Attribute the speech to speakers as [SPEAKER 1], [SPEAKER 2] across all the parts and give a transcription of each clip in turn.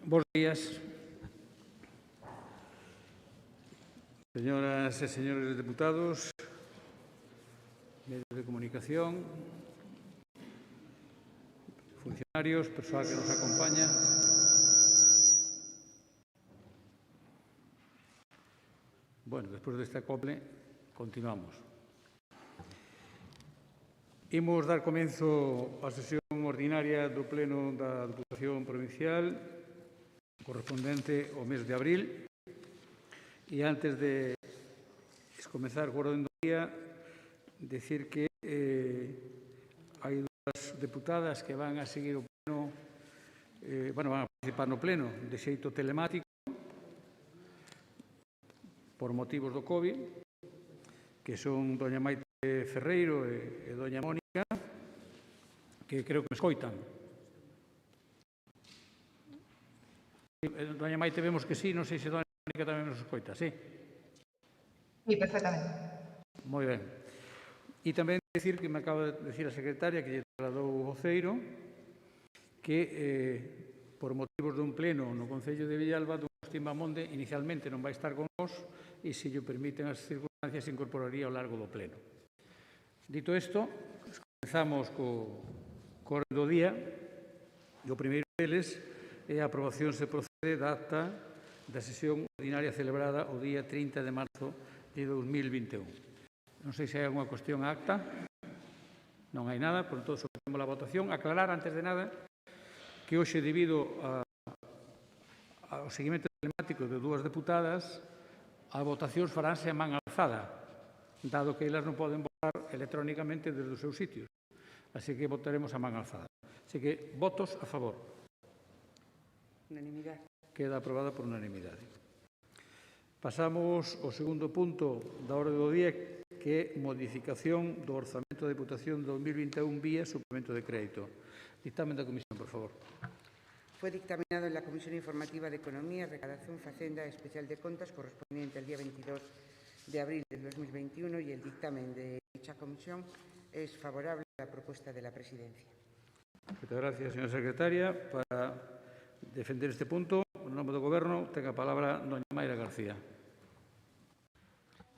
[SPEAKER 1] Bos días, señoras e señores deputados, medios de comunicación, funcionarios, persoal que nos acompaña. Bueno, despois deste acople, continuamos. Imos dar comezo á sesión ordinaria do Pleno da Deputación Provincial correspondente ao mes de abril. E antes de comezar co orden do día, decir que hai dúas deputadas que van a seguir o pleno, van a participar no pleno de xeito telemático por motivos do COVID, que son doña Maite Ferreiro e doña Mónica, que creo que me escoitan. Doña Maite, vemos que sí, non sei se doña Mónica tamén nos escoita, sí?
[SPEAKER 2] Sí, perfectamente.
[SPEAKER 1] Moi ben. E tamén decir que me acaba de decir a secretaria que lle trasladou o voceiro que por motivos dun pleno no Concello de Villalba, don Agustín Bamonde inicialmente non vai estar con nós e, se lle permiten as circunstancias, se incorporaría ao largo do pleno. Dito isto, comenzamos co orden do día e o primeiro deles é a aprobación se procede da acta da sesión ordinaria celebrada o día 30 de marzo de 2021. Non sei se hai alguna cuestión á acta. Non hai nada, por todo sometemos a votación. Aclarar, antes de nada, que hoxe, debido ao seguimento telemático de dúas deputadas, as votacións faránse a man alzada, dado que elas non poden votar electrónicamente desde os seus sitios. Así que votaremos a man alzada. Así que, votos a favor.
[SPEAKER 2] Unanimidade.
[SPEAKER 1] Queda aprobada por unanimidade. Pasamos ao segundo punto da orde do día, que é modificación do orzamento da Deputación de 2021 vía suplemento de crédito. Dictamen da Comisión, por favor.
[SPEAKER 3] Fue dictaminado en la Comisión Informativa de Economía, Recaudación, Facenda Especial de Contas correspondiente al día 22 de abril del 2021 y el dictamen de dicha comisión es favorable a la propuesta de la Presidencia.
[SPEAKER 1] Muchas gracias, señora secretaria. Para defender este punto, en nome do Goberno, ten a palabra doña Mayra García.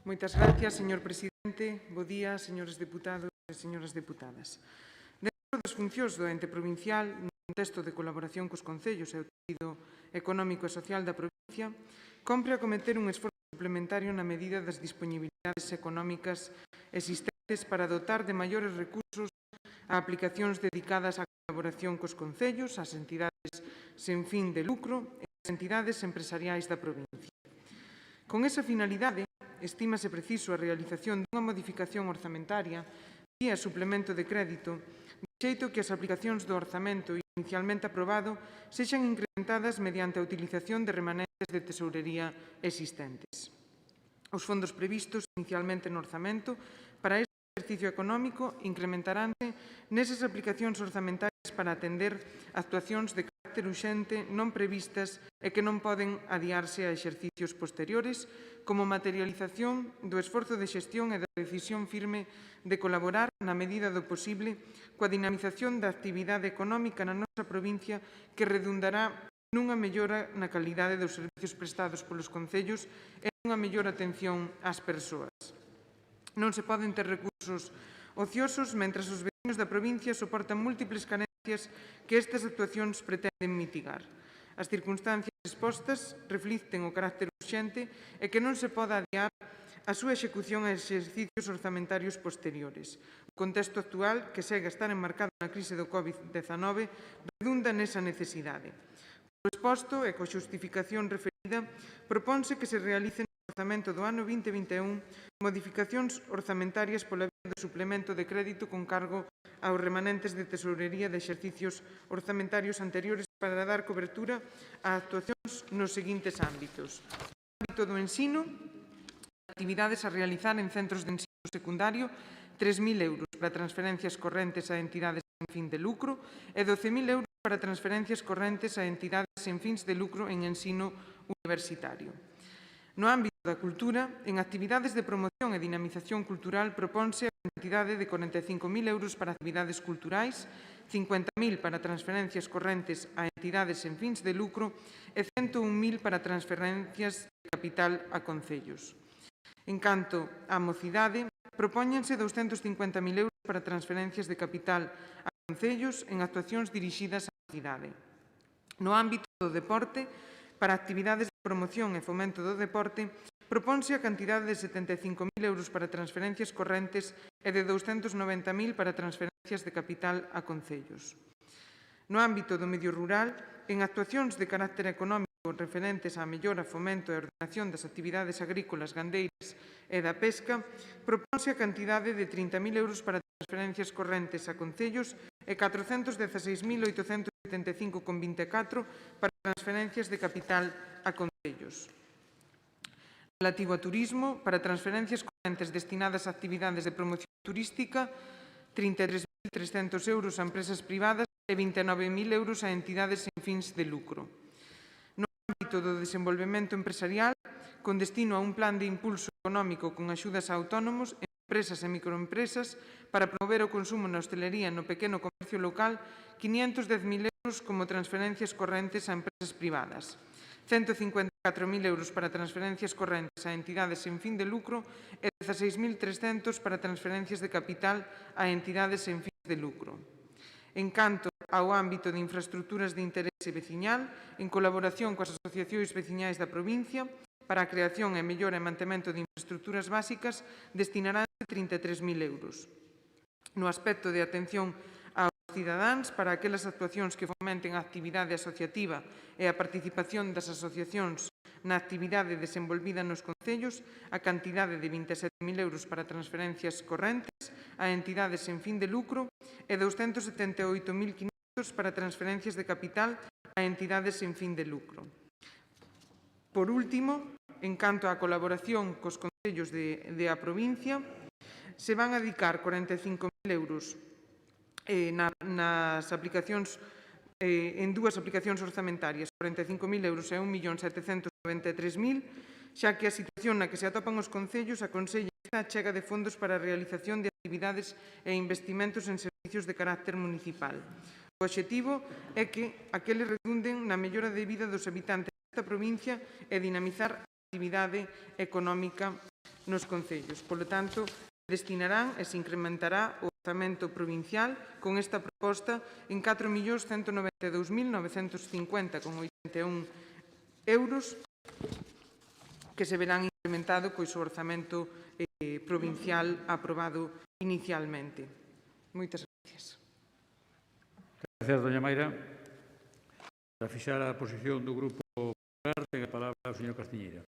[SPEAKER 4] Moitas gracias, señor presidente. Bo día, señores deputados e señoras deputadas. Dentro das funcións do ente provincial, no contexto de colaboración cos concellos e o tecido económico e social da provincia, compre acometer un esforzo suplementario na medida das disponibilidades económicas existentes para dotar de maiores recursos a aplicacións dedicadas á colaboración cos concellos, ás entidades sen fin de lucro e ás entidades empresariais da provincia. Con esa finalidade, estímase preciso a realización dunha modificación orzamentaria vía suplemento de crédito, de xeito que as aplicacións do orzamento inicialmente aprobado sexan incrementadas mediante a utilización de remanentes de tesourería existentes. Os fondos previstos inicialmente no orzamento para este exercicio económico incrementaránse nesas aplicacións orzamentarias para atender actuacións de carácter urxente non previstas e que non poden adiarse a exercicios posteriores, como materialización do esforzo de xestión e da decisión firme de colaborar na medida do posible coa dinamización da actividade económica na nosa provincia, que redundará nunha mellora na calidade dos servicios prestados polos concellos e nunha mellor atención ás persoas. Non se poden ter recursos ociosos mentras os veciños da provincia soportan múltiples carencias que estas actuacións pretenden mitigar. As circunstancias expostas reflicten o carácter urxente e que non se poda adiar a súa execución a exercicios orzamentarios posteriores. O contexto actual, que segue a estar enmarcado na crise do COVID-19, redunda nesa necesidade. O exposto e coa xustificación referida, proponse que se realicen no orzamento do ano 2021 modificacións orzamentarias pola vía do suplemento de crédito con cargo aos remanentes de tesourería de exercicios orzamentarios anteriores para dar cobertura a actuacións nos seguintes ámbitos. No ámbito do ensino, actividades a realizar en centros de ensino secundario, 3.000 euros para transferencias correntes a entidades sen fin de lucro e 12.000 euros para transferencias correntes a entidades sen fins de lucro en ensino universitario. No ámbito da cultura, en actividades de promoción e dinamización cultural, proponse a cantidade de 45.000 euros para actividades culturais, 50.000 para transferencias correntes a entidades sen fins de lucro e 101.000 para transferencias de capital a concellos. En canto á mocidade, propóñense 250.000 euros para transferencias de capital a concellos en actuacións dirixidas á mocidade. No ámbito do deporte, para actividades de promoción e fomento do deporte, proponse a cantidade de 75.000 euros para transferencias correntes e de 290.000 para transferencias de capital a concellos. No ámbito do medio rural, en actuacións de carácter económico referentes á mellora, fomento e ordenación das actividades agrícolas, gandeiras e da pesca, proponse a cantidade de 30.000 euros para transferencias correntes a concellos e 416.875,24 para transferencias de capital a concellos. Relativo a turismo, para transferencias correntes destinadas a actividades de promoción turística, 33.300 euros a empresas privadas e 29.000 euros a entidades sen fins de lucro. No ámbito do desenvolvemento empresarial, con destino a un plan de impulso económico con axudas a autónomos, empresas e microempresas, para promover o consumo na hostelería e no pequeno comercio local, 510.000 euros como transferencias correntes a empresas privadas. 154.000 euros para transferencias correntes a entidades sen fin de lucro e 16.300 para transferencias de capital a entidades sen fin de lucro. En canto ao ámbito de infraestructuras de interese veciñal, en colaboración coas asociacións veciñais da provincia, para a creación e mellora e mantemento de infraestructuras básicas, destinaránse 33.000 euros. No aspecto de atención aos cidadáns, para aquelas actuacións que fomenten a actividade asociativa e a participación das asociacións na actividade desenvolvida nos concellos, a cantidade de 27.000 euros para transferencias correntes a entidades sen fin de lucro e 278.500 para transferencias de capital a entidades sen fin de lucro. Por último, en canto á colaboración cos concellos da provincia, se van a dedicar 45.000 euros nas aplicacións, en dúas aplicacións orzamentarias, 45.000 euros e 1.793.000, xa que a situación na que se atopan os concellos aconsella a chega de fondos para a realización de actividades e investimentos en servicios de carácter municipal. O obxectivo é que aqueles redunden na mellora de vida dos habitantes desta provincia e dinamizar a actividade económica nos concellos. Polo tanto, destinarán e se incrementará o orzamento provincial con esta proposta en 4.192.950,81 euros, que se verán incrementado pois o orzamento provincial aprobado inicialmente. Moitas gracias.
[SPEAKER 1] Gracias, doña Mayra. Para fixar a posición do Grupo Popular, ten a palabra o señor Castiñeira.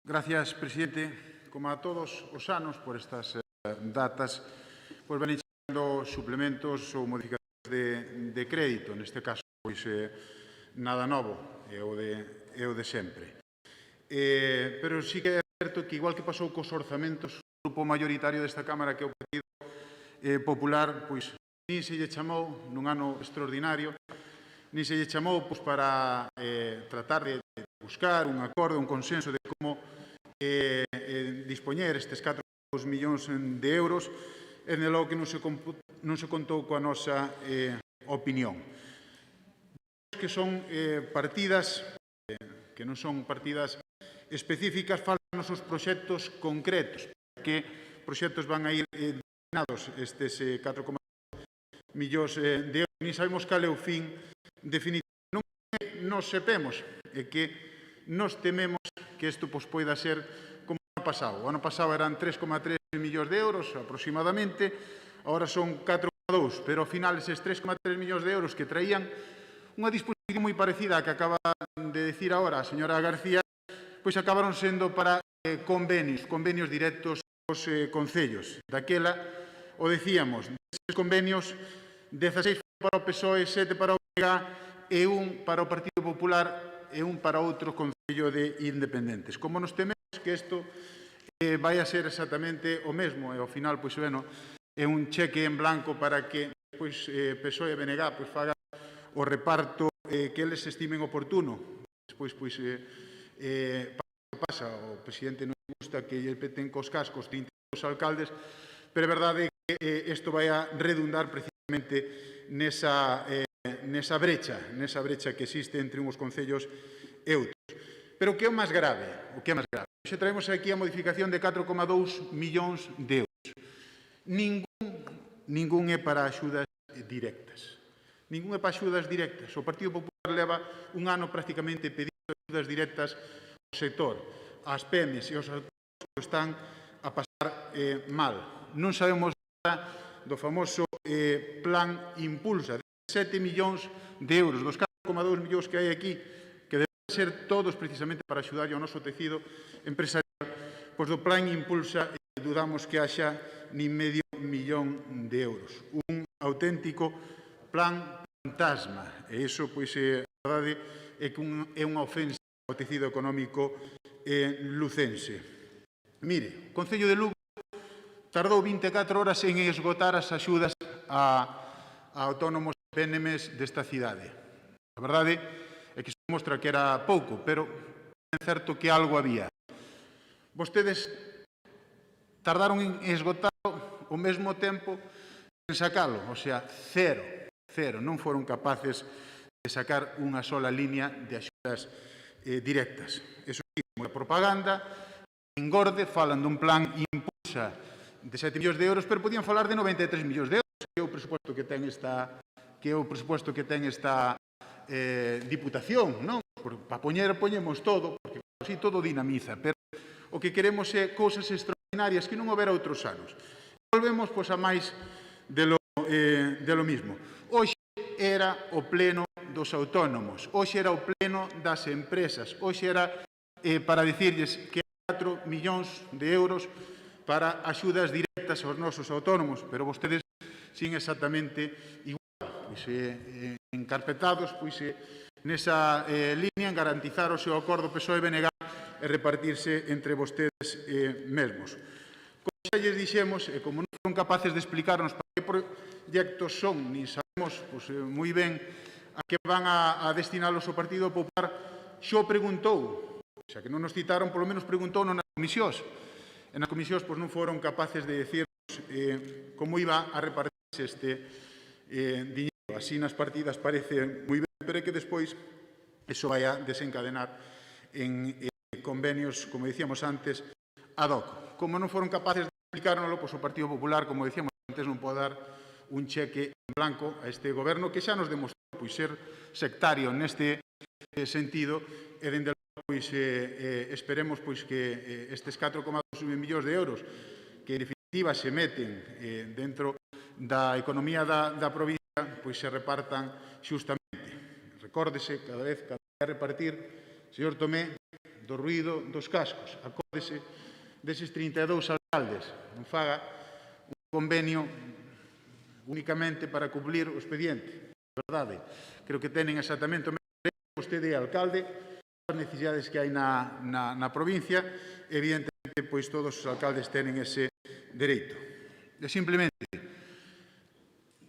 [SPEAKER 5] Gracias, presidente. Como a todos os anos, por estas datas, pois ven chegando suplementos ou modificacións de crédito. Neste caso, pois nada novo, é o de sempre. Pero sí que é certo que, igual que pasou cos orzamentos, o grupo maioritario desta Cámara, que é o Partido Popular, pois nin se lle chamou nun ano extraordinario, nin se lle chamou pois, para tratar de buscar un acordo, un consenso de como dispoñer estes 4 millóns de euros, e de logo que non se contou coa nosa opinión. Que son partidas que non son partidas específicas, falan os seus proxectos concretos, que proxectos van a ir destinados estes 4,5 millóns de euros. Ni sabemos cal é o fin definitivo. Non nos sepemos, é que nos tememos que isto poida ser como o ano pasado. O ano pasado eran 3,3 millóns de euros aproximadamente, agora son 4,2, pero ao final eses 3,3 millóns de euros que traían unha disposición moi parecida a que acaba de decir agora a señora García, pois acabaron sendo para convenios directos aos concellos. Daquela, o decíamos, deses convenios, 16 para o PSOE, 7 para o BNG e 1 para o Partido Popular e un para outro Concello de Independentes. Como nos tememos que isto vai a ser exactamente o mesmo, e ao final, pois, bueno, é un cheque en blanco para que pois, PSOE e BNG pois, fagan o reparto que eles estimen oportuno. Despois, pois, pasa, o presidente non gusta que lle peten cos cascos tinta os alcaldes, pero é verdade que isto vai a redundar precisamente nesa brecha que existe entre uns concellos e outros. Pero o que é o máis grave? Hoxe traemos aquí a modificación de 4,2 millóns de euros. Ningún é para axudas directas. Ningún é para axudas directas. O Partido Popular leva un ano prácticamente pedindo axudas directas ao sector. As PEMES e os autónomos están a pasar mal. Non sabemos nada do famoso plan Impulsa, de 7 millóns de euros, dos 4,2 millóns que hai aquí, que deben ser todos precisamente para axudar ao noso tecido empresarial, pois do plan Impulsa dudamos que haxa ni medio millón de euros. Un auténtico plan fantasma. E iso, pois, a verdade é que é unha ofensa ao tecido económico lucense. Mire, o Concello de Lugo tardou 24 horas en esgotar as axudas a autónomos e PNMs desta cidade. A verdade é que se mostra que era pouco, pero é certo que algo había. Vostedes tardaron en esgotalo ao mesmo tempo en sacalo, o sea, cero. Non foron capaces de sacar unha sola línea de axudas directas. Eso sí, a propaganda, engorde, falan dun plan Impulsa de 7 millóns de euros, pero podían falar de 93 millóns de euros, que é o presuposto que ten esta Diputación, non? Para poñemos todo, porque así todo dinamiza, pero o que queremos é cousas extraordinarias que non houbera outros anos. Volvemos, pois, a máis de lo mismo. Hoxe era o pleno dos autónomos, hoxe era o pleno das empresas, hoxe era para dicirlles que 4 millóns de euros para axudas directas aos nosos autónomos, pero vostedes siguen exactamente igual, pois, encarpetados pois, nesa línea en garantizar o seu acordo PSOE-BNG e repartirse entre vostedes mesmos. Como xa lles dixemos, e como non foron capaces de explicarnos para que proxectos son, ni sabemos moi ben a que van a destinalos o Partido Popular, xo preguntou, xa que non nos citaron, polo menos preguntou nas comisións. E nas comisións non foron capaces de decirnos como iba a repartirse este diñeiro. Así nas partidas parece moi ben, pero é que despois iso vai a desencadenar en convenios, como dicíamos antes, ad hoc. Como non foron capaces de explicárnoslo, pois o Partido Popular, como dicíamos antes, non pode dar un cheque en blanco a este goberno que xa nos demostrou ser sectario neste sentido e dende pois esperemos que estes 4,2 millóns de euros que en definitiva se meten dentro da economía da provincia pois se repartan xustamente. Recórdese cada vez que vai a repartir, señor Tomé, do ruído dos cascos. Acórdese deses 32 alcaldes. Non faga un convenio únicamente para cumplir o expediente. Verdade. Creo que tenen exactamente o mesmo dereito. Vostede é alcalde, as necesidades que hai na provincia, evidentemente, pois todos os alcaldes tenen ese dereito. E simplemente,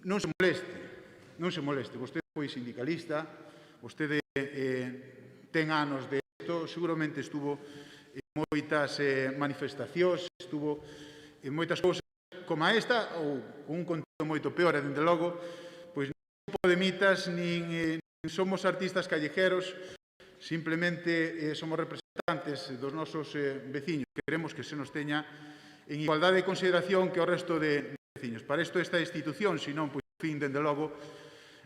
[SPEAKER 5] non se moleste. Vostede foi sindicalista, vostede ten anos de isto, seguramente estuvo en moitas manifestacións, estuvo en moitas cousas como esta, ou un contido moito peor, e, dende logo, pois non podemitas, nin somos artistas callejeros, simplemente somos representantes dos nosos veciños. Queremos que se nos teña en igualdade de consideración que o resto de veciños. Para isto esta institución, senón, pois, fin, dende logo,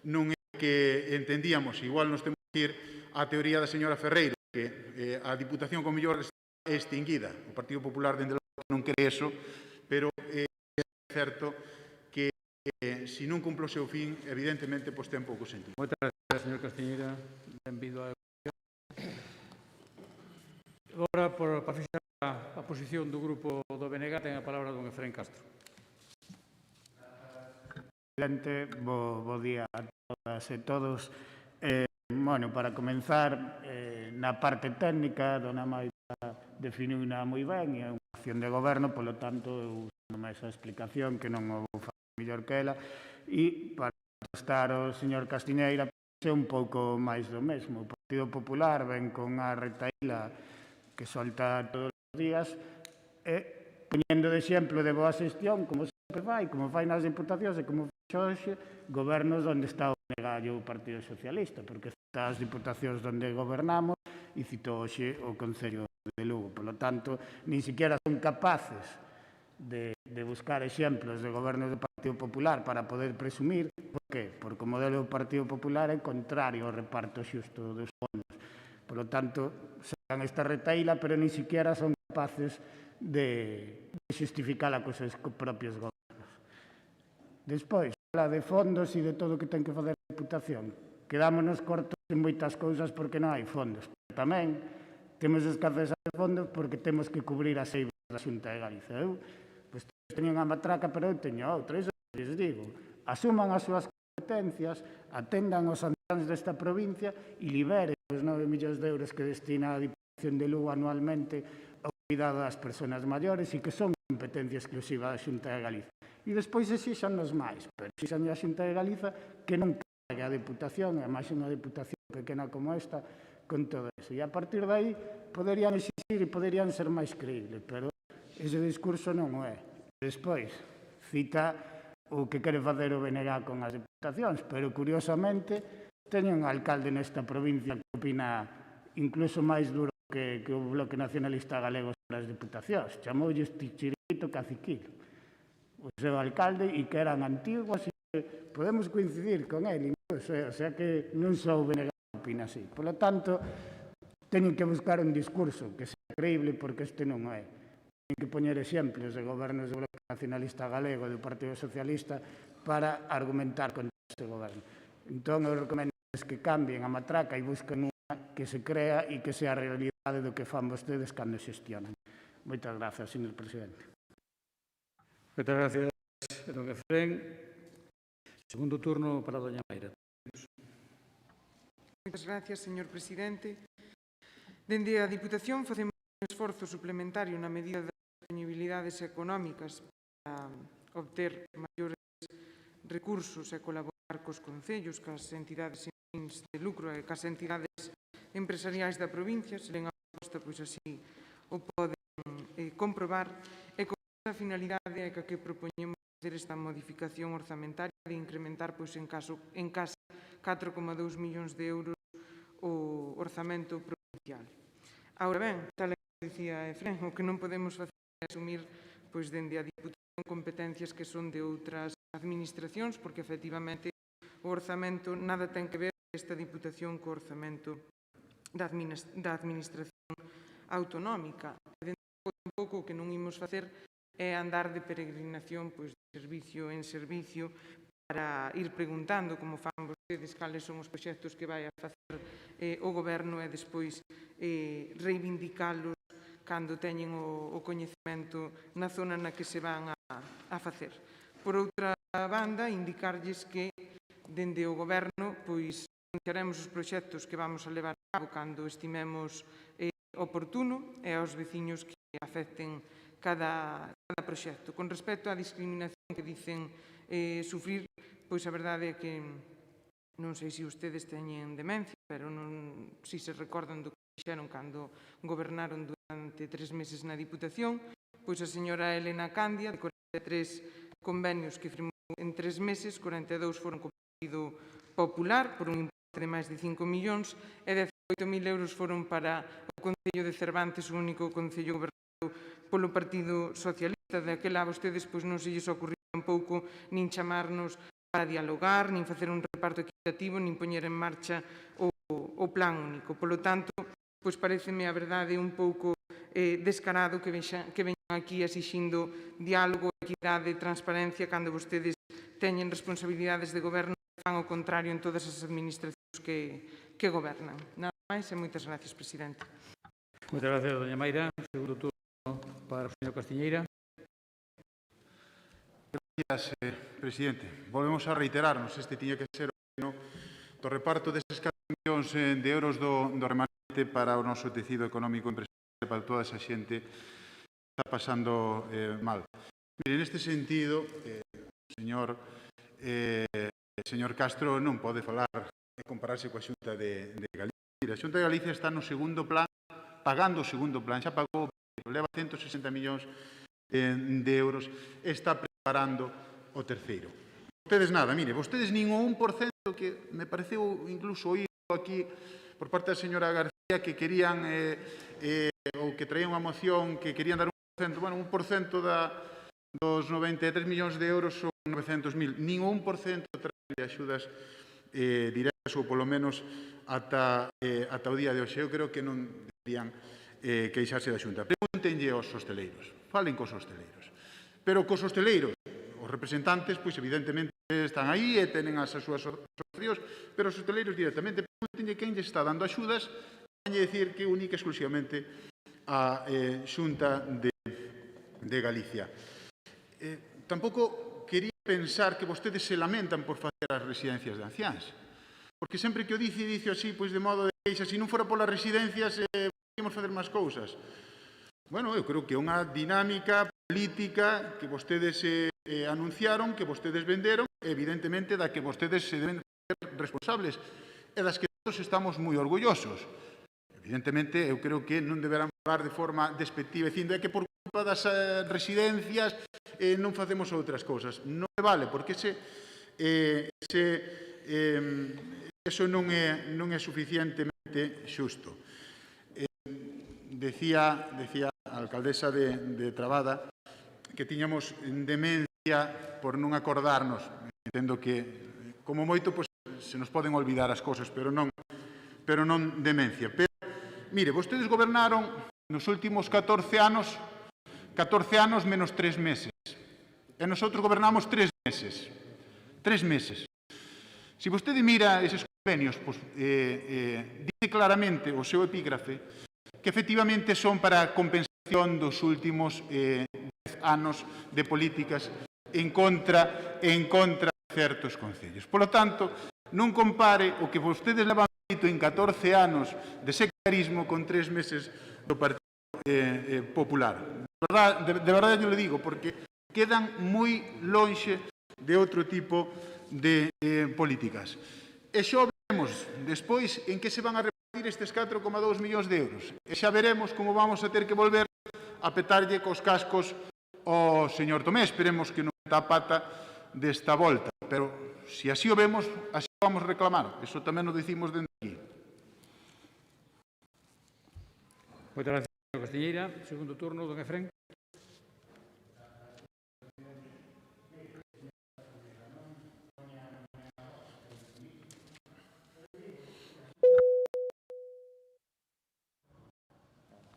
[SPEAKER 5] non é que entendíamos. Igual nos temos que ir á teoría da señora Ferreiro, que a Diputación con mellor está extinguida. O Partido Popular, dende logo, non cree eso, pero é certo que se non cumplo o seu fin, evidentemente, pois ten pouco sentido.
[SPEAKER 1] Moitas gracias, señor Castiñeira. Benvido a agora, para fixar a posición do grupo do BNG, ten a palabra don Efrén Castro.
[SPEAKER 6] Presidente, bo día a todas e todos. Para comenzar, na parte técnica, dona Maida definiuna moi ben, é unha acción de goberno, polo tanto, eu usando esa explicación que non o vou facer mellor que ela, e para contestar ao señor Castiñeira, é un pouco máis do mesmo. O Partido Popular ven con a retaíla que solta todos os días e poñendo de exemplo de boa xestión, como sempre fai, como fai nas diputacións e como fixo hoxe, gobernos onde está o negallo o Partido Socialista, porque cita as diputacións onde gobernamos e citou hoxe o Concello de Lugo. Por lo tanto, nin siquiera son capaces de buscar exemplos de gobernos do Partido Popular para poder presumir. Por qué? Porque o modelo do Partido Popular é contrario ao reparto xusto dos fondos. Por lo tanto, sacan esta retaíla, pero nin siquiera son capaces de justificala cos seus propios gobernos. Despois, fala de fondos e de todo o que ten que facer a Diputación. Quedámonos cortos en moitas cousas porque non hai fondos. Pero tamén temos escasez de fondos porque temos que cubrir as eivas da Xunta de Galicia. Pois teñen a matraca, pero eu teño outra. Iso les digo. Asuman as súas competencias, atendan os anciáns desta provincia e liberen os 9 millóns de euros que destina a Diputación de Lugo anualmente ao cuidado das persoas maiores e que son competencia exclusiva da Xunta de Galicia. E despois exíxanos máis, pero exíxan a Xunta de Galicia que non cargue a Diputación, e máis unha Diputación pequena como esta, con todo eso. E a partir de aí poderían exixir e poderían ser máis creíbles, pero ese discurso non o é. Despois, cita o que quere facer o BNG con as diputacións, pero curiosamente teñen un alcalde nesta provincia que opina incluso máis duro que o Bloque Nacionalista Galego sobre as diputacións. Chamoulle Chirito Caciquil, o seu alcalde, e que eran antiguos e que podemos coincidir con ele, incluso, o sea que non só o BNG opina así. Por lo tanto, teñen que buscar un discurso que sea creíble porque este non é. Teñen que poñer exemplos de gobernos do Bloque Nacionalista Galego e do Partido Socialista para argumentar contra este goberno. Entón, eu recomendo que cambien a matraca e busquen unha que se crea e que sea a realidade do que fan vostedes cando xestionan. Moitas grazas, señor presidente.
[SPEAKER 1] Moitas gracias, don Efrén. Segundo turno para doña Mayra.
[SPEAKER 4] Moitas gracias, señor presidente. Dende a Diputación facemos un esforzo suplementario na medida das disponibilidades económicas para obter maiores recursos e colaborar cos concellos, cas entidades sen fins de lucro e cas entidades empresariais da provincia. Se len a proposta, pois así o poden comprobar. E con esta finalidade é que propoñemos facer esta modificación orzamentaria de incrementar, pois en casa 4,2 millóns de euros o orzamento provincial. Ahora ben, tal como dicía Efrén, o que non podemos facer é asumir pois dende a Diputación competencias que son de outras administracións, porque efectivamente o orzamento nada ten que ver esta Diputación co orzamento da administración autonómica. E un pouco o que non imos facer é andar de peregrinación pois, de servicio en servicio para ir preguntando, como fan vostedes, cales son os proxectos que vai a facer o Goberno e despois reivindicalos cando teñen o coñecemento na zona na que se van a facer. Por outra banda, indicarlles que dende o Goberno pois anunciaremos os proxectos que vamos a levar a cabo cando estimemos oportuno e aos veciños que afecten cada proxecto. Con respecto á discriminación que dicen sufrir, pois a verdade é que non sei se ustedes teñen demencia, pero non si se recordan do que fixeron cando gobernaron durante 3 meses na Diputación, pois a señora Elena Candia, de 43 convenios que firmou en 3 meses, 42 foron co Partido Popular, por un importe de máis de 5 millóns, e 18.000 euros foron para o Concello de Cervantes, o único concello gobernado polo Partido Socialista. Daquela a vostedes pois non se lles ocurriu tampouco nin chamarnos para dialogar, nin facer un reparto equitativo, nin poñer en marcha o plan único. Polo tanto, pois pareceme a verdade un pouco descarado que veñan aquí exixindo diálogo, equidade, transparencia, cando vostedes teñen responsabilidades de goberno e fan o contrario en todas as administracións que gobernan. Nada máis e moitas gracias, presidente.
[SPEAKER 1] Moitas gracias, doña Mayra. Segundo turno para o señor Castiñeira.
[SPEAKER 5] Gracias, presidente. Volvemos a reiterarnos, este tiña que ser o pleno do reparto destes 4 millóns de euros do remanente para o noso tecido económico empresarial, para toda esa xente que está pasando mal. Mire, neste sentido, señor Castro non pode falar e compararse coa Xunta de Galicia. A Xunta de Galicia está no segundo plan, pagando o segundo plan, xa pagou, leva 160 millóns de euros, está preparando o terceiro. Vostedes nada, mire, vostedes nin o 1%, que me pareceu incluso oír aquí por parte da señora García que querían, ou que traían unha moción que querían dar 1%, bueno, 1% dos 93 millóns de euros son 900.000, nin o 1% trae de axudas directas ou polo menos ata o día de hoxe. Eu creo que non deberían queixarse da Xunta. Pregúntenlle aos hosteleiros, falen cos hosteleiros. Pero cos hosteleiros, os representantes, pois evidentemente están aí e tenen as súas asociacións, pero os hosteleiros directamente pregúntenlle quen lle está dando axudas, van dicir que única e exclusivamente a Xunta de Galicia. Tampouco quería pensar que vostedes se lamentan por facer as residencias de anciáns, porque sempre que o dice así, pois de modo de queixa, se non fora polas residencias, podíamos fazer máis cousas. Bueno, eu creo que é unha dinámica política que vostedes anunciaron, que vostedes venderon, evidentemente da que vostedes se deben ser responsables e das que todos estamos moi orgullosos. Evidentemente, eu creo que non deberán falar de forma despectiva, dicindo que por culpa das residencias non facemos outras cousas. Non me vale, porque eso non é suficientemente xusto. Decía a alcaldesa de Trabada que tiñamos demencia por non acordarnos. Entendo que, como moito, pues, se nos poden olvidar as cousas, pero non demencia. Pero, mire, vostedes gobernaron nos últimos 14 anos menos 3 meses. E nosotros gobernamos 3 meses. 3 meses. Se vostede mira eses convenios, pues, dice claramente o seu epígrafe que efectivamente son para a compensación dos últimos 10 anos de políticas en contra de certos concellos. Por lo tanto, non compare o que vostedes levan feito en 14 anos de sectarismo con 3 meses do Partido Popular. De verdade eu le digo, porque quedan moi lonxe de outro tipo de políticas. E xa veremos despois en que se van a repartir estes 4,2 millóns de euros. E xa veremos como vamos a ter que volver a petarlle cos cascos ao señor Tomé. Esperemos que non meta a pata desta volta. Pero, se así o vemos, así o vamos a reclamar. Eso tamén o dicimos dende aquí.
[SPEAKER 1] Moitas gracias, señor Castiñeira. Segundo turno, don Efrén.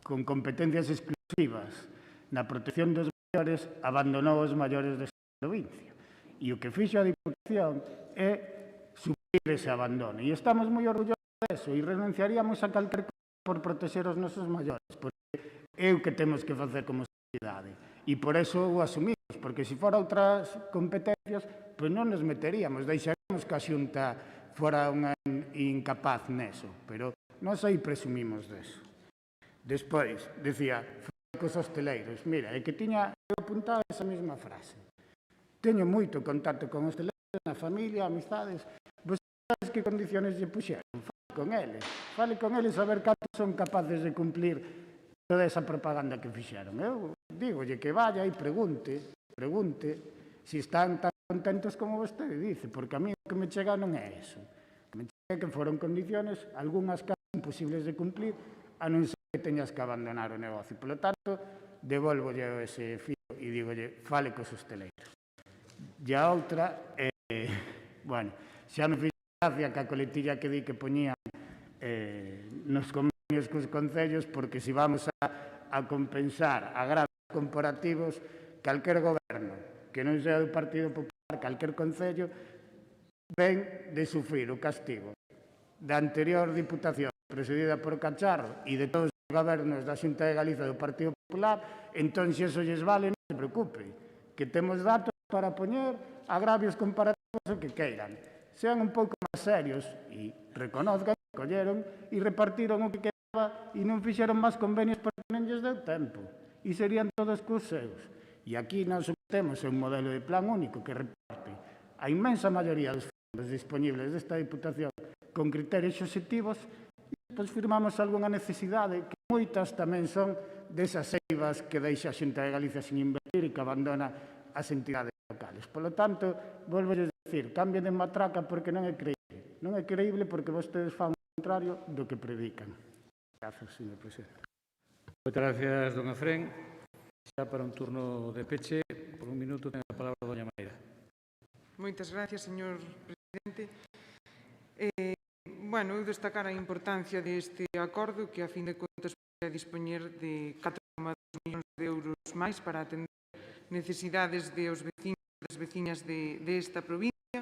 [SPEAKER 6] Con competencias exclusivas na protección dos maiores, abandonou os maiores desta provincia. E o que fixo a Diputación é suplir ese abandono. E estamos moi orgullosos deso e renunciaríamos a calquer cosa por proteger os nosos maiores, porque é o que temos que facer como sociedade. E por eso o asumimos, porque se fora outras competencias, pois non nos meteríamos, deixaríamos que a Xunta fora unha incapaz neso, pero nós aí presumimos deso. Despois, decía, cos hosteleiros. Mira, é que tiña apuntado esa mesma frase. Teño moito contacto con hosteleiros, na familia, amistades. Vos sabes que condiciones lle puxeron? Fale con eles a ver cantos son capaces de cumplir toda esa propaganda que fixeron. Eu dígolle que vaya e pregunte se están tan contentos como vostede dice, porque a mí o que me chega non é eso. Me chega que foron condiciones, algunhas casas imposibles de cumplir, a non ser que teñas que abandonar o negocio. Por lo tanto, devolvolle ese fío e dígolle, fale cos hosteleiros. E a outra, bueno, xa non fixe gracia que a coletilla que di que poñían nos convenios cos concellos, porque se vamos a compensar agravios comparativos, calquer goberno que non sea do Partido Popular, calquer concello, ven de sufrir o castigo da anterior Diputación presidida por Cacharro e de todos os gobernos da Xunta de Galicia do Partido Popular. Entón, se iso lles vale, non se preocupe, que temos datos para poñer agravios comparativos o que queiran. Sean un pouco máis serios e reconozcan que colleron e repartiron o que quedaba e non fixeron máis convenios porque non lles deu tempo. E serían todos cos seus. E aquí nós temos un modelo de plan único que reparte a inmensa maioría dos fondos disponibles desta Diputación con criterios obxectivos e depois firmamos algunha necesidade que moitas tamén son desas eivas que deixa a Xunta de Galicia sin invertir e que abandona as entidades locales. Por lo tanto, volvo a dicir, cambio de matraca porque non é creíble. Non é creíble porque vostedes fan o contrario do que predican. Grazas, señor presidente.
[SPEAKER 1] Moitas gracias, don Efrén. Xa para un turno de peche, por un minuto ten a palabra doña Maira.
[SPEAKER 4] Moitas gracias, señor presidente. Bueno, eu destacar a importancia deste acordo que, a fin de contas, vai dispoñer de 4,2 millóns de euros máis para atender necesidades dos veciños e das veciñas desta provincia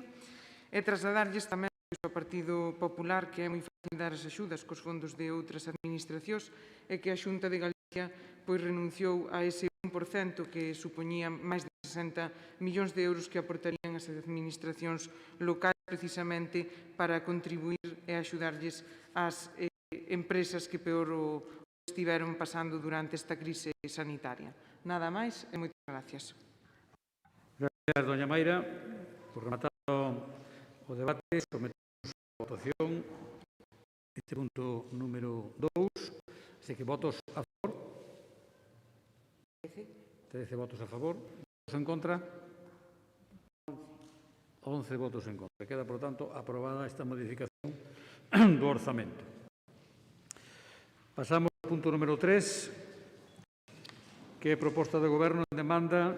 [SPEAKER 4] e trasladarlles tamén ao Partido Popular que é moi fácil dar as axudas cos fondos de outras administracións e que a Xunta de Galicia renunciou a ese 1% que supoñía máis de 60 millóns de euros que aportarían as administracións locais precisamente para contribuir e axudarlles ás empresas que peor o estiveron pasando durante esta crise sanitaria. Nada máis e moitas gracias.
[SPEAKER 1] Gracias, doña Maira. Por rematado o debate, sometemos a votación este punto número 2. Así que votos a favor. 13 votos a favor. Votos en contra. 11 votos en contra. Queda, por tanto, aprobada esta modificación do orzamento. Pasamos ao punto número 3, que é proposta do Goberno en demanda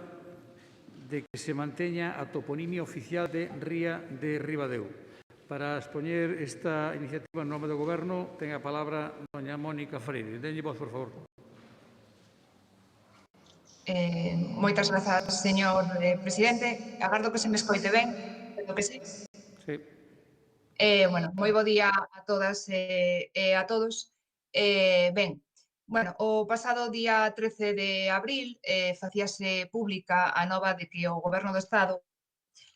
[SPEAKER 1] de que se manteña a toponimia oficial de Ría de Ribadeo. Para expoñer esta iniciativa en nome do Goberno, ten a palabra doña Mónica Freire. Denlle voz, por favor.
[SPEAKER 2] Moitas grazas, señor presidente. Agardo que se me escoite ben. Creo que sí.
[SPEAKER 1] Sí.
[SPEAKER 2] Bueno, moi bo día a todas e a todos. Ben, bueno, o pasado día 13 de abril facíase pública a nova de que o Goberno do Estado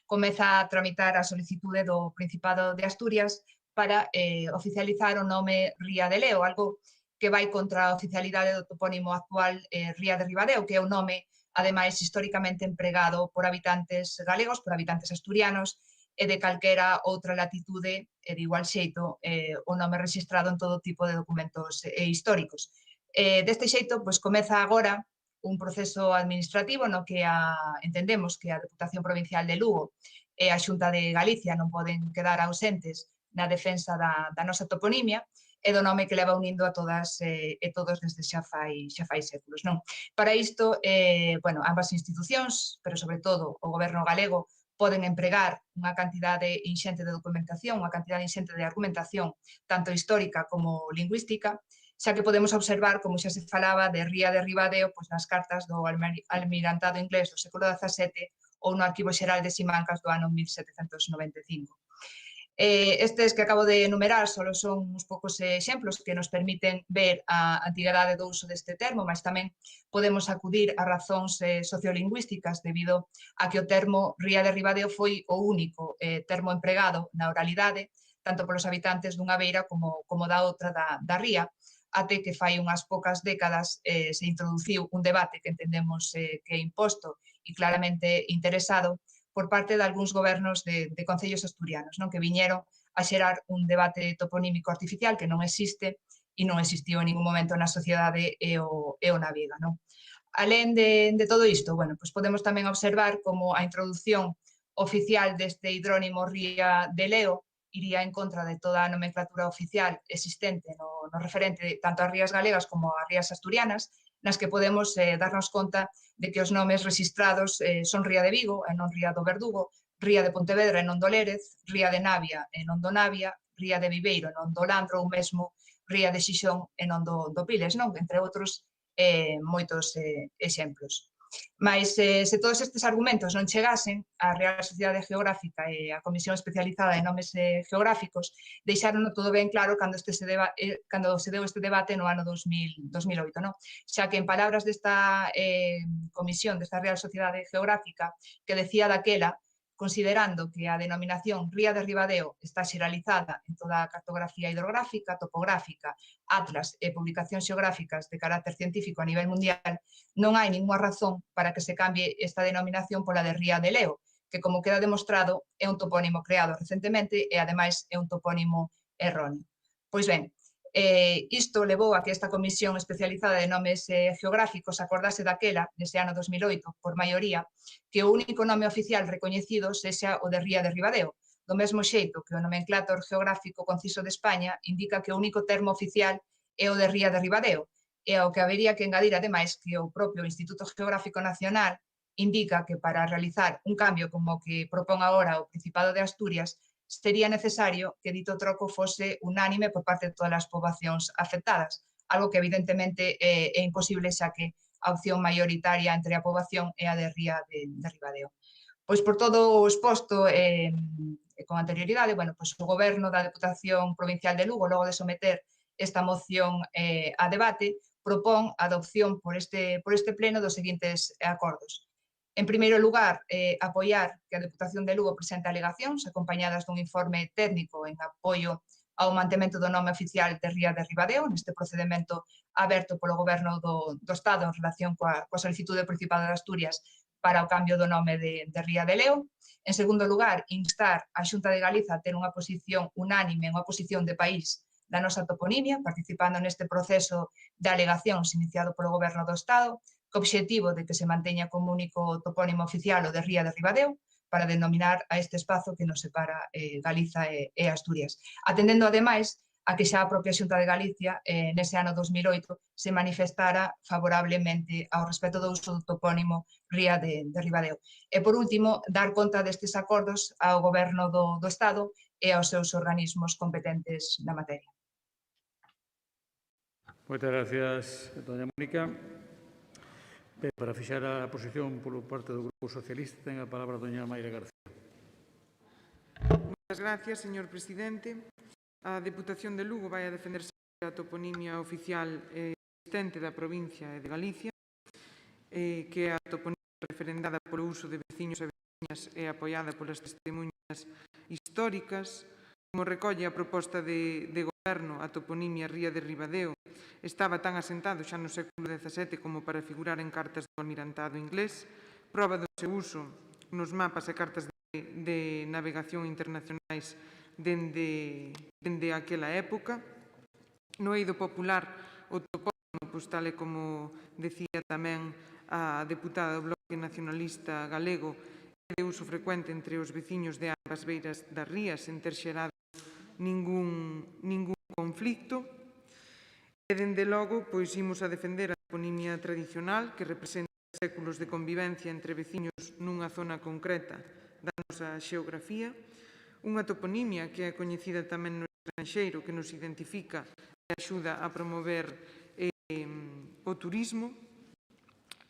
[SPEAKER 2] comeza a tramitar a solicitude do Principado de Asturias para oficializar o nome Ría de Leo, algo que vai contra a oficialidade do topónimo actual Ría de Ribadeo, que é un nome, ademais, históricamente empregado por habitantes galegos, por habitantes asturianos, e de calquera outra latitude, e de igual xeito, o nome registrado en todo tipo de documentos históricos. Deste xeito, pois, comeza agora un proceso administrativo no que entendemos que a Deputación Provincial de Lugo e a Xunta de Galicia non poden quedar ausentes na defensa da nosa toponimia, e do nome que leva unindo a todas e todos desde xa fai séculos, non? Para isto, bueno, ambas institucións, pero sobre todo o Goberno galego, poden empregar unha cantidade inxente de documentación, unha cantidade inxente de argumentación, tanto histórica como lingüística, xa que podemos observar, como xa se falaba, de Ría de Ribadeo pois nas cartas do almirantado inglés do século XVII ou no Arquivo Xeral de Simancas do ano 1795. Estes que acabo de enumerar só son uns poucos exemplos que nos permiten ver a antigüedade do uso deste termo, mas tamén podemos acudir a razóns sociolingüísticas debido a que o termo Ría de Ribadeo foi o único termo empregado na oralidade, tanto polos habitantes dunha beira como da outra da ría, até que fai unhas poucas décadas se introduciu un debate que entendemos que é imposto e claramente interesado por parte de algúns gobernos de concellos asturianos, non, que viñeron a xerar un debate toponímico artificial que non existe e non existiu en ningún momento na sociedade e o na vida, non? Alén de todo isto, bueno, pois podemos tamén observar como a introducción oficial deste hidrónimo Ría de Leo iría en contra de toda a nomenclatura oficial existente no referente tanto ás rías galegas como ás rías asturianas, nas que podemos darnos conta de que os nomes registrados son Ría de Vigo e non Ría do Verdugo, Ría de Pontevedra e non do Lérez, Ría de Navia e non do Navia, Ría de Viveiro e non do Landro ou mesmo Ría de Xixón e non do Piles, non? Entre outros moitos exemplos. Mais se todos estes argumentos non chegasen, a Real Sociedade Geográfica e a Comisión Especializada de Nomes Geográficos deixaron todo ben claro cando se deu este debate no ano 2008, non? Xa que en palabras desta comisión, desta Real Sociedade Geográfica, que decía daquela, considerando que a denominación Ría de Ribadeo está xeralizada en toda a cartografía hidrográfica, topográfica, atlas e publicacións xeográficas de carácter científico a nivel mundial, non hai ninguna razón para que se cambie esta denominación pola de Ría de Leo, que, como queda demostrado, é un topónimo creado recentemente e, ademais, é un topónimo erróneo. Pois ben, Isto levou a que esta comisión especializada de nomes geográficos acordase daquela, nese ano 2008, por maioría, que o único nome oficial recoñecido sexa o de Ría de Ribadeo, do mesmo xeito que o nomenclátor geográfico conciso de España indica que o único termo oficial é o de Ría de Ribadeo, e ao que habería que engadir ademais que o propio Instituto Geográfico Nacional indica que para realizar un cambio como o que propón agora o Principado de Asturias sería necesario que dito troco fose unánime por parte de todas as poboacións afectadas, algo que evidentemente é imposible xa que a opción maioritaria entre a poboación é a de Ría de Ribadeo. Pois por todo o exposto con anterioridade, bueno, pois o Goberno da Deputación Provincial de Lugo, logo de someter esta moción a debate, propón a adopción por este pleno dos seguintes acordos. En primeiro lugar, apoiar que a Deputación de Lugo presente alegacións acompañadas dun informe técnico en apoio ao mantemento do nome oficial de Ría de Ribadeo, neste procedimento aberto polo Goberno do Estado en relación coa solicitude do Principado de Asturias para o cambio do nome de Ría de Leo. En segundo lugar, instar a Xunta de Galiza a ter unha posición unánime, unha posición de país da nosa toponimia, participando neste proceso de alegacións iniciado polo Goberno do Estado, co obxectivo de que se manteña como único topónimo oficial o de Ría de Ribadeo, para denominar a este espazo que nos separa Galiza e Asturias. Atendendo, ademais, a que xa a propia Xunta de Galicia, nese ano 2008, se manifestara favorablemente ao respecto do uso do topónimo Ría de Ribadeo. E, por último, dar conta destes acordos ao Goberno do Estado e aos seus organismos competentes na materia.
[SPEAKER 1] Moitas gracias, doña Mónica. Para fixar a posición por parte do Grupo Socialista, ten a palabra a doña Mayra García.
[SPEAKER 4] Moitas gracias, señor presidente. A Deputación de Lugo vai a defenderse a toponimia oficial existente da provincia e de Galicia, que é a toponimia referendada polo uso de veciños e veciñas e apoiada polas testemunhas históricas. Como recolle a proposta de goberno, a toponimia Ría de Ribadeo estaba tan asentado xa no século XVII como para figurar en cartas do almirantado inglés, proba do seu uso nos mapas e cartas de navegación internacionais dende aquela época. No eido popular, o topónimo, pois tal e como decía tamén a deputada do Bloque Nacionalista Galego, é de uso frecuente entre os veciños de ambas beiras das rías, sen ter xerado ningún conflicto. E, dende logo, pois imos a defender a toponimia tradicional que representa séculos de convivencia entre veciños nunha zona concreta da nosa xeografía, unha toponimia que é coñecida tamén no estranxeiro, que nos identifica e axuda a promover o turismo.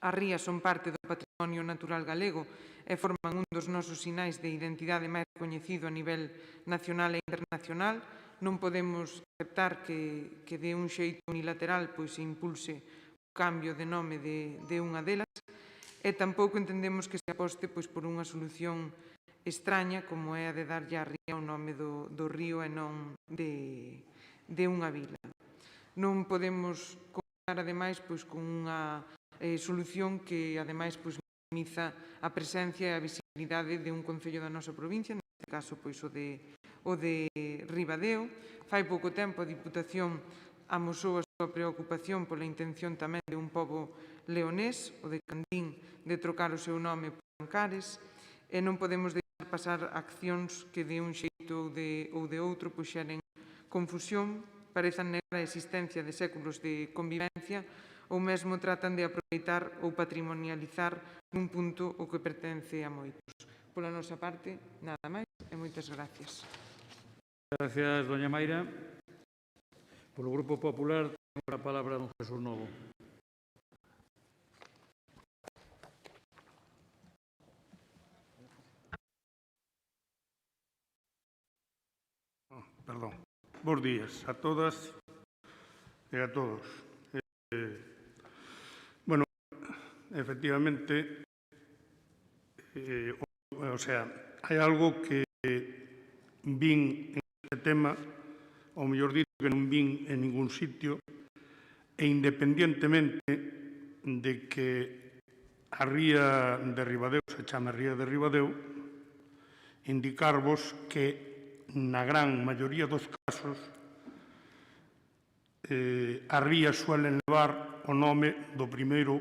[SPEAKER 4] As rías son parte do patrimonio natural galego e forman un dos nosos sinais de identidade máis coñecido a nivel nacional e internacional. Non podemos aceptar que de un xeito unilateral se impulse o cambio de nome de unha delas, e tampouco entendemos que se aposte por unha solución extraña como é a de darlle á ría o nome do río e non de unha vila. Non podemos contar, ademais, con unha solución que, ademais, minimiza a presencia e a visibilidade de un concello da nosa provincia, neste caso, o de Ribadeo. Fai pouco tempo a Diputación amosou a súa preocupación pola intención tamén de un pobo leonés, o de Candín, de trocar o seu nome por Ancares, e non podemos deixar pasar accións que de un xeito ou de outro xeren confusión, parezan negar a existencia de séculos de convivencia ou mesmo tratan de aproveitar ou patrimonializar nun punto o que pertence a moitos. Pola nosa parte, nada máis e moitas gracias.
[SPEAKER 1] Gracias, doña Mayra. Polo Grupo Popular, ten a palabra don Jesús Novo.
[SPEAKER 7] Perdón. Bos días a todas e a todos. Bueno, efectivamente, hai algo que vin en este tema, ou mellor dito que non vin en ningún sitio, e independientemente de que a ría de Ribadeo se chame Ría de Ribadeo, indicarvos que na gran maioría dos casos as rías suelen levar o nome do primeiro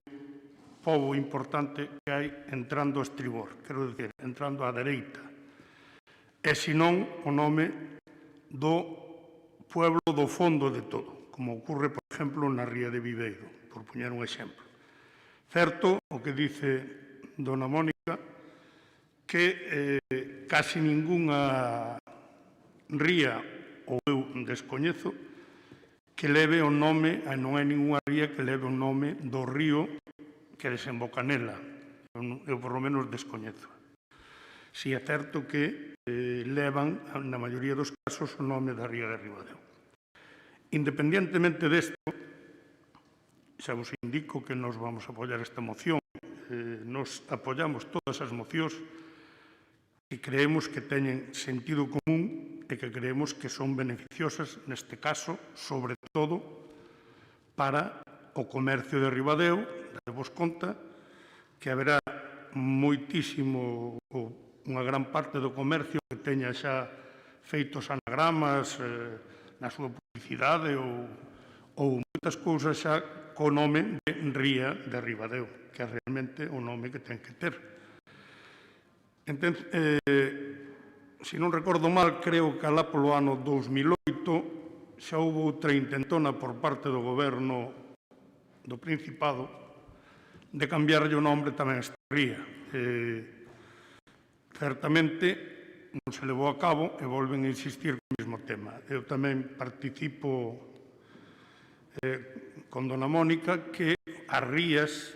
[SPEAKER 7] pobo importante que hai entrando a estribor, quero dicir, entrando á dereita. E senón o nome do pueblo do fondo de todo, como ocurre, por exemplo, na ría de Viveiro, por poñer un exemplo. Certo, o que dice dona Mónica, que casi ningunha ría, ou eu descoñezo, que leve o nome, non hai ninguna ría que leve o nome do río que desemboca nela. Eu, por lo menos, descoñezo. Si é certo que levan, na maioría dos casos, o nome da ría de Ribadeo. Independientemente desto, xa vos indico que nos vamos a apoiar esta moción. Nos apoiamos todas as mocións que creemos que teñen sentido común e que creemos que son beneficiosas, neste caso, sobre todo, para o comercio de Ribadeo. Dádevos conta que haberá moitísimo, unha gran parte do comercio que teña xa feitos anagramas na súa publicidade ou moitas cousas xa co nome de Ría de Ribadeo, que é realmente o nome que ten que ter. Se non recordo mal, creo que alá polo ano 2008 xa houve outra intentona por parte do goberno do Principado de cambiarlle o nome tamén a esta ría. Certamente non se levou a cabo e volven a insistir co mesmo tema. Eu tamén participo con dona Mónica que as rías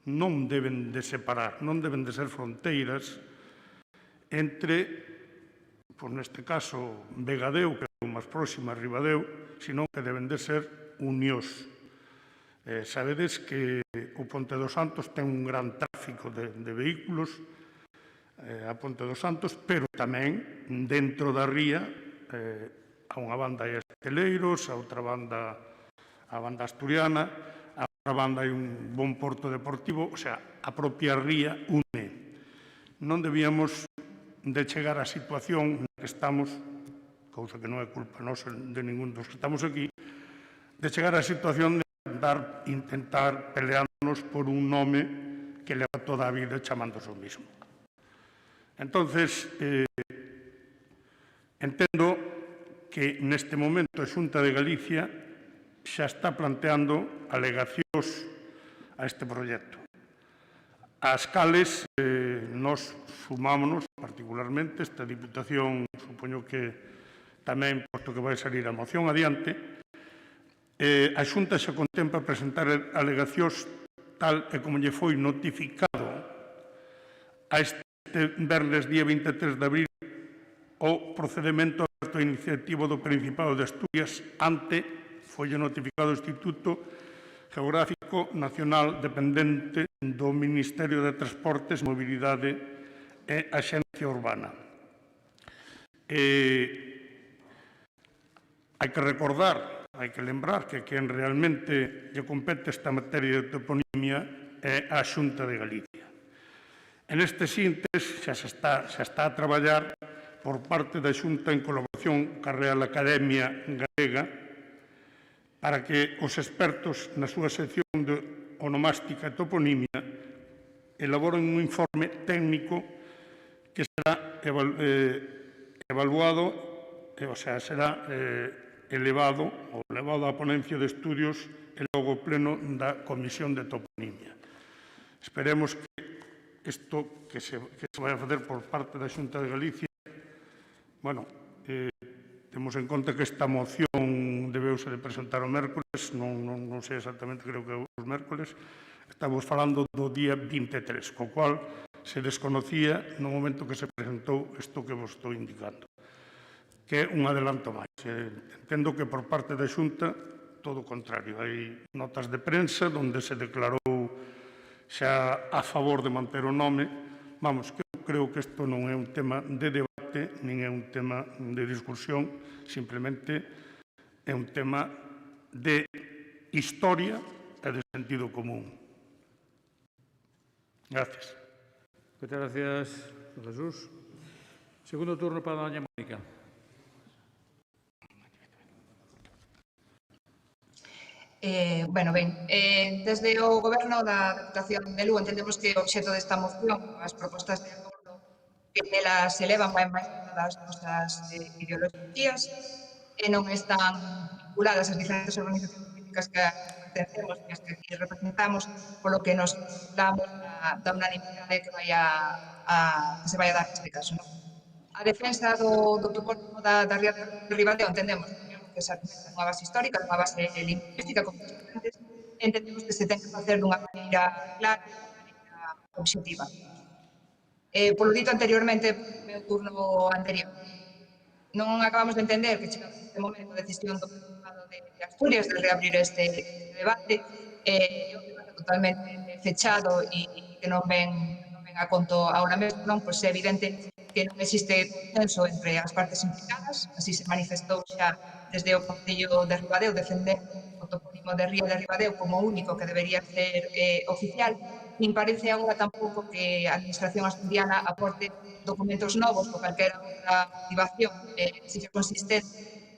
[SPEAKER 7] non deben de separar, non deben de ser fronteiras entre, por neste caso, Vegadeo, que é o máis próximo a Ribadeo, senón que deben de ser uniós. Sabedes que o Ponte dos Santos ten un gran tráfico de vehículos a Ponte dos Santos, pero tamén dentro da ría a unha banda hai esteleiros, a outra banda a banda asturiana, a outra banda hai un bon porto deportivo, o sea, a propia ría une. Non debíamos de chegar á situación na que estamos, cousa que non é culpa nosa de ningún dos que estamos aquí, de chegar á situación de intentar pelearnos por un nome que leva toda a vida chamándose o mismo. Entonces, entendo que neste momento a Xunta de Galicia xa está planteando alegacións a este proxecto. As cales nos sumámonos particularmente, esta Diputación, supoño que tamén, posto que vai salir a moción adiante, a Xunta xa contempla presentar alegacións tal e como lle foi notificado a este verles día 23 de abril o procedimento aberto a iniciativo do Principado de Asturias ante foi notificado o Instituto Geográfico Nacional dependente do Ministerio de Transportes, Mobilidade e Axencia Urbana. Hai que recordar, hai que lembrar que quen realmente lle compete esta materia de toponimia é a Xunta de Galicia. En este sintes xa está a traballar por parte da Xunta en colaboración ca Real Academia Galega para que os expertos na súa sección de onomástica e toponimia elaboren un informe técnico que será evaluado, o sea, será elevado á ponencia de estudios e logo pleno da Comisión de Toponimia. Esperemos que isto que se vai a facer por parte da Xunta de Galicia, bueno, temos en conta que esta moción debeuse de presentar o mércoles, non sei exactamente, creo que os mércoles, estamos falando do día 23, co cual se desconocía no momento que se presentou isto que vos estou indicando, que é un adelanto máis. Entendo que por parte da Xunta todo o contrario. Hai notas de prensa onde se declarou xa a favor de manter o nome. Vamos, que eu creo que isto non é un tema de debate, nin é un tema de discusión, simplemente é un tema de historia e de sentido común. Gracias.
[SPEAKER 1] Moitas gracias, Jesús. Segundo turno para doña Mónica.
[SPEAKER 2] Desde o Goberno da Deputación de Lugo entendemos que o obxecto desta moción, as propostas de acordo que nelas se elevan vai máis allá das nosas ideoloxías e non están vinculadas ás diferentes organizacións políticas que pertencemos e as que aquí representamos, polo que nos vinculamos da unanimidade que se vai a dar neste caso. A defensa do topónimo da ría de Ribadeo entendemos que se argumenta unha base histórica, unha base lingüística, como antes, entendemos que se ten que facer dunha maneira clara e dunha maneira obxectiva. Polo dito anteriormente, no meu turno anterior, non acabamos de entender que chegamos neste momento a decisión do Principado de Asturias de reabrir este debate, é un debate totalmente fechado e que non ven a conto ahora mesmo, pois é evidente que non existe consenso entre as partes implicadas, así se manifestou xa desde o Concello de Ribadeo defendendo o topónimo de Ría de Ribadeo como único que debería ser oficial. Nin parece agora tampouco que a Administración asturiana aporte documentos novos ou calquera outra motivación, sexa consistente,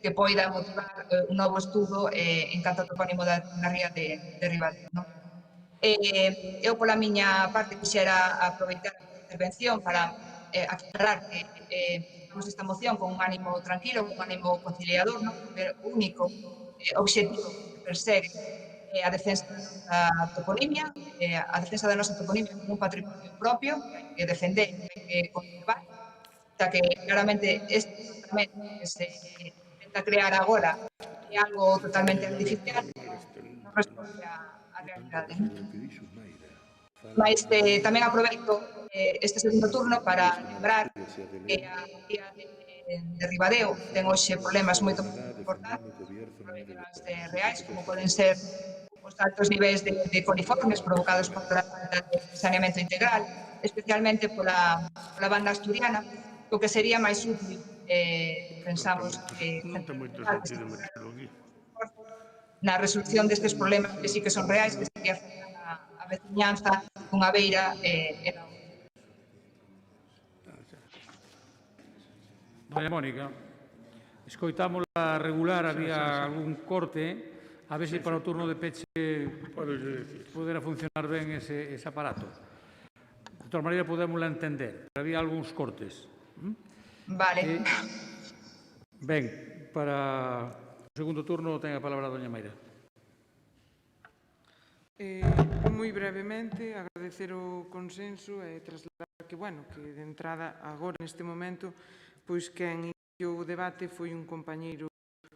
[SPEAKER 2] que poida motivar un novo estudo en canto ao topónimo da Ría de Ribadeo. Eu, pola miña parte, quixera aproveitar a intervención para aclarar que presentamos esta moción con un ánimo tranquilo, con un ánimo conciliador, pero o único obxectivo que persegue a defensa da nosa toponimia, a defensa da nosa toponimia como un patrimonio propio que hai que defender e hai que conservar, xa que claramente este tratamento que se intenta crear agora é algo totalmente artificial, non responde á realidade. Mais tamén aproveito este segundo turno para lembrar que a ría de Ribadeo ten hoxe problemas moito importantes, problemas reais, como poden ser os altos niveis de coliformes provocados por a falta de saneamento integral, especialmente pola banda asturiana, o que sería máis útil, pensamos que na resolución destes problemas que sí que son reais, que sí que afectan a veciñanza dunha beira e da outra.
[SPEAKER 1] Doña Mónica, escoitámola regular, había algún corte, a ver se para o turno de peche podera funcionar ben ese aparato. De todas maneiras, podémosla entender, pero había algúns cortes.
[SPEAKER 2] Vale.
[SPEAKER 1] Ben, para o segundo turno ten a palabra a doña Mayra.
[SPEAKER 4] Moi brevemente, agradecer o consenso e trasladar que, que de entrada, agora, neste momento, pois quen iniciou o debate foi un compañeiro,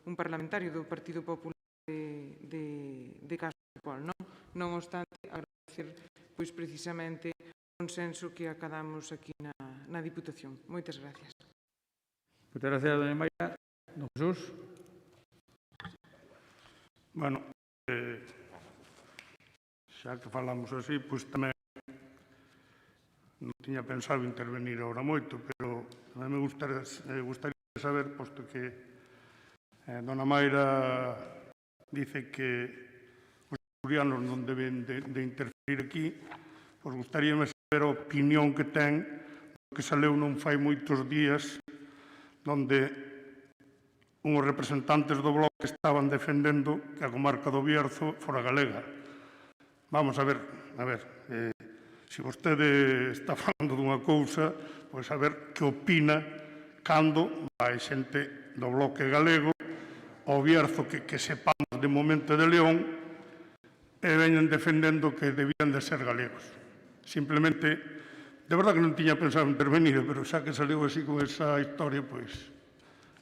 [SPEAKER 4] un parlamentario do Partido Popular de Castropol. Non obstante, agradecer pois precisamente o consenso que acadamos aquí na Diputación. Moitas gracias.
[SPEAKER 1] Moitas gracias, doña Mayra. Don Jesús.
[SPEAKER 7] Bueno, xa que falamos así, pois tamén non tiña pensado intervenir agora moito, pero tamén me gustaría saber, posto que dona Mayra dice que os asturianos non deben de interferir aquí, pois gustaríame saber a opinión que ten que saleu non fai moitos días onde unhos representantes do Bloque estaban defendendo que a comarca do Bierzo fora galega. Vamos a ver, se vostede está falando dunha cousa, pois a ver que opina cando vai xente do Bloque galego ao Bierzo que sepamos de momento de León e veñen defendendo que debían de ser galegos. Simplemente, de verdad que non tiña pensado intervenir, pero xa que saliu así con esa historia, pois,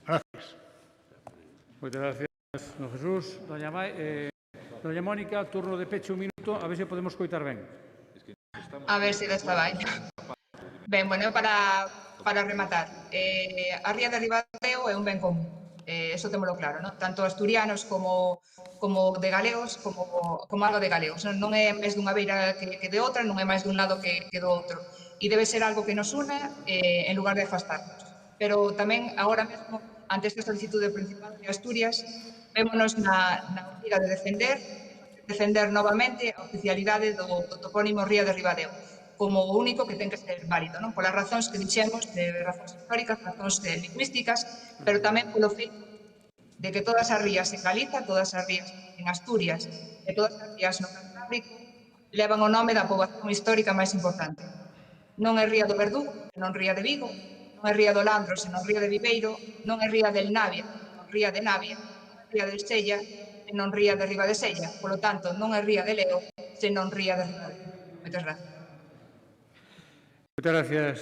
[SPEAKER 7] gracias.
[SPEAKER 1] Moitas gracias, don Jesús. Doña Mónica, turno de peche un minuto, a ver se podemos coitar ben.
[SPEAKER 2] A ver se desta vai. Ben, para rematar, a ría de Ribadeo é un ben común, eso témolo claro, tanto asturianos como de galegos, como algo de galegos. Non é máis dunha beira que de outra, non é máis dun lado que do outro. E debe ser algo que nos une en lugar de afastarnos. Pero tamén, agora mesmo, ante esta solicitude principal de Asturias, vémonos na obriga de defender novamente a oficialidade do topónimo Ría de Ribadeo como o único que ten que ser válido, polas razóns que dixemos, de razóns históricas, razóns lingüísticas, pero tamén polo feito de que todas as rías en Galiza, todas as rías en Asturias e todas as rías no Cantábrico levan o nome da poboación histórica máis importante. Non é ría do Verdugo, senón ría de Vigo, non é ría do Landro, senón ría de Viveiro, non é ría del Navia, senón ría de Navia, non é ría del Sella, senón ría de Riba de Sella. Polo tanto, non é ría de Leo, senón ría de Ribadeo. Moitas gracias.
[SPEAKER 1] Moitas gracias,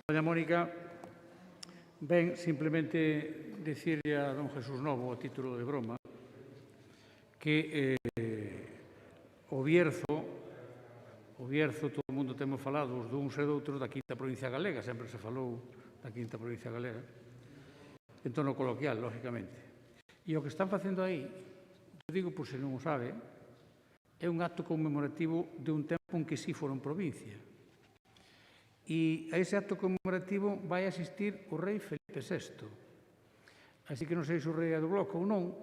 [SPEAKER 1] doña Mónica. Ben, simplemente dicirle a don Jesús Novo, a título de broma, que o Bierzo, todo o mundo temos falado os duns e doutros da quinta provincia galega, sempre se falou da quinta provincia galega, en tono coloquial, lógicamente. E o que están facendo aí, eu digo por se non o sabe, é un acto conmemorativo de un tempo en que sí foron provincia. E a ese acto conmemorativo vai asistir o rei Felipe VI. Así que non sei se o rei é do Bloco ou non,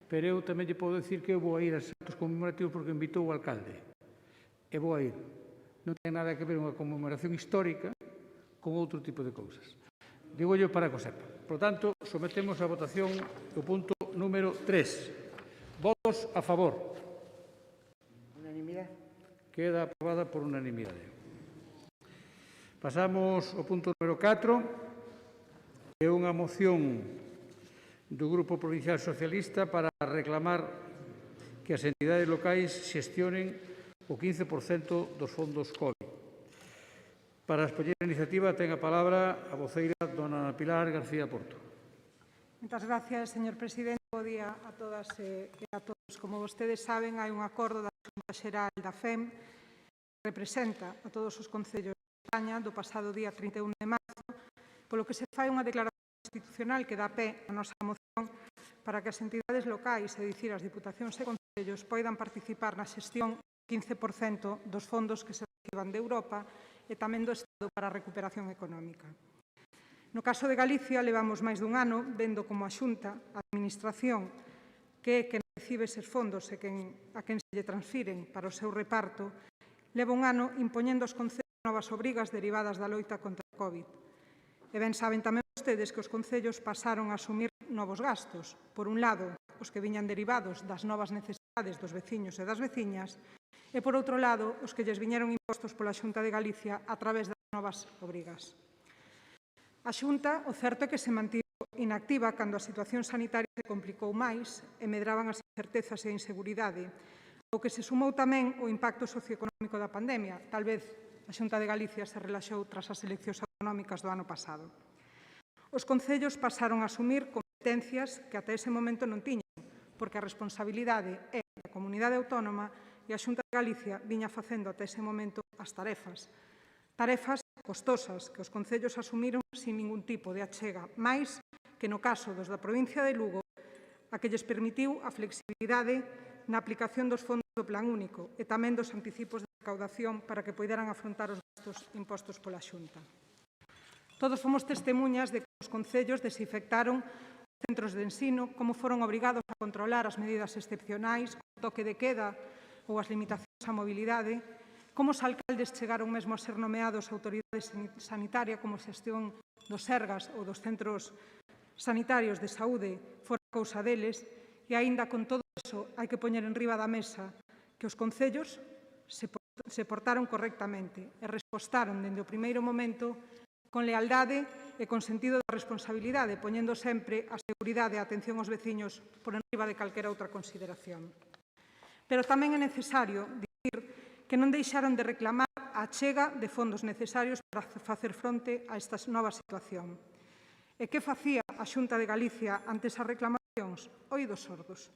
[SPEAKER 1] pero eu tamén lle podo decir que eu vou a ir aos actos conmemorativos porque invitou o alcalde. E vou a ir. Non ten nada que ver unha conmemoración histórica con outro tipo de cousas. Digo yo para que o sepa. Por tanto, sometemos a votación o punto número 3. Votos a favor.
[SPEAKER 3] Unanimidade.
[SPEAKER 1] Queda aprobada por unanimidade. Pasamos ao punto número 4, que é unha moción do Grupo Provincial Socialista para reclamar que as entidades locais xestionen o 15% dos fondos COVID. Para expoñer a iniciativa ten a palabra a voceira dona Pilar García Porto.
[SPEAKER 8] Moitas gracias, señor presidente. Bo día a todas e a todos. Como vostedes saben, hai un acordo da Xunta Xeral da FEM que representa a todos os concellos España do pasado día 31 de marzo, polo que se fai unha declaración institucional que dá pé a nosa moción para que as entidades locais, é dicir, as diputacións e concellos, poidan participar na xestión 15% dos fondos que se reciban de Europa e tamén do Estado para a recuperación económica. No caso de Galicia, levamos máis dun ano vendo como a Xunta, a Administración, que é quen recibe eses fondos e a quen se lle transfiren para o seu reparto, leva un ano impoñendo aos concellos novas obrigas derivadas da loita contra o COVID. E ben saben tamén vostedes que os concellos pasaron a asumir novos gastos. Por un lado, os que viñan derivados das novas necesidades dos veciños e das veciñas, e por outro lado, os que lles viñeron impostos pola Xunta de Galicia a través das novas obrigas. A Xunta, o certo é que se mantivo inactiva cando a situación sanitaria se complicou máis e medraban as incertezas e a inseguridade, ao que se sumou tamén o impacto socioeconómico da pandemia. Tal vez a Xunta de Galicia se relaxou tras as eleccións autonómicas do ano pasado. Os concellos pasaron a asumir competencias que ata ese momento non tiñan, porque a responsabilidade é da comunidade autónoma e a Xunta de Galicia viña facendo ata ese momento as tarefas. Tarefas costosas que os concellos asumiron sin ningún tipo de achega, máis que no caso dos da provincia de Lugo, a que lles permitiu a flexibilidade na aplicación dos fondos do Plan Único e tamén dos anticipos de recaudación para que poideran afrontar os gastos impostos pola Xunta. Todos fomos testemunhas de que os concellos desinfectaron os centros de ensino, como foron obrigados a controlar as medidas excepcionais, o toque de queda ou as limitacións á mobilidade, como os alcaldes chegaron mesmo a ser nomeados autoridades sanitaria como xestión dos Sergas ou dos centros sanitarios de saúde fora cousa deles, e aínda con todo iso hai que poñer en riba da mesa que os concellos se portaron correctamente e respostaron dende o primeiro momento con lealdade e con sentido da responsabilidade, poñendo sempre a seguridade e a atención aos veciños por enriba de calquera outra consideración. Pero tamén é necesario dicir que non deixaron de reclamar a achega de fondos necesarios para facer fronte a esta nova situación. E que facía a Xunta de Galicia ante esas reclamacións? Oídos sordos.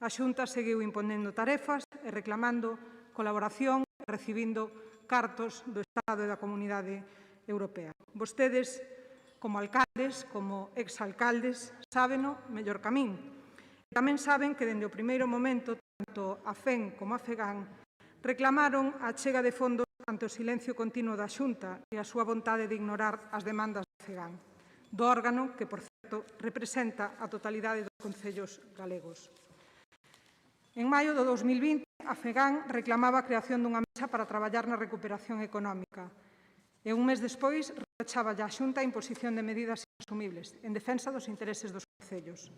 [SPEAKER 8] A Xunta seguiu imponendo tarefas e reclamando colaboración e recibindo cartos do Estado e da Comunidade Europea. Vostedes, como alcaldes, como exalcaldes, sábeno mellor que a min. Tamén saben que, dende o primeiro momento, tanto a FEN como a FEGAN reclamaron a achega de fondos ante o silencio continuo da Xunta e a súa vontade de ignorar as demandas da FEGAN, do órgano que, por certo, representa a totalidade dos concellos galegos. En maio do 2020, a FEGAN reclamaba a creación dunha mesa para traballar na recuperación económica e un mes despois rechaba a Xunta a imposición de medidas inasumibles en defensa dos intereses dos concellos.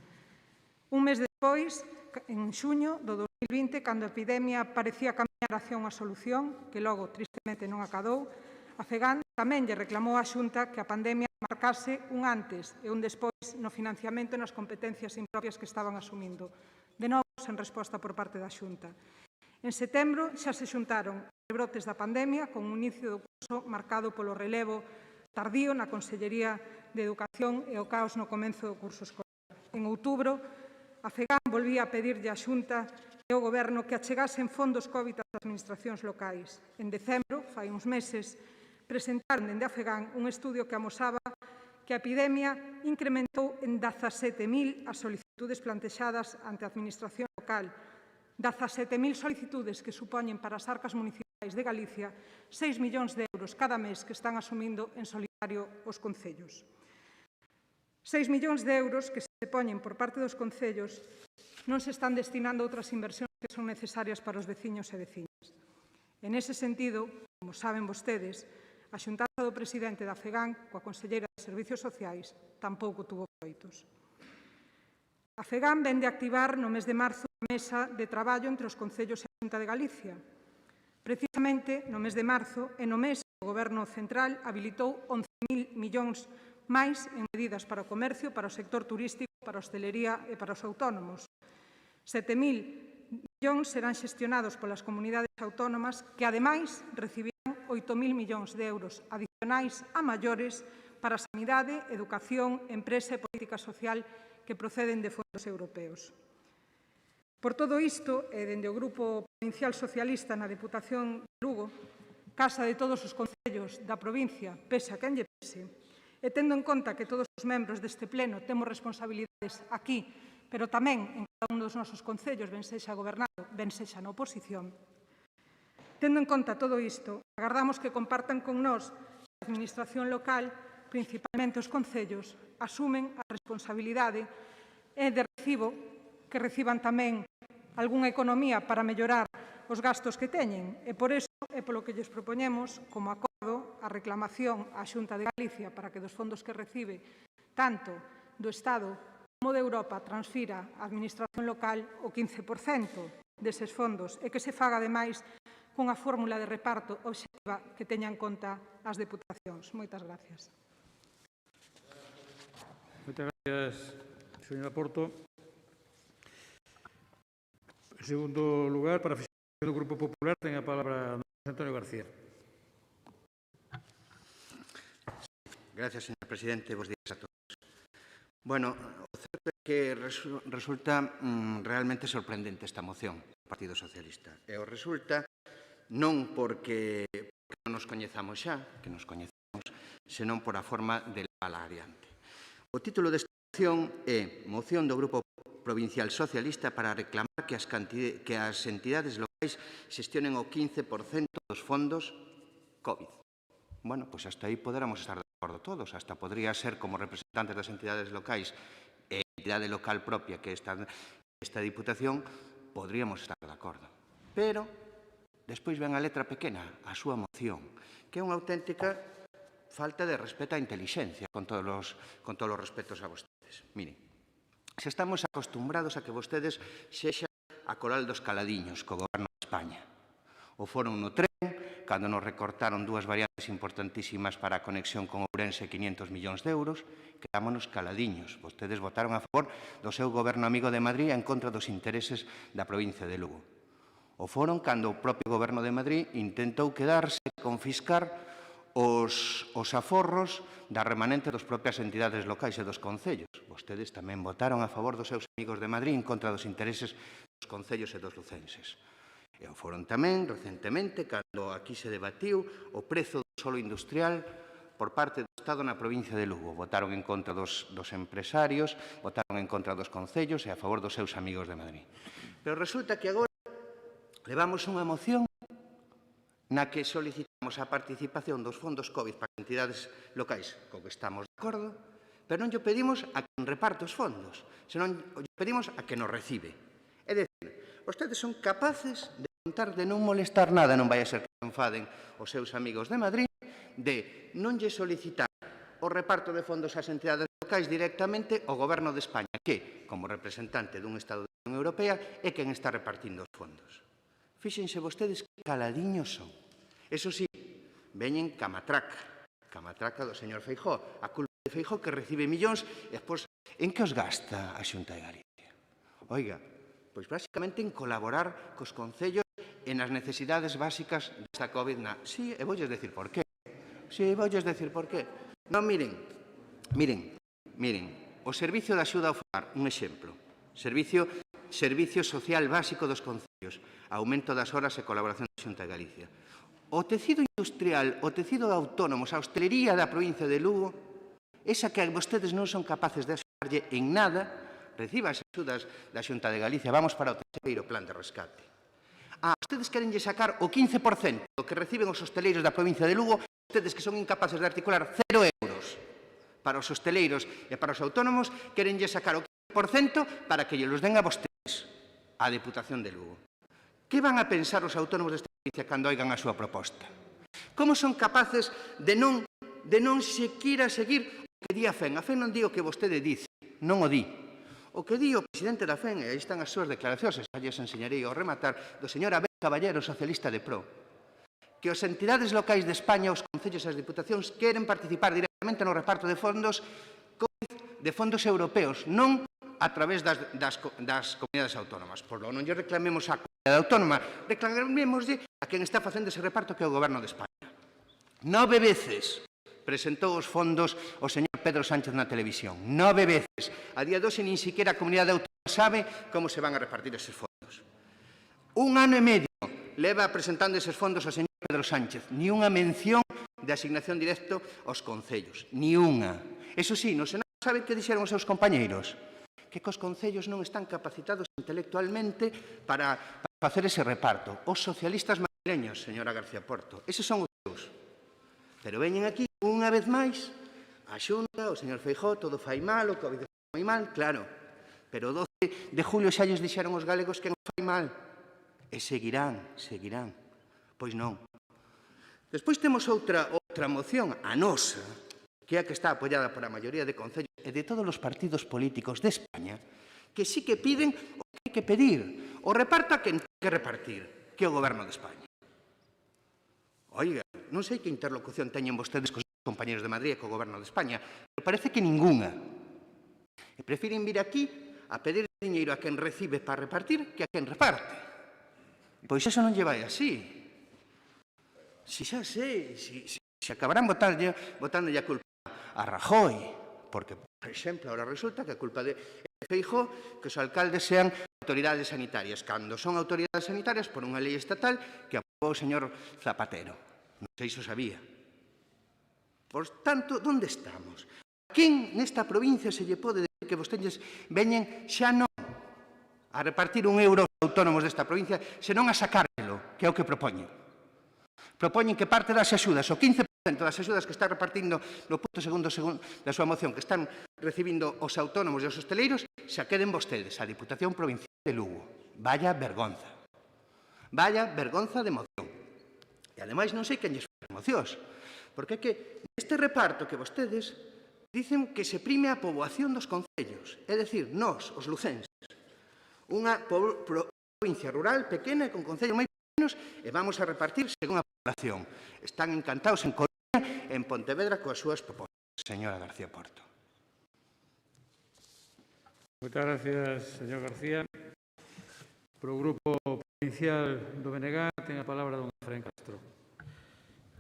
[SPEAKER 8] Un mes despois, en xuño do 2020, cando a epidemia parecía camiñar hacia unha solución, que logo, tristemente, non acadou, a FEGAN tamén lle reclamou á Xunta que a pandemia marcase un antes e un despois no financiamento e nas competencias impropias que estaban asumindo. De novo, sen resposta por parte da Xunta. En setembro xa se xuntaron os rebrotes da pandemia con un inicio do curso marcado polo relevo tardío na Consellería de Educación e o caos no comenzo do curso escolar. En outubro, a FEGAN volvía a pedirlle á Xunta e ao Goberno que achegasen fondos COVID ás administracións locais. En decembro, fai uns meses, presentaron dende a FEGAN un estudio que amosaba que a epidemia incrementou en 17.000 as solicitudes plantexadas ante a administración local, 17.000 solicitudes que supoñen para as arcas municipais de Galicia 6 millóns de euros cada mes que están asumindo en solitario os concellos. 6 millóns de euros que se poñen por parte dos concellos non se están destinando a outras inversións que son necesarias para os veciños e veciñas. En ese sentido, como saben vostedes, a xuntanza do presidente da FEGAN coa conselleira de Servicios Sociais tampouco tuvo froitos. A FEGAN vende a activar no mes de marzo a mesa de traballo entre os concellos e a Xunta de Galicia. Precisamente no mes de marzo e no mes o Goberno central habilitou 11.000 millóns máis en medidas para o comercio, para o sector turístico, para a hostelería e para os autónomos. 7.000 millóns serán xestionados polas comunidades autónomas que, ademais, recibirán 8.000 millóns de euros adicionais a maiores para sanidade, educación, empresa e política social que proceden de fondos europeos. Por todo isto, e dende o Grupo Provincial Socialista na Deputación de Lugo, casa de todos os concellos da provincia, pese a quen lle pese, e tendo en conta que todos os membros deste pleno temos responsabilidades aquí, pero tamén en cada un dos nosos concellos, ben sexa gobernado, ben sexa na oposición. Tendo en conta todo isto, agardamos que compartan con nós a administración local, principalmente os concellos, asumen a responsabilidade e de recibo que reciban tamén algunha economía para mellorar os gastos que teñen. E por iso é polo que lles propoñemos, como acordo, a reclamación á Xunta de Galicia para que dos fondos que recibe tanto do Estado como de Europa transfira á administración local o 15% deses fondos e que se faga, ademais, cunha fórmula de reparto obxectiva que teña en conta as deputacións. Moitas gracias.
[SPEAKER 1] Moitas gracias, señora Porto. En segundo lugar, para a fixación do Grupo Popular, ten a palabra Antonio García.
[SPEAKER 9] Gracias, señor presidente. Bos días a todos. Bueno, o certo é que resulta realmente sorprendente esta moción do Partido Socialista. E o resulta non porque non nos coñezamos xa, que nos coñecemos, senón por a forma de levala adiante. O título desta moción é Moción do Grupo Provincial Socialista para reclamar que as entidades locais xestionen o 15% dos fondos COVID. Bueno, pois hasta aí poderamos estar de acordo todos, hasta podría ser como representantes das entidades locais e entidade local propia que esta Diputación, podríamos estar de acordo. Pero despois ven a letra pequena, a súa moción, que é unha auténtica falta de respeto á intelixencia, con todos os respetos a vostedes. Miren, se estamos acostumbrados a que vostedes sexa a coral dos caladiños co Goberno de España. O foron no tren, cando nos recortaron dúas variantes importantísimas para a conexión con Ourense, 500 millóns de euros, quedámonos caladiños. Vostedes votaron a favor do seu goberno amigo de Madrid en contra dos intereses da provincia de Lugo. O foron cando o propio Goberno de Madrid intentou quedarse e confiscar os aforros da remanente dos propias entidades locais e dos concellos. Vostedes tamén votaron a favor dos seus amigos de Madrid en contra dos intereses dos concellos e dos lucenses. E o foron tamén, recentemente, cando aquí se debatiu o prezo do solo industrial por parte do Estado na provincia de Lugo. Votaron en contra dos empresarios, votaron en contra dos concellos e a favor dos seus amigos de Madrid. Pero resulta que agora levamos unha moción na que solicitamos a participación dos fondos COVID para entidades locais, co que estamos de acordo, pero non lle pedimos a quen reparte os fondos, senón lle pedimos a quen nos recibe. É dicir, vostedes son capaces de contar de non molestar nada, non vai a ser que se enfaden os seus amigos de Madrid, de non lle solicitar o reparto de fondos ás entidades locais directamente ao Goberno de España, que, como representante dun Estado da Unión Europea, é quen está repartindo os fondos. Fíxense vostedes que caladiños son. Eso sí, veñen ca matraca do señor Feijóo, a culpa de Feijóo que recibe millóns e despois, en que os gasta a Xunta de Galicia? Oiga, pois basicamente en colaborar cos concellos e nas necesidades básicas desta COVID. Sí, e voulles decir por qué. Sí, voulles decir por qué. Non, miren, o Servicio de Axuda ao Fogar, un exemplo, Servicio Social Básico dos Concellos, aumento das horas e colaboración da Xunta de Galicia. O tecido industrial, o tecido autónomos, a hostelería da provincia de Lugo, esa que vostedes non son capaces de axudarlle en nada, reciba as axudas da Xunta de Galicia, vamos para o terceiro plan de rescate. Vostedes querenlle sacar o 15% do que reciben os hosteleiros da provincia de Lugo, vostedes que son incapaces de articular 0 euros para os hosteleiros e para os autónomos, querenlle sacar o 15% para que lles den a vostedes, a Deputación de Lugo. Que van a pensar os autónomos desta provincia cando oigan a súa proposta? Como son capaces de non sequera seguir o que di a FEN? A FEN non di o que vostede dice, non o di. O que di o presidente da FEN, e aí están as súas declaracións, xa lles enseñarei ao rematar, do señor Abel Caballero, socialista de PRO, que as entidades locais de España, os concellos e as diputacións, queren participar directamente no reparto de fondos europeos, non a través das comunidades autónomas. Por lo non lle reclamemos á comunidade autónoma, reclamémoslle a quen está facendo ese reparto, que é o Goberno de España. 9 veces presentou os fondos o señor Pedro Sánchez na televisión. 9 veces. A día de hoxe nin siquiera a comunidade autónoma sabe como se van a repartir eses fondos. 1 ano e medio leva presentando eses fondos o señor Pedro Sánchez. Ni unha mención de asignación directo aos concellos. Ni unha. Eso sí, no Senado sabe que dixeron os seus compañeiros? Que os concellos non están capacitados intelectualmente para facer ese reparto. Os socialistas madrileños, señora García Porto, eses son os seus. Pero veñen aquí unha vez máis a Xunta, o señor Feijóo, todo fai mal, o COVID fai moi mal, claro. Pero o 12 de julio xa lles dixeron os galegos que non fai mal. E seguirán. Pois non. Despois temos outra moción, a nosa, que é a que está apoiada por a maioría de concellos e de todos os partidos políticos de España, que sí que piden o que hai que pedir. O reparto a quen ten que repartir, que é o Goberno de España. Oiga, non sei que interlocución teñen vostedes cos compañeros de Madrid e co Goberno de España, pero parece que ningunha. E prefiren vir aquí a pedir diñeiro a quen recibe para repartir que a quen reparte. Pois iso non lle vai así. Si xa sei, se acabarán botándolle a culpa a Rajoy, porque, por exemplo, ahora resulta que a culpa de Feijóo que os alcaldes sean autoridades sanitarias, cando son autoridades sanitarias por unha lei estatal que aprobou o señor Zapatero. Non sei se o sabía. Por tanto, onde estamos? A quen nesta provincia se lle pode decir que vostedes veñen xa non a repartir un euro aos autónomos desta provincia, senón a sacárselo, que é o que propoñen. Propoñen que parte das axudas, o 15% das axudas que está repartindo no punto segundo da súa moción, que están recibindo os autónomos e os hosteleiros, xa queden vostedes, a Diputación Provincial de Lugo. Vaya vergonza. Vaya vergonza de moción. E ademais non sei quen lles fai mocións, porque é que neste reparto que vostedes dicen que se prime a poboación dos concellos, é dicir, nós, os lucenses, unha provincia rural pequena e con concellos moi pequenos, e vamos a repartir según a población. Están encantados en Coruña e en Pontevedra coas súas propostas, señora García Porto.
[SPEAKER 1] Moitas gracias, señor García. Para o Grupo Provincial do BNG ten a palabra don Efraín Castro.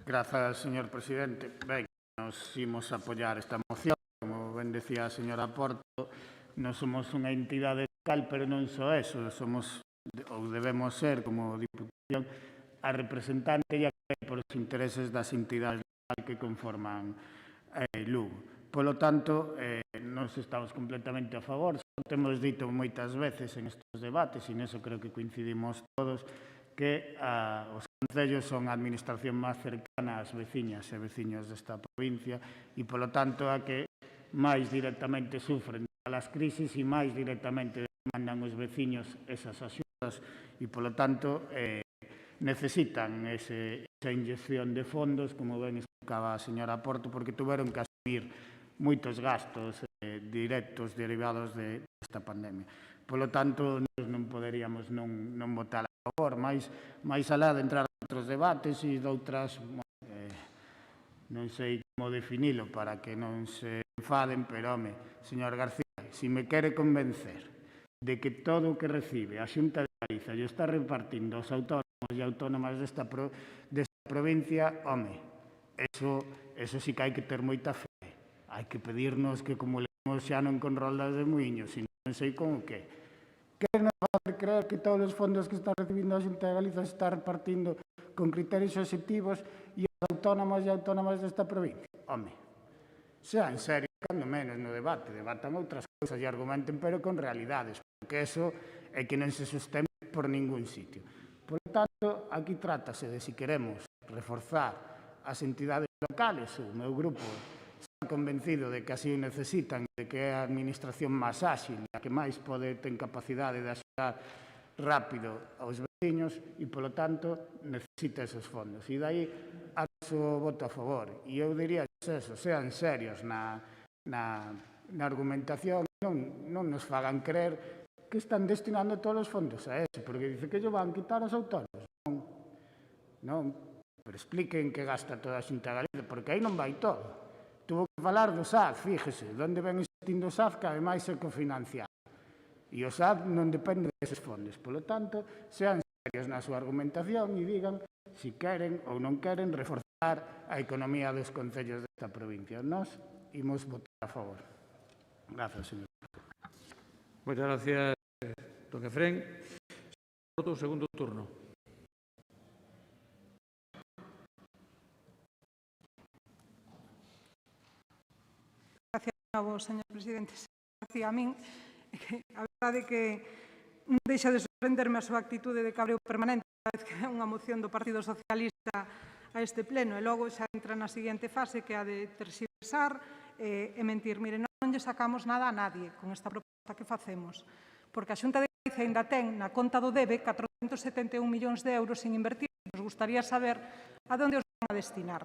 [SPEAKER 6] Grazas, señor presidente. Ben, nos imos apoiar esta moción. Como ben decía a señora Porto, non somos unha entidade local, pero non só eso, somos, ou debemos ser, como Diputación, a representante e a que por os intereses das entidades locales que conforman Lugo. Polo tanto, nos estamos completamente a favor. Temos dito moitas veces en estes debates, e neso creo que coincidimos todos, que os concellos son a administración máis cercana ás veciñas e veciños desta provincia e, polo tanto, a que máis directamente sufren as crisis e máis directamente demandan os veciños esas axudas e, polo tanto, necesitan esa inyección de fondos, como ben explicaba a señora Porto, porque tuveron que asumir moitos gastos directos derivados desta pandemia. Polo tanto, nós non poderíamos non votar a favor, máis alá de entrar en outros debates e doutras, non sei como definilo para que non se enfaden, pero, home, señor García, se me quere convencer de que todo o que recibe a Xunta de Galicia lle está repartindo aos autónomos e autónomas desta provincia, home, eso sí que hai que ter moita fe. Hai que pedirnos que acumulemos xa non con roldas de muiños, sino non sei como que. Que nos va a hacer creer que todos os fondos que está recibindo a Xunta de Galicia se está repartindo con criterios obxectivos e os autónomos e autónomas desta provincia? Home, sean serios, cando menos no debate, debatan outras cousas e argumenten, pero con realidades, porque eso é que non se sostén por ningún sitio. Por lo tanto, aquí trátase de si queremos reforzar as entidades locales, o meu grupo está convencido de que así o necesitan, de que é a administración máis áxil, a que máis pode ter capacidade de axudar rápido aos veciños e, polo tanto, necesita esos fondos. E dai a noso voto a favor. E eu diría eso, sean serios na argumentación, non nos fagan creer que están destinando todos os fondos a eso, porque dice que yo van quitar aos autónomos. Non, pero expliquen que gasta toda a Xunta de Galicia, porque aí non vai todo. Tuvo que falar do SAD, fíjese, onde ven existindo o SAD, que ademais é cofinanciado. E o SAD non depende deses fondos. Por lo tanto, sean serios na súa argumentación e digan se queren ou non queren reforzar a economía dos concellos desta provincia. Nós imos votar a favor. Gracias, señor.
[SPEAKER 1] Moitas gracias, don Efrén. Porto, segundo turno.
[SPEAKER 8] Gracias de novo, señor presidente. A min, a verdade é que non deixa de sorprenderme a súa actitude de cabreo permanente cada vez que é unha moción do Partido Socialista a este pleno e logo xa entra na seguinte fase que é a de terxiversar e mentir. Mire, non lle sacamos nada a nadie con esta proposta que facemos, porque a Xunta de Galicia ainda ten na conta do debe 471 millóns de euros sin invertir. Nos gustaría saber a onde os van a destinar.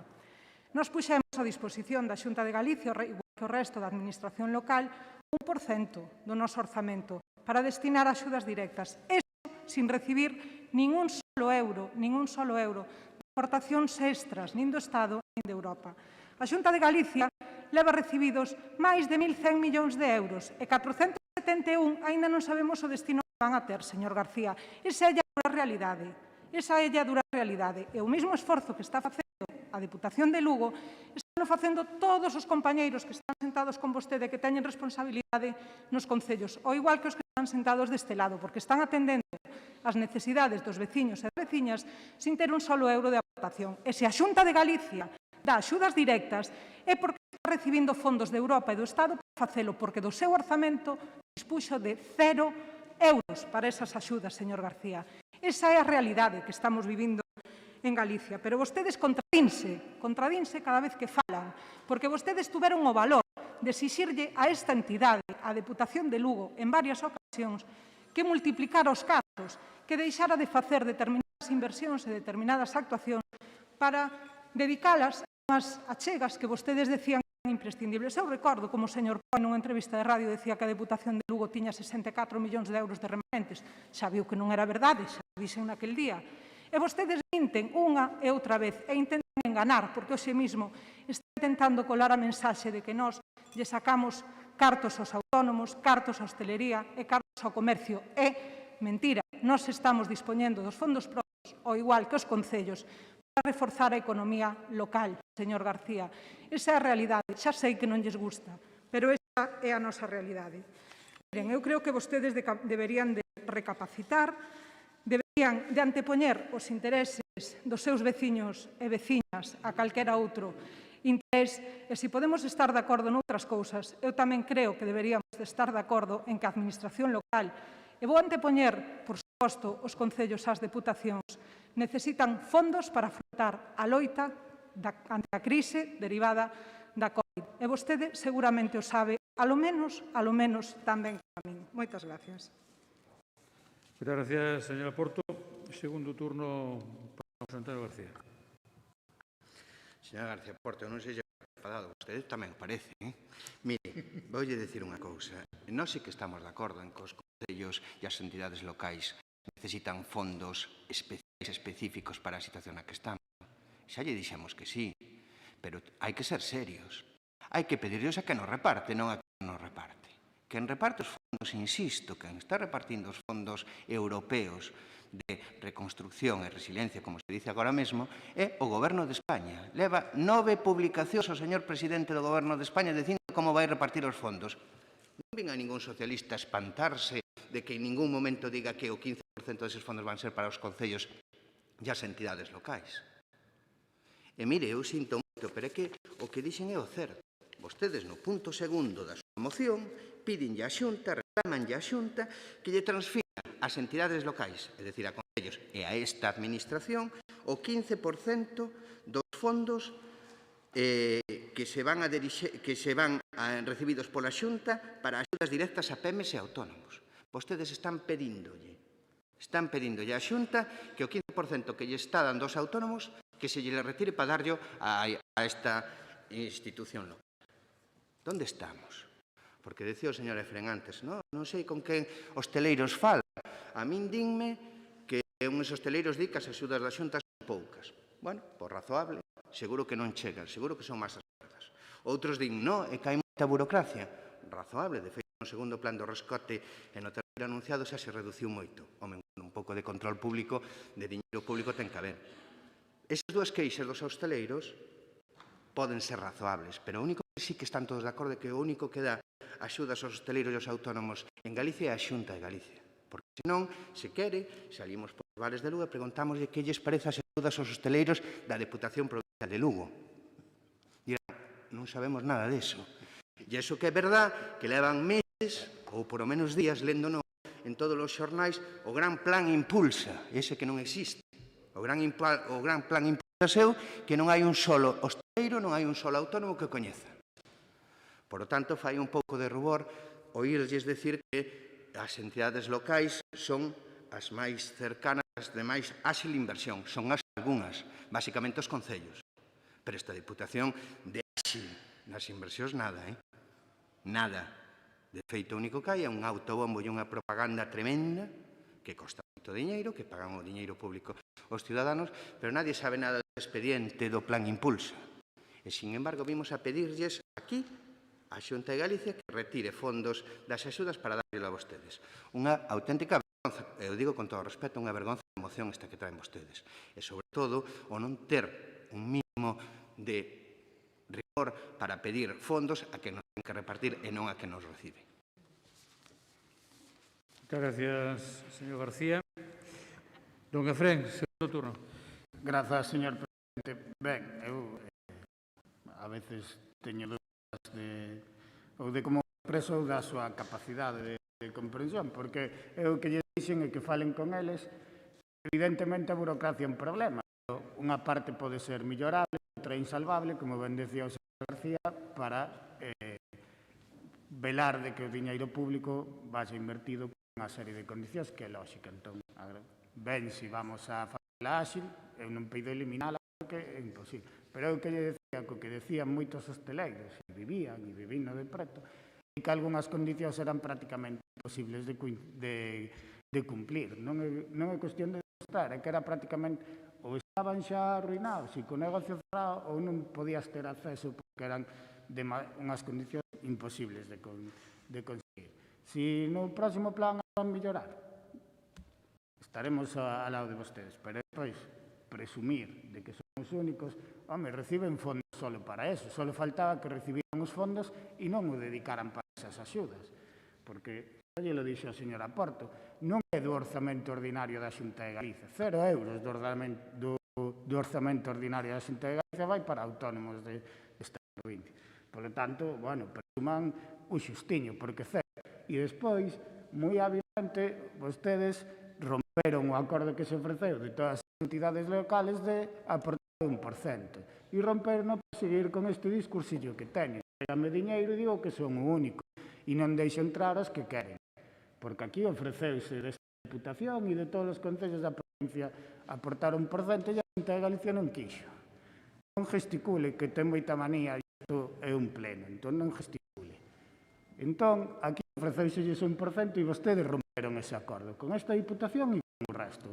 [SPEAKER 8] Nos puxemos a disposición da Xunta de Galicia, igual que o resto da administración local, 1% do noso orzamento para destinar a axudas directas. Eso sin recibir ningún solo euro de aportacións extras, nin do Estado, nin de Europa. A Xunta de Galicia leva recibidos máis de 1.100 millóns de euros e 471 aínda non sabemos o destino que van a ter, señor García. Esa é a dura realidade. Esa é a dura realidade. E o mesmo esforzo que está facendo a Deputación de Lugo están facendo todos os compañeiros que están sentados con vostede que teñen responsabilidade nos concellos, ou igual que os que están sentados deste lado, porque están atendendo as necesidades dos veciños e veciñas sin ter un solo euro de aportación. E se a Xunta de Galicia dá axudas directas é porque está recibindo fondos de Europa e do Estado para facelo, porque do seu orzamento dispuxo de 0 euros para esas axudas, señor García. Esa é a realidade que estamos vivindo en Galicia, pero vostedes contradínse cada vez que falan, porque vostedes tuveron o valor de exixirlle a esta entidade, a Deputación de Lugo, en varias ocasións, que multiplicara os casos, que deixara de facer determinadas inversións e determinadas actuacións para dedicalas a unhas achegas que vostedes decían que eran imprescindibles. Eu recordo como o señor Poi nunha entrevista de radio decía que a Deputación de Lugo tiña 64 millóns de euros de remanentes. Xa viu que non era verdade, xa o dixen naquel día. E vostedes minten unha e outra vez e intentan enganar, porque hoxe mesmo está intentando colar a mensaxe de que nós lle sacamos cartos aos autónomos, cartos á hostelería e cartos ao comercio. É mentira. Nós estamos dispoñendo dos fondos propios, ao igual que os concellos, para reforzar a economía local, señor García. Esa é a realidade. Xa sei que non lles gusta, pero esa é a nosa realidade. Miren, eu creo que vostedes deberían de recapacitar, deberían de antepoñer os intereses dos seus veciños e veciñas a calquera outro interés, e se podemos estar de acordo noutras cousas, eu tamén creo que deberíamos de estar de acordo en que a administración local, e vou antepoñer, por suposto, os concellos ás deputacións, necesitan fondos para afrontar a loita ante a crise derivada da COVID. E vostede seguramente o sabe, alo menos tamén que a min. Moitas gracias.
[SPEAKER 1] Moitas gracias, señora Porto. Segundo turno para José Antonio García.
[SPEAKER 9] Señora García Porto, non sei se enfadado, vostede tamén parece, Mire, voulle dicir unha cousa. Nós sí que estamos de acordo en que os concellos e as entidades locais necesitan fondos específicos para a situación na que estamos. Xa lle dixemos que sí, pero hai que ser serios. Hai que pedirlos a que nos reparte, non a que nos reparte. Quen reparte os fondos, insisto, quen está repartindo os fondos europeos de reconstrucción e resiliencia, como se dice agora mesmo, é o Goberno de España. Leva 9 publicacións o señor presidente do Goberno de España dicindo como vai repartir os fondos. Non vin a ningún socialista espantarse de que en ningún momento diga que o 15% deses fondos van ser para os concellos e as entidades locais. E mire, eu sinto moito, pero é que o que dixen é o certo. Vostedes no punto segundo da súa moción pídenlle á Xunta, reclamanlle á Xunta que lle transfira ás entidades locais, é dicir, a concellos e a esta administración, o 15% dos fondos que se van recibidos pola Xunta para axudas directas a PEMES e autónomos. Vostedes están pedíndolle á Xunta que o 15% que lle está dando aos autónomos que se lle retire para darlo a esta institución local. Onde estamos? Porque decía o señor Efrén antes, non sei con quen hosteleiros fala. A min dinme que uns hosteleiros di que as axudas da Xunta son poucas. Bueno, pois razoable, seguro que non chegan, seguro que son máis as perdas. Outros din, é que hai moita burocracia. Razoable, de feito, no segundo plan do rescate e no terceiro anunciado xa se reduciu moito. Home, un pouco de control público, de diñeiro público ten que haber. Esas dúas queixas dos hosteleiros poden ser razoables, pero o único que sí que están todos de acordo é que o único que dá axudas aos hosteleiros e aos autónomos en Galicia é a Xunta de Galicia. Porque senón, se quere, salimos por bares de Lugo e preguntámoslle que lles parece as axudas aos hosteleiros da Deputación Provincial de Lugo. Dirán, non sabemos nada deso. E iso que é verdad, que levan meses, ou por o menos días, léndonos en todos os xornais o Gran Plan Impulsa, ese que non existe. O Gran Plan Impulsa seu, que non hai un solo hosteleiro, non hai un solo autónomo que coñeza. Por lo tanto, fai un pouco de rubor oírlles decir que as entidades locais son as máis cercanas, as de máis áxil inversión. Son as algunhas, basicamente os concellos. Pero esta Diputación de áxil nas inversións nada, Nada. De feito, o único que hai é un autobombo e unha propaganda tremenda que costa moito diñeiro, que pagan o diñeiro público os ciudadanos, pero nadie sabe nada do expediente do Plan Impulsa. E, sin embargo, vimos a pedirlles aquí a Xunta de Galicia que retire fondos das axudas para darlle a vostedes. Unha auténtica vergonza, eu digo con todo o respeto, unha vergonza de moción esta que traen vostedes. E, sobre todo, o non ter un mínimo de rigor para pedir fondos a que nos ten que repartir e non a que nos recibe.
[SPEAKER 1] Muchas gracias, señor García. Don Efrén, segundo turno.
[SPEAKER 6] Grazas, señor presidente. Ben, eu a veces teño dúbidas de como expreso da súa capacidade de comprensión, porque eu que lle dixen é que falen con eles. Evidentemente a burocracia é un problema. Unha parte pode ser millorable, outra insalvable, como ben decía o señor García, para velar de que o diñeiro público vaya invertido con unha serie de condicións que é lógica. Entón, ben, se vamos a facela áxil, eu non pido eliminala porque é imposible. Pero eu que lle decía, co que decían moitos hosteleiros, e vivían de preto, e que algunhas condicións eran prácticamente imposibles de cumplir. Non é cuestión de estar, é que era prácticamente ou estaban xa arruinados e co negocio cerrado ou non podías ter acceso porque eran unhas condicións imposibles de conseguir. Se no próximo plan van mellorar, estaremos ao lado de vostedes, pero depois presumir de que son os únicos, reciben fondos solo para eso, solo faltaba que recibieran os fondos e non o dedicaran para esas axudas, porque xa lle lo dixo a señora Porto, non é do orzamento ordinario da Xunta de Galicia, 0 euros do orzamento ordinario da Xunta de Galicia vai para autónomos desta provincia. Por lo tanto, presuman o xustiño, porque e despois, moi hábilmente, vostedes romperon o acordo que se ofreceu de todas as entidades locales de aportar 1%. E romperon para seguir con este discursillo que teñen. Pégame diñeiro e digo que son o único. E non deixo entrar os que queren. Porque aquí ofreceuse desta Diputación e de todos os concellos da provincia aportar 1% e a Xunta de Galicia non quixo. Non gesticule que ten moita manía isto é un pleno, entón non gesticule. Entón, aquí ofrecéiselles 1% e vostedes romperon ese acordo con esta Diputación e con o resto.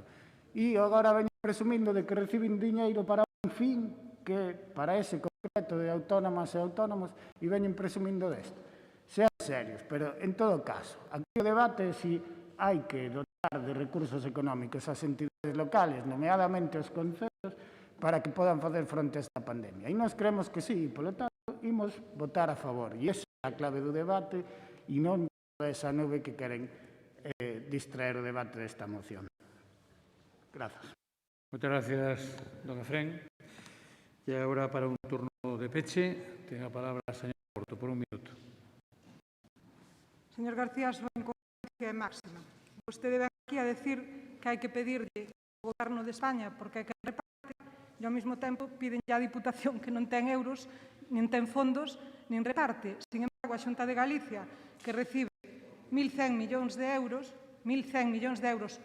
[SPEAKER 6] E agora veñen presumindo de que reciben diñeiro para un fin que para ese concreto de autónomas e autónomos e veñen presumindo desto. Sean serios, pero en todo caso, aquí o debate é se hai que dotar de recursos económicos ás entidades locales, nomeadamente os concellos, para que podan facer fronte a esta pandemia. E nós creemos que sí, e polo tanto, imos votar a favor. E esa é a clave do debate e non toda esa nube que queren distraer o debate desta moción. Grazas.
[SPEAKER 1] Moitas gracias, don Efrén. E agora, para un turno de peche, ten a palabra a señora Porto, por un minuto.
[SPEAKER 8] Señor García, a súa incoherencia é máxima. Vostede ven aquí a decir que hai que pedirlle ao Goberno de España porque é que reparte e ao mesmo tempo piden a Diputación que non ten euros, nin ten fondos, nin reparte. Sin embargo, a Xunta de Galicia, que recibe 1.100 millóns de euros,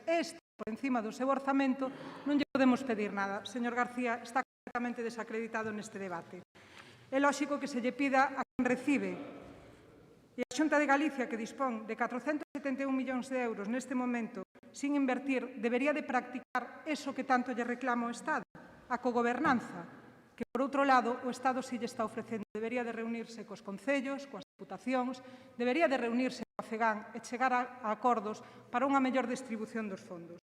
[SPEAKER 8] este por encima do seu orzamento, non lle podemos pedir nada. Señor García, está completamente desacreditado neste debate. É lóxico que se lle pida a quen recibe. E a Xunta de Galicia, que dispón de 471 millóns de euros neste momento, sin invertir, debería de practicar eso que tanto lle reclama o Estado, a cogobernanza, que, por outro lado, o Estado sí lle está ofrecendo. Debería de reunirse cos concellos, coas diputacións, debería de reunirse coa FEGAN e chegar a acordos para unha mellor distribución dos fondos.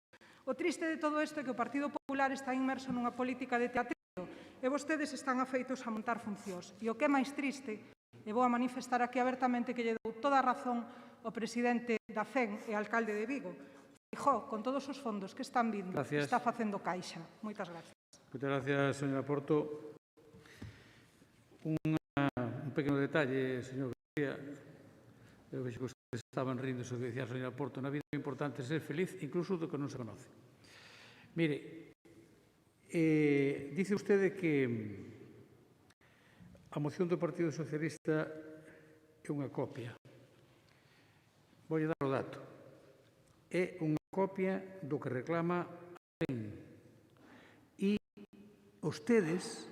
[SPEAKER 8] O triste de todo isto é que o Partido Popular está inmerso nunha política de teatrillo e vostedes están afeitos a montar funcións. E o que é máis triste, e vou a manifestar aquí abertamente que lle dou toda a razón ao presidente da FEN e alcalde de Vigo. Feijóo, con todos os fondos que están vindo, está facendo caixa. Moitas gracias.
[SPEAKER 1] Moitas gracias, señora Porto. Un pequeno detalle, señor García. Eu vexo que ustedes estaban rindo o que dicía a señora Porto. Na vida é importante ser feliz, incluso do que non se conoce. Mire, dice usted que a moción do Partido Socialista é unha copia. Vou dar o dato. É unha copia do que reclama a PEN. E ustedes,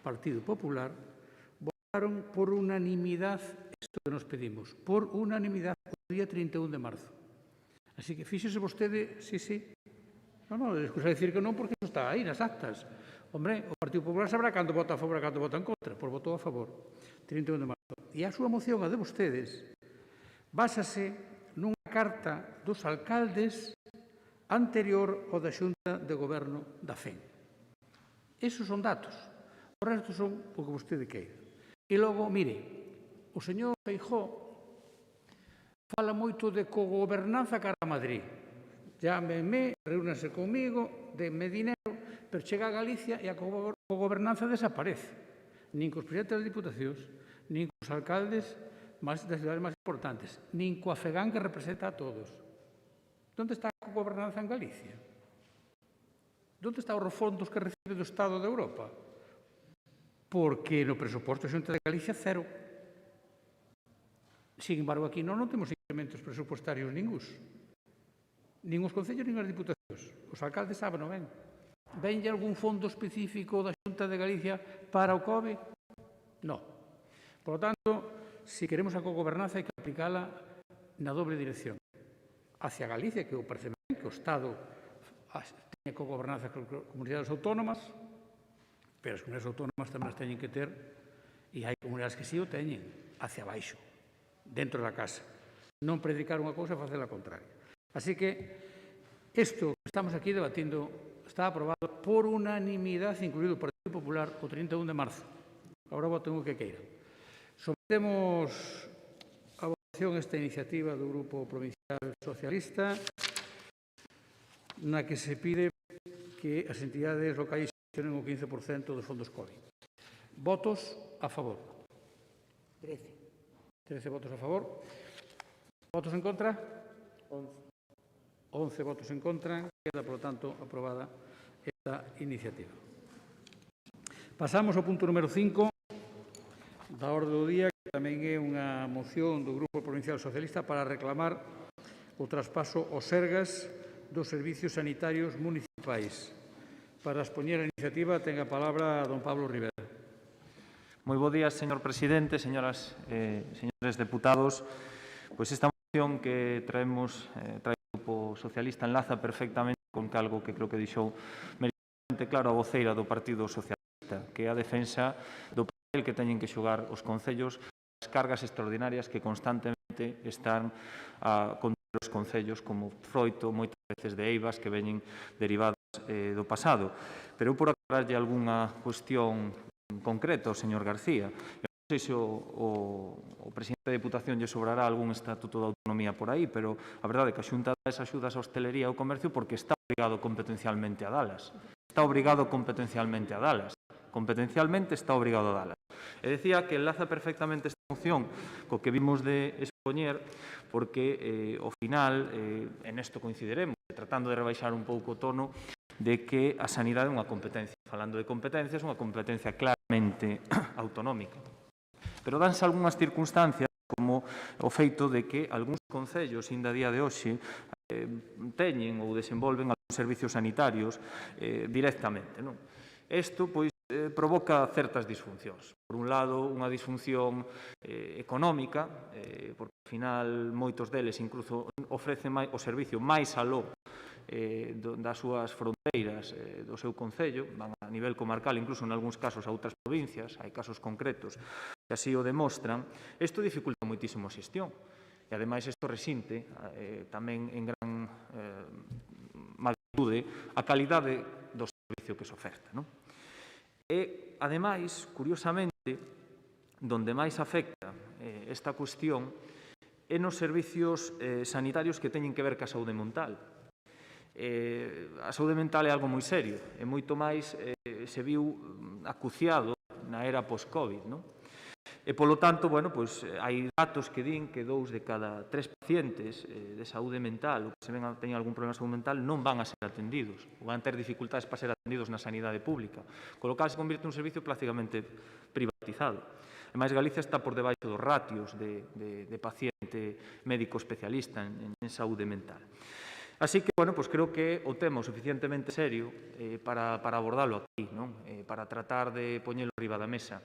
[SPEAKER 1] Partido Popular, votaron por unanimidade isto que nos pedimos. Por unanimidade o día 31 de marzo. Así que fíxese vostede, sí. Non, excusa decir que non, porque iso está aí nas actas. Hombre, o Partido Popular sabrá cando vota a favor e cando vota en contra. Pois votou a favor. 31 de marzo. E a súa moción, a de vostedes, básase nunha carta dos alcaldes anterior ao da Xunta de Goberno da FEN. Esos son datos. O resto son o que vostede queira. E logo, mire, o señor Feijóo fala moito de cogobernanza cara a Madrid. Llámeme, reúnase comigo, denme dinero, pero chega a Galicia e a cogobernanza desaparece. Nin cos presidentes das diputacións, nin cos alcaldes das cidades máis importantes, nin coa FEGAN que representa a todos. Onde está a cogobernanza en Galicia? Onde están os fondos que recibe do Estado de Europa? Porque no presuposto da Xunta de Galicia, cero. Sin embargo, aquí non temos incrementos presupuestarios ningúns. Nin os concellos, nin as diputacións. Os alcaldes saben, non ven? Venlle algún fondo específico da Xunta de Galicia para o COVID? Non. Por lo tanto, se queremos a cogobernanza, hai que aplicala na doble dirección. Hacia Galicia, que o parece ben que o Estado teña cogobernanza con comunidades autónomas, pero as comunidades autónomas tamén as teñen que ter, e hai comunidades que sí o teñen, hacia baixo, dentro da casa. Non predicar unha cousa e facer a contraria. Así que isto que estamos aquí debatindo está aprobado por unanimidade, incluído o Partido Popular, o 31 de marzo. Agora voten o que queira. Sometemos a votación esta iniciativa do Grupo Provincial Socialista, na que se pide que as entidades locais xestionen o 15% dos fondos COVID. Votos a favor. 13 votos a favor. Votos en contra? 11 votos en contra. Queda, por lo tanto, aprobada esta iniciativa. Pasamos ao punto número 5 da orde do día, que tamén é unha moción do Grupo Provincial Socialista para reclamar o traspaso aos Sergas dos servicios sanitarios municipais. Para expoñer a iniciativa ten a palabra don Pablo Rivera.
[SPEAKER 10] Moi bo día, señor presidente, señoras e señores deputados. Pois esta moción que traemos, trae o Grupo Socialista, enlaza perfectamente con algo que creo que dixou meritoriamente claro a voceira do Partido Socialista, que é a defensa do papel que teñen que xogar os concellos, as cargas extraordinarias que constantemente están a conter os concellos como froito moitas veces de eivas que veñen derivadas do pasado. Pero eu por aclararlle algunha cuestión concreta ao señor García. Eu non sei se o presidente da Deputación lle sobrará algún estatuto de autonomía por aí, pero a verdade é que a Xunta dá esas axudas á hostelería e ao comercio porque está obrigado competencialmente a dalas. Está obrigado competencialmente a dalas. Competencialmente está obrigado a dalas. E decía que enlaza perfectamente esta moción co que vimos de expoñer porque, ao final, en isto coincidiremos, tratando de rebaixar un pouco o tono, de que a sanidade é unha competencia. Falando de competencias, unha competencia claramente autonómica. Pero danse algunhas circunstancias, como o feito de que algúns concellos, ainda a día de hoxe, teñen ou desenvolven algúns servicios sanitarios directamente. Isto, pois, provoca certas disfuncións. Por un lado, unha disfunción económica, porque, ao final, moitos deles incluso ofrecen o servicio máis aló das súas fronteiras do seu concello, van a nivel comarcal, incluso en algúns casos a outras provincias, hai casos concretos que así o demostran. Isto dificulta moitísimo a xestión e, ademais, isto resinte tamén en gran magnitude a calidade do servicio que se oferta. E, ademais, curiosamente, donde máis afecta esta cuestión é nos servicios sanitarios que teñen que ver ca saúde mental. A saúde mental é algo moi serio e moito máis se viu acuciado na era post-Covid. E, polo tanto, hai datos que din que 2 de cada 3 pacientes de saúde mental ou que se ven a teñen algún problema de saúde mental non van a ser atendidos ou van a ter dificultades para ser atendidos na sanidade pública, con lo cal se convierte en un servicio prácticamente privatizado. Ademais, Galicia está por debaixo dos ratios de paciente médico especialista en saúde mental. Así que, creo que o tema é suficientemente serio para abordalo aquí, para tratar de poñelo arriba da mesa.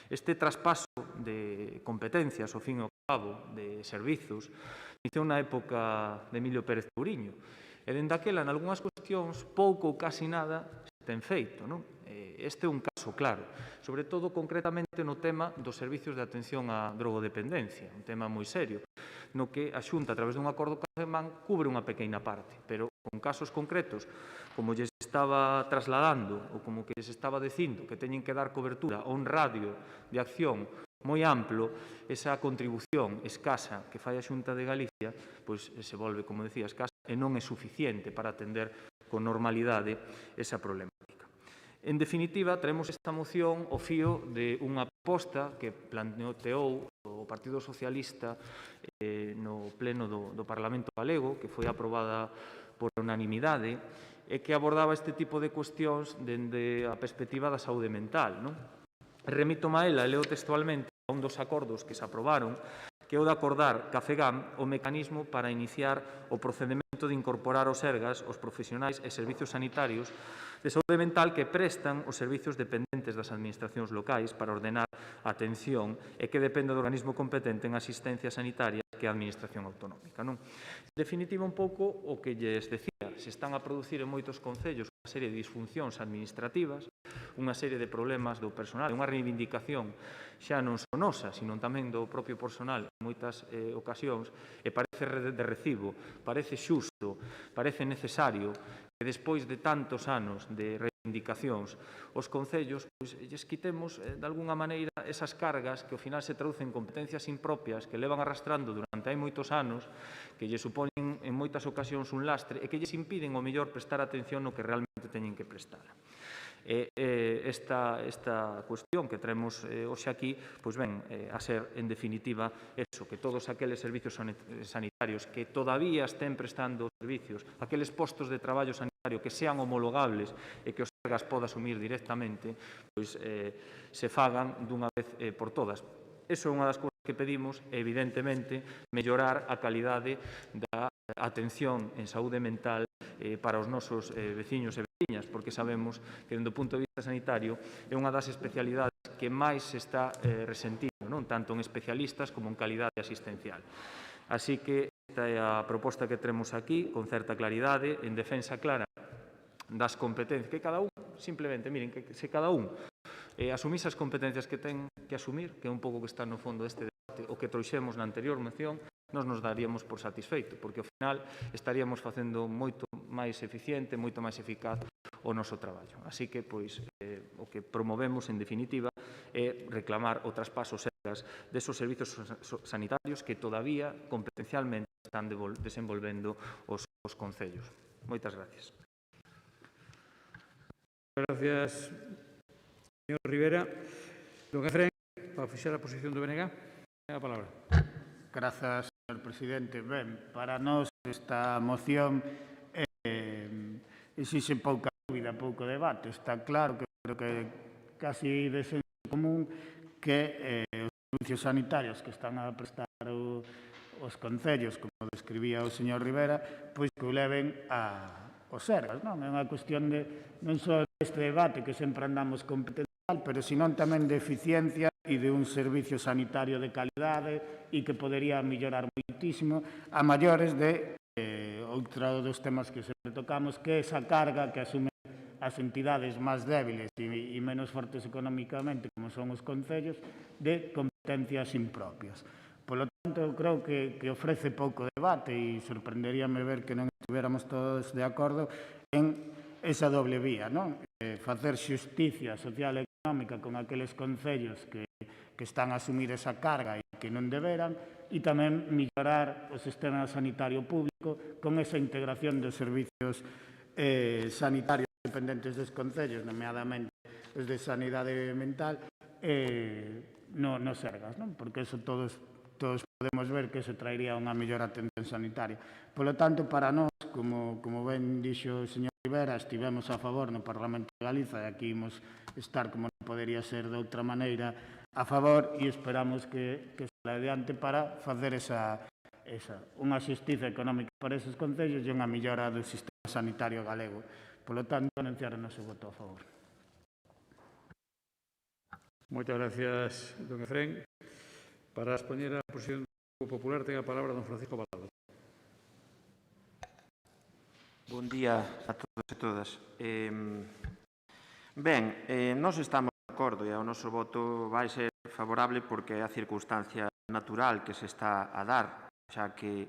[SPEAKER 10] Este traspaso de competencias, ao fin e ao cabo, de servizos, iniciou na época de Emilio Pérez Touriño. E, dende aquela, en algunhas cuestións, pouco ou casi nada se ten feito. Este é un caso claro, sobre todo concretamente no tema dos servizos de atención á drogodependencia, un tema moi serio, no que a Xunta, a través dun acordo CASEMAN, cubre unha pequena parte, pero con casos concretos, como lles estaba trasladando ou como que lles estaba dicindo que teñen que dar cobertura a un radio de acción moi amplo, esa contribución escasa que fai a Xunta de Galicia, pois se volve, como decía, escasa e non é suficiente para atender con normalidade esa problemática. En definitiva, traemos esta moción ao fío de unha proposta que planteou o Partido Socialista no pleno do Parlamento galego, que foi aprobada por unanimidade, e que abordaba este tipo de cuestións dende a perspectiva da saúde mental. Remito a ela e leo textualmente a un dos acordos que se aprobaron, que é o de acordar ca FEGAM o mecanismo para iniciar o procedimento de incorporar aos Sergas os profesionais e servicios sanitarios de saúde mental que prestan os servicios dependentes das administracións locais para ordenar a atención e que depende do organismo competente en asistencia sanitaria que é a Administración Autonómica. En definitiva, un pouco o que lles decía, se están a producir en moitos concellos unha serie de disfuncións administrativas, unha serie de problemas do personal, unha reivindicación xa non só nosa, sino tamén do propio personal en moitas ocasións, e parece de recibo, parece xusto, parece necesario que despois de tantos anos de reivindicacións os concellos lles quitemos de alguna maneira esas cargas que ao final se traducen en competencias impropias que levan arrastrando durante hai moitos anos, que lle supoñen en moitas ocasións un lastre e que lles impiden ao mellor prestar atención no que realmente teñen que prestar. Esta cuestión que traemos hoxe aquí ven a ser, en definitiva, eso, que todos aqueles servicios sanitarios que todavía estén prestando servicios, aqueles postos de traballo sanitario que sean homologables e que os Sergas poda asumir directamente, se fagan dunha vez por todas. Iso é unha das cousas que pedimos, evidentemente, mellorar a calidade da atención en saúde mental para os nosos veciños e veciñas, porque sabemos que, dende o punto de vista sanitario, é unha das especialidades que máis se está resentindo, non tanto en especialistas como en calidade asistencial. Así que esta é a proposta que temos aquí, con certa claridade, en defensa clara das competencias que cada un, simplemente, miren, que se cada un asumís as competencias que ten que asumir, que é un pouco que está no fondo deste debate, o que trouxemos na anterior moción, nos daríamos por satisfeito, porque ao final estaríamos facendo moito máis eficiente, moito máis eficaz o noso traballo. Así que, pois, o que promovemos, en definitiva, é reclamar o traspaso sergas desos servizos sanitarios que todavía competencialmente están desenvolvendo os concellos. Moitas gracias.
[SPEAKER 1] Gracias, señor Rivera. Don Efrén, para fixar a posición do BNG, ten a palabra.
[SPEAKER 6] Grazas, señor presidente. Ben, para nós esta moción exixe pouca dúbida, pouco debate. Está claro que creo que casi de senso común que os servicios sanitarios que están a prestar os concellos, como describía o señor Rivera, pois que o leven os sergas, non? É unha cuestión de non só deste debate que sempre andamos competencial, pero senón tamén de eficiencia e de un servicio sanitario de calidade e que podería mellorar moitísimo a maiores de outro dos temas que sempre tocamos, que é esa carga que asumen as entidades máis débiles e menos fortes económicamente, como son os concellos, de competencias impropias. Polo tanto, creo que ofrece pouco debate e sorprenderíame ver que non estiveramos todos de acordo en esa doble vía, non? Facer xusticia social e económica con aqueles concellos que están a asumir esa carga e que non deberan, e tamén mellorar o sistema sanitario público con esa integración dos servizos sanitarios dependentes dos concellos, nomeadamente os de sanidade mental, no sergas, non? Porque eso todos podemos ver que se traería unha mellor atención sanitaria. Polo tanto, para nós, como ben dixo o señor Rivera, estivemos a favor no Parlamento de Galiza e aquí imos estar, como non podería ser de outra maneira, a favor e esperamos que se adiante para facer unha xustiza económica para esos concellos e unha mellora do sistema sanitario galego. Polo tanto, anunciar o noso voto a favor.
[SPEAKER 1] Moitas gracias, don Efrén. Para expoñer a posición do Grupo Popular, ten a palabra don Francisco Balado.
[SPEAKER 11] Bon día a todos e todas. Nós estamos de acordo e o noso voto vai ser favorable porque é a circunstancia natural que se está a dar, xa que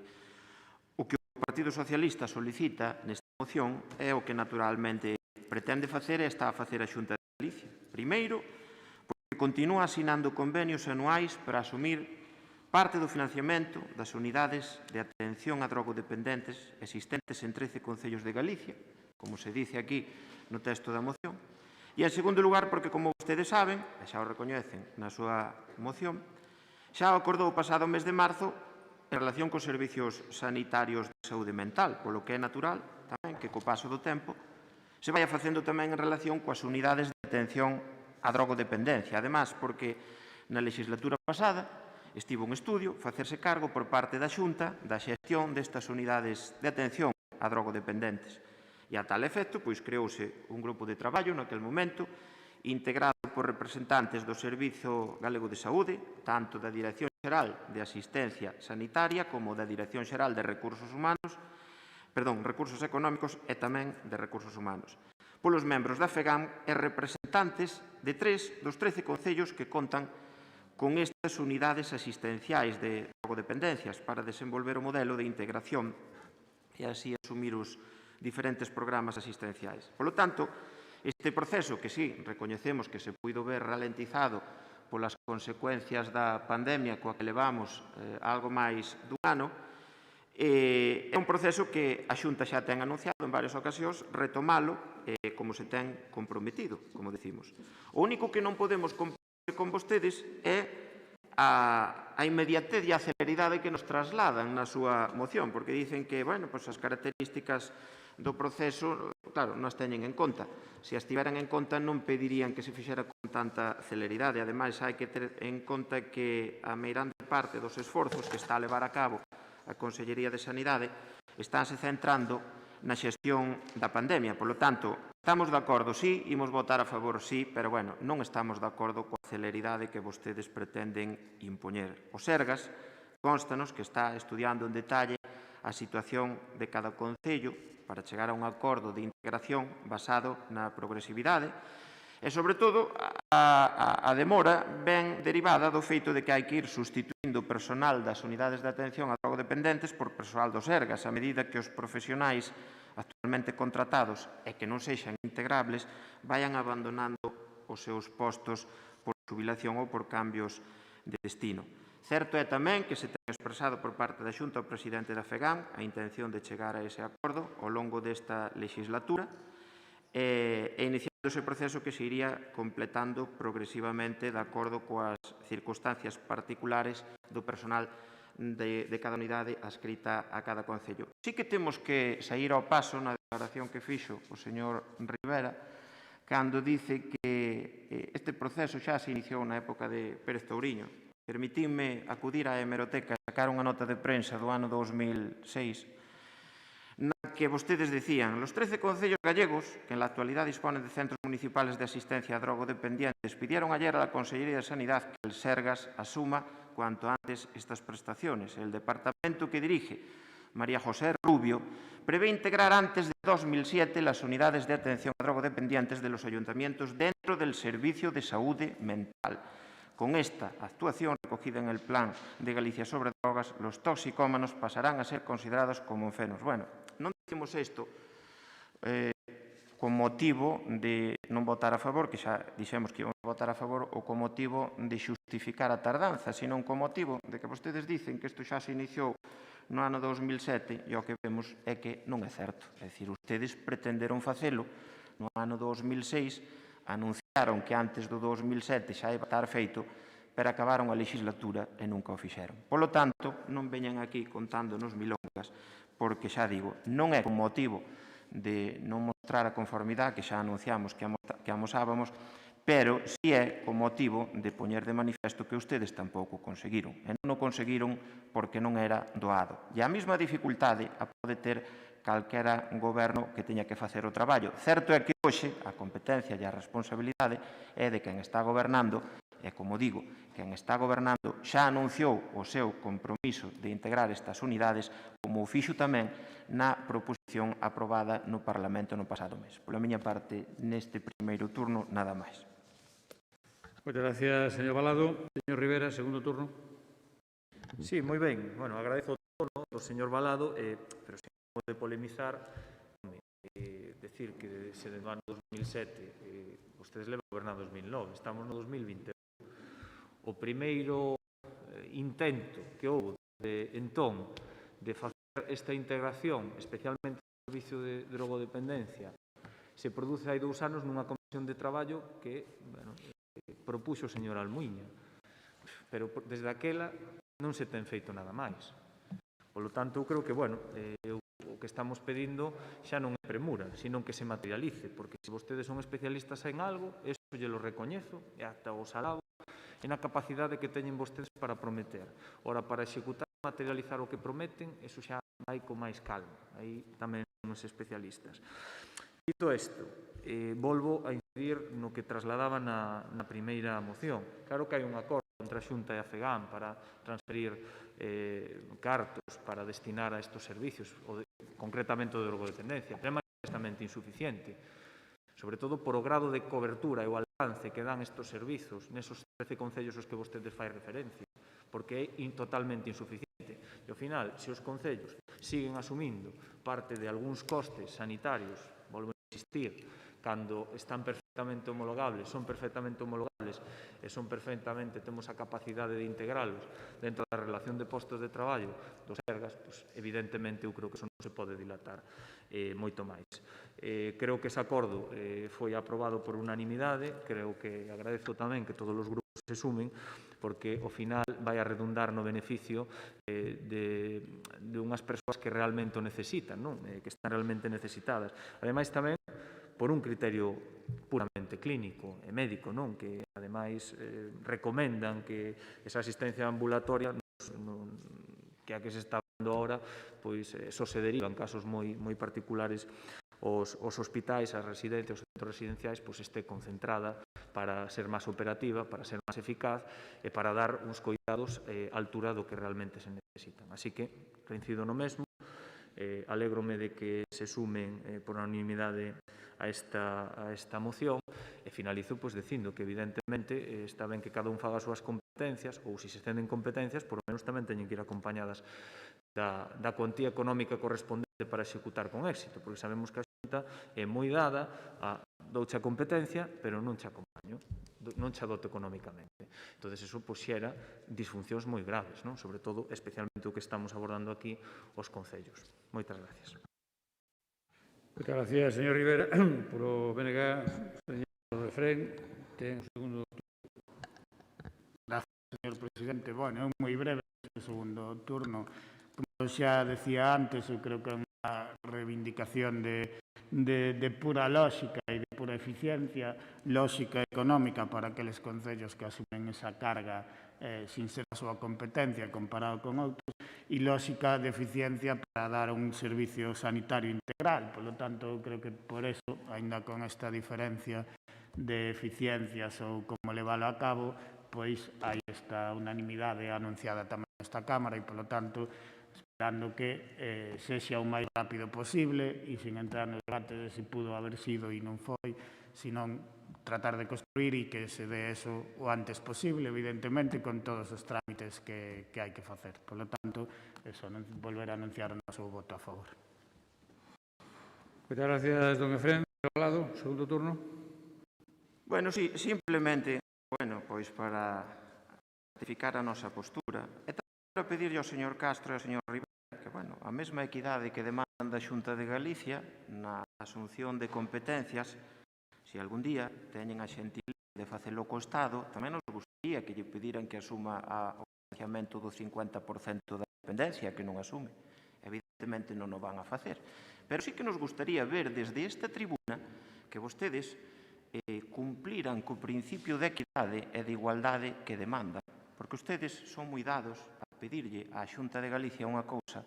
[SPEAKER 11] o Partido Socialista solicita nesta moción é o que naturalmente pretende facer e está a facer a Xunta de Galicia. Primeiro, porque continúa asinando convenios anuais para asumir parte do financiamento das unidades de atención a drogodependentes existentes en 13 concellos de Galicia, como se dice aquí no texto da moción. E, en segundo lugar, porque, como vostedes saben, e xa o recoñecen na súa moción, xa acordou o pasado mes de marzo en relación cos servicios sanitarios de saúde mental, polo que é natural tamén que co paso do tempo se vai facendo tamén en relación coas unidades de atención a drogodependencia. Ademais, porque na legislatura pasada estivo un estudio facerse cargo por parte da Xunta da xestión destas unidades de atención a drogodependentes. E a tal efecto, pois creouse un grupo de traballo naquel momento integrado por representantes do Servizo Galego de Saúde, tanto da Dirección Xeral de Asistencia Sanitaria como da Dirección Xeral de Recursos Económicos e tamén de Recursos Humanos, polos membros da FEGAM e representantes de 3 dos 13 concellos que contan con estas unidades asistenciais de drogodependencias para desenvolver o modelo de integración e así asumir os diferentes programas asistenciais. Polo tanto, este proceso, que sí, recoñecemos que se puido ver ralentizado polas consecuencias da pandemia coa que levamos algo máis dun ano, é un proceso que a Xunta xa ten anunciado en varias ocasións retomalo como se ten comprometido, como decimos. O único que non podemos compartir con vostedes é a inmediatez e a celeridade que nos trasladan na súa moción, porque dicen que, as características do proceso, claro, non as teñen en conta. Se as tiveran en conta non pedirían que se fixera con tanta celeridade. Ademais, hai que ter en conta que a meirande parte dos esforzos que está a levar a cabo a Consellería de Sanidade estánse centrando na xestión da pandemia. Por lo tanto, estamos de acordo, sí, imos votar a favor, sí, pero, non estamos de acordo coa celeridade que vostedes pretenden impoñer. O Sergas constanos que está estudiando en detalle a situación de cada concello para chegar a un acordo de integración basado na progresividade e, sobre todo, a demora ben derivada do feito de que hai que ir sustituindo o personal das unidades de atención a drogodependentes por persoal do Sergas, a medida que os profesionais actualmente contratados e que non sexan integrables vayan abandonando os seus postos por xubilación ou por cambios de destino. Certo é tamén que se ten expresado por parte da Xunta ao presidente da FEGAM a intención de chegar a ese acordo ao longo desta legislatura e iniciando ese proceso que se iría completando progresivamente de acordo coas circunstancias particulares do personal de cada unidade adscrita a cada concello. Sí que temos que sair ao paso na declaración que fixo o señor Rivera cando dice que este proceso xa se iniciou na época de Pérez Touriño. Permitidme acudir á hemeroteca e sacar unha nota de prensa do ano 2006 na que vostedes decían: los 13 concellos gallegos, que en la actualidad disponen de centros municipales de asistencia a drogodependientes, pidieron ayer a la Consellería de Sanidad que el Sergas asuma cuanto antes estas prestaciones. El departamento que dirige María José Rubio prevé integrar antes de 2007 las unidades de atención a drogodependientes de los ayuntamientos dentro del Servicio de Saúde Mental. Con esta actuación recogida en el Plan de Galicia sobre drogas, los toxicómanos pasarán a ser considerados como enfermos. Bueno, non dicimos isto con motivo de non votar a favor, que xa dixemos que íbamos a votar a favor, ou con motivo de xustificar a tardanza, sino con motivo de que vostedes dicen que isto xa se iniciou no ano 2007 e o que vemos é que non é certo. É dicir, ustedes pretenderon facelo no ano 2006, anunciaron que antes do 2007 xa iba a estar feito, pero acabaron a legislatura e nunca o fixeron. Polo tanto, non veñan aquí contándonos milongas, porque xa digo, non é con motivo de non mostrar a conformidade que xa anunciamos que amosábamos, pero si é con motivo de poñer de manifesto que ustedes tampouco conseguiron. E non o conseguiron porque non era doado. E a mesma dificultade a pode ter calquera goberno que teña que facer o traballo. Certo é que hoxe a competencia e a responsabilidade é de quen está gobernando e, como digo, quen está gobernando xa anunciou o seu compromiso de integrar estas unidades, como o fixo tamén na proposición aprobada no Parlamento no pasado mes. Pola miña parte, neste primeiro turno, nada máis.
[SPEAKER 1] Moitas gracias, señor Balado. Señor Rivera, segundo turno.
[SPEAKER 10] Sí, moi ben. Bueno, agradezo o tono do señor Balado, pero se de polemizar, decir que se do ano 2007 vostedes levan gobernando 2009, estamos no 2021. O primeiro intento que houve de entón de facer esta integración, especialmente no servicio de drogodependencia, se produce hai 2 anos nunha comisión de traballo que propuxo o señor Almuíña, pero desde aquela non se ten feito nada máis. Polo tanto, eu creo que, o que estamos pedindo xa non é premura, sino que se materialice, porque se vostedes son especialistas en algo, eso lle lo recoñezo, e ata o salado, e na capacidade que teñen vostedes para prometer. Ora, para executar e materializar o que prometen, eso xa vai con máis calma, aí tamén son os especialistas. Dito isto, volvo a incidir no que trasladaba na primeira moción. Claro que hai un acordo entre a Xunta e a FEGAM para transferir cartos para destinar a estos servicios, concretamente o de drogodependencia, pero é manifestamente insuficiente, sobre todo por o grado de cobertura e o alcance que dan estos servizos nesos 13 concellos aos que vostedes fai referencia, porque é totalmente insuficiente. E, ao final, se os concellos siguen asumindo parte de algúns costes sanitarios, volvo a insistir, cando están perfectamente homologables, son perfectamente homologables e son perfectamente, temos a capacidade de integralos dentro da relación de postos de traballo dos Sergas, pues, evidentemente eu creo que eso non se pode dilatar moito máis. Creo que ese acordo foi aprobado por unanimidade, creo que agradezo tamén que todos os grupos se sumen, porque ao final vai a redundar no beneficio de unhas persoas que realmente o necesitan, que están realmente necesitadas. Ademais, tamén, por un criterio puramente clínico e médico, que ademais recomendan que esa asistencia ambulatoria que a que se está dando ahora, pois só se deriva en casos moi particulares os hospitais, as residencias, os centros residenciais, pois este concentrada para ser máis operativa, para ser máis eficaz e para dar uns coidados á altura do que realmente se necesitan. Así que, reincido no mesmo, alégrome de que se sumen por unanimidade a esta moción e finalizo dicindo que evidentemente está ben que cada un faga as súas competencias ou se estenden competencias, por lo menos tamén teñen que ir acompañadas da cuantía económica correspondente para executar con éxito, porque sabemos que a Xunta é moi dada a douche a competencia, pero non che acompaño, non che adoto económicamente. Entón, eso xera disfuncións moi graves, non? Sobre todo, especialmente o que estamos abordando aquí, os concellos. Moitas gracias.
[SPEAKER 1] Moitas gracias, señor Rivera. Por o BNG, señor Refrén, ten o segundo.
[SPEAKER 6] Gracias, señor presidente. Bueno, é moi breve o segundo turno. Como xa decía antes, eu creo que é unha reivindicación de pura lógica e de pura eficiencia, lógica económica para aqueles concellos que asumen esa carga sin ser a súa competencia comparado con outros, e lógica de eficiencia para dar un servicio sanitario integral. Por lo tanto, eu creo que por eso, ainda con esta diferencia de eficiencias ou como leválo a cabo, pois hai esta unanimidade anunciada tamén nesta Cámara e, por lo tanto, esperando que sexa o máis rápido posible e sin entrar no debate de se pudo haber sido e non foi, senón tratar de construir e que se dé eso o antes posible, evidentemente, con todos os trámites que hai que facer. Por lo tanto, eso, volver a anunciar o noso voto a favor.
[SPEAKER 1] Moitas gracias, don Efrén. Lado, segundo turno.
[SPEAKER 11] Bueno, sí, simplemente, pois para ratificar a nosa postura, e tamén para pedirlle ao señor Castro e ao señor Rivera que, a mesma equidade que demandan da Xunta de Galicia na asunción de competencias, se algún día teñen a xentileza de facelo co Estado, tamén nos gustaría que lle pediran que asuma o financiamento do 50% da dependencia, que non asume. Evidentemente non o van a facer. Pero sí que nos gustaría ver desde esta tribuna que vostedes cumpliran co principio de equidade e de igualdade que demandan, porque ustedes son moi dados a pedirlle á Xunta de Galicia unha cousa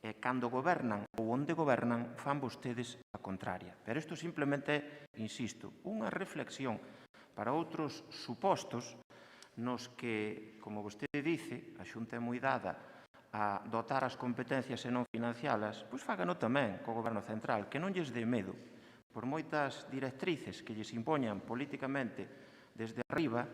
[SPEAKER 11] e cando gobernan ou onde gobernan fan vostedes a contraria. Pero isto simplemente, insisto, unha reflexión para outros supostos nos que, como vostede dice, a Xunta é moi dada a dotar as competencias e non financialas, pois fágano tamén co Goberno Central, que non lles dé medo, por moitas directrices que lles impoñan políticamente desde arriba,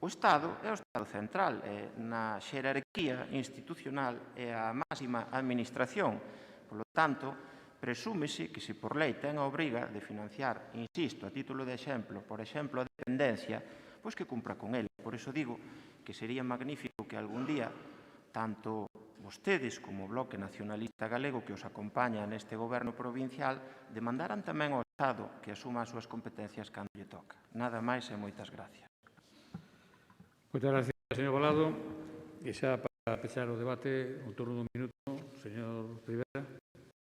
[SPEAKER 11] o Estado é o Estado central, na xerarquía institucional e a máxima administración. Por lo tanto, presúmese que se por lei ten a obriga de financiar, insisto, a título de exemplo, por exemplo, a dependencia, pois que cumpra con ele. Por iso digo que sería magnífico que algún día, tanto vostedes como o Bloque Nacionalista Galego que os acompaña neste goberno provincial, demandaran tamén ao Estado que asuma as súas competencias cando lle toca. Nada máis e moitas gracias.
[SPEAKER 1] Moitas gracias, señor Bolado. E xa para pechar o debate, o turno dun minuto, señor Rivera.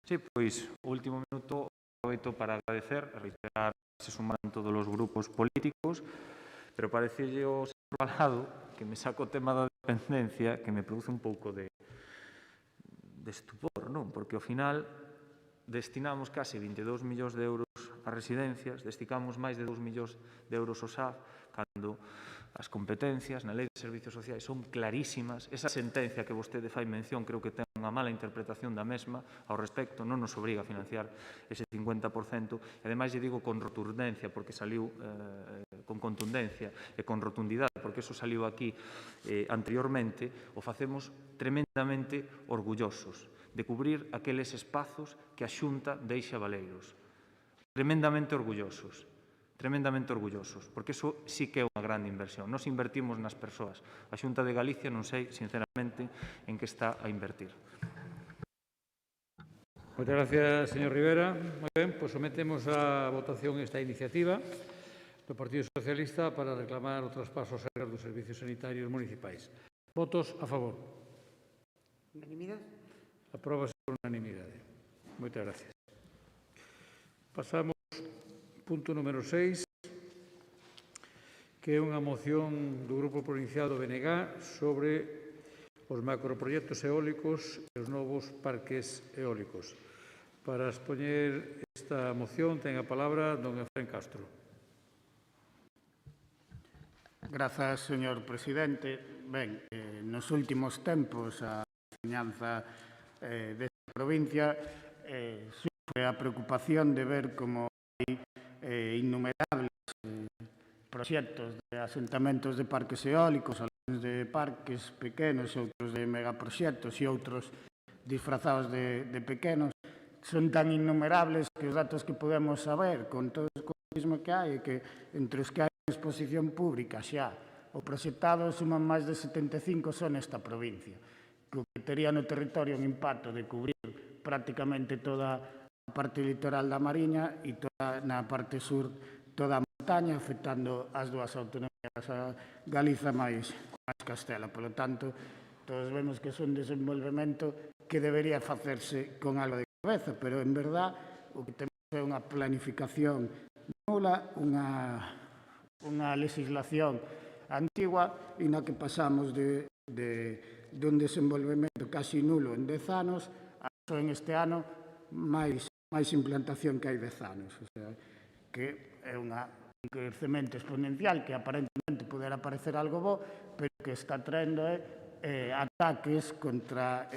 [SPEAKER 10] Sí, pois, o último minuto aproveito para agradecer e reiterar que se suman todos os grupos políticos, pero parecelle o señor Bolado que me saco o tema da dependencia que me produce un pouco de estupor, non? Porque ao final destinamos case 22 millóns de euros a residencias, destinamos máis de 2 millóns de euros ao SAF, cando as competencias na Lei de Servicios Sociais son clarísimas. Esa sentencia que vostede fai mención creo que ten unha mala interpretación da mesma ao respecto, non nos obriga a financiar ese 50%, e ademais lle digo con rotundencia, porque saliu con contundencia e con rotundidade, porque eso saliu aquí anteriormente, o facemos tremendamente orgullosos de cubrir aqueles espazos que a Xunta deixa baleiros. Tremendamente orgullosos, porque eso sí que é unha grande inversión. Nos invertimos nas persoas. A Xunta de Galicia non sei, sinceramente, en que está a invertir.
[SPEAKER 1] Moitas gracias, señor Rivera. Moi ben, pois sometemos a votación esta iniciativa do Partido Socialista para reclamar o traspaso ás regras dos servicios sanitarios municipais. Votos a favor.
[SPEAKER 3] Unanimidade?
[SPEAKER 1] Apróbase por unanimidade. Moitas gracias. Pasamos ao punto número 6, que é unha moción do Grupo Provincial do BNG sobre os macroproxectos eólicos e os novos parques eólicos. Para expoñer esta moción ten a palabra don Efrén Castro.
[SPEAKER 6] Grazas, señor presidente. Ben, nos últimos tempos a veciñanza desta provincia sufre a preocupación de ver como hai innumerables proxectos de asentamentos de parques eólicos, algúns de parques pequenos, outros de megaproxectos e outros disfrazados de pequenos. Son tan innumerables que os datos que podemos saber con todo o comunismo que hai, que entre os que hai en exposición pública xa o proxectado suman máis de 75 son nesta provincia, que tería no territorio un impacto de cubrir prácticamente toda a parte litoral da Mariña e toda na parte sur toda a montaña, afectando as dúas autonomías, a Galiza máis Castela. Por lo tanto, todos vemos que é un desenvolvemento que debería facerse con algo de cabeza, pero en verdad o que temos é unha planificación nula, unha legislación antigua e na que pasamos de un desenvolvemento casi nulo en 10 anos a só en este ano máis implantación que hai 10 anos. O sea, que é un crecemento exponencial que aparentemente poderá parecer algo bo, pero que está traendo ataques contra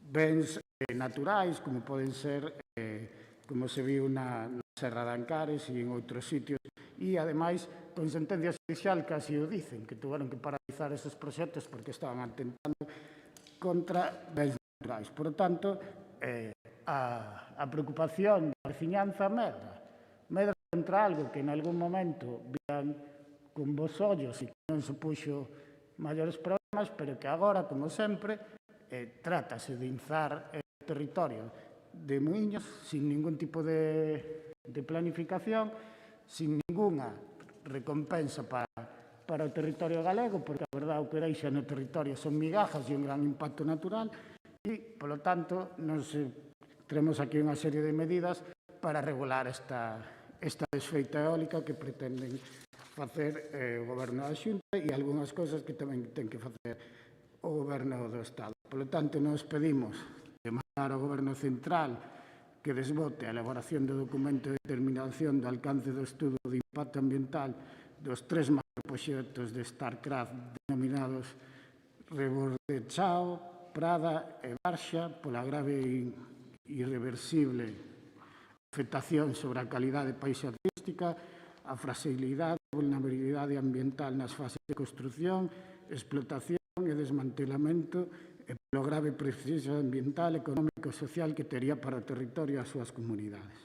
[SPEAKER 6] bens naturais, como poden ser, como se viu na Serra de Ancares e en outros sitios, e, ademais, con sentencias judicial casi o dicen, que tuveron que paralizar esos proxectos porque estaban atentando contra bens naturais. Por tanto, a preocupación da veciñanza medra contra algo que en algún momento vían con vos ollos e que non supuxo maiores problemas, pero que agora, como sempre, trátase de inzar o territorio de Muiños sin ningún tipo de planificación, sin ninguna recompensa para o territorio galego, porque a verdade o que deixa no territorio son migajas e un gran impacto natural, e, polo tanto, teremos aquí unha serie de medidas para regular esta desfeita eólica que pretenden facer o Goberno da Xunta e algunhas cousas que tamén ten que facer o Goberno do Estado. Por lo tanto, nos pedimos demandar ao Goberno Central que desbote a elaboración do documento de determinación do alcance do estudo de impacto ambiental dos 3 macroproxectos de Starcraft denominados Rebordechao, Prada e Barxa pola grave e irreversible afectación sobre a calidade paisajística, a fragilidade e vulnerabilidade ambiental nas fases de construción, explotación e desmantelamento e polo grave prejuízo ambiental, económico e social que tería para o territorio e as súas comunidades.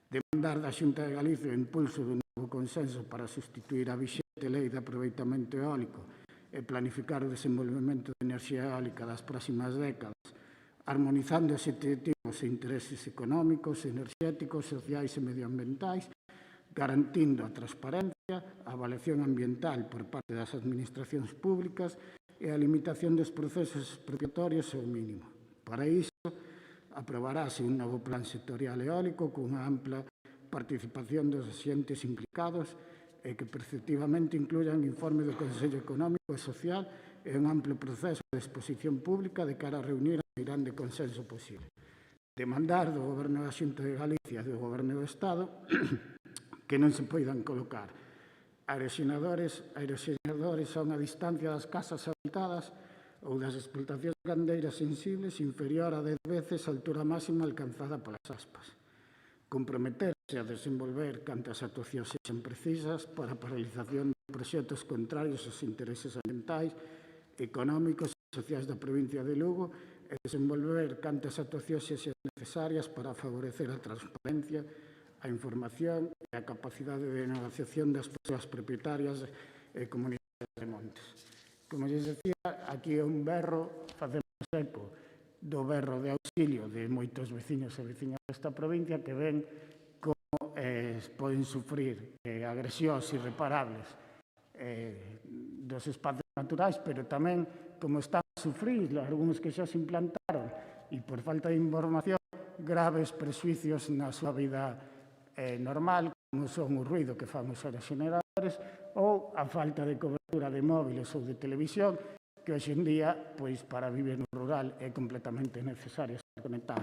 [SPEAKER 6] Demandar da Xunta de Galicia o impulso dun novo consenso para sustituir a vixente lei de aproveitamento eólico e planificar o desenvolvemento de enerxía eólica das próximas décadas, armonizando os obxectivos e intereses económicos, enerxéticos, sociais e medioambientais, garantindo a transparencia, a avaliación ambiental por parte das administracións públicas e a limitación dos procesos expropiatorios ao mínimo. Para iso, aprobarase un novo plan sectorial eólico cunha ampla participación dos axentes implicados e que perceptivamente incluya un informe do Consello Económico e Social e un amplo proceso de exposición pública de cara a reunir o gran de consenso posible. Demandar do Goberno da Xunta de Galicia e do Goberno do Estado que non se poidan colocar aeroxeneradores a unha distancia das casas habitadas ou das explotacións gandeiras sensibles inferior a 10 veces a altura máxima alcanzada polas aspas. Comprometerse a desenvolver cantas actuacións sexan precisas para a paralización de proxectos contrarios aos intereses ambientais, económicos e sociais da provincia de Lugo e desenvolver cantas actuacións sexan necesarias para favorecer a transparencia, a información e a capacidade de negociación das persoas propietarias e comunidades de montes. Como lles decía, aquí é un berro, facemos eco do berro de auxilio de moitos veciños e veciñas desta provincia que ven como poden sufrir agresións irreparables dos espacios naturais, pero tamén como están a sufrir algúns que xa se implantaron e por falta de información graves prexuicios na súa vida normal, como son o ruido que fan os aeroxeneradores ou a falta de cobertura de móviles ou de televisión, que hoxe en día, pois, para vivir no rural é completamente necesario estar conectado.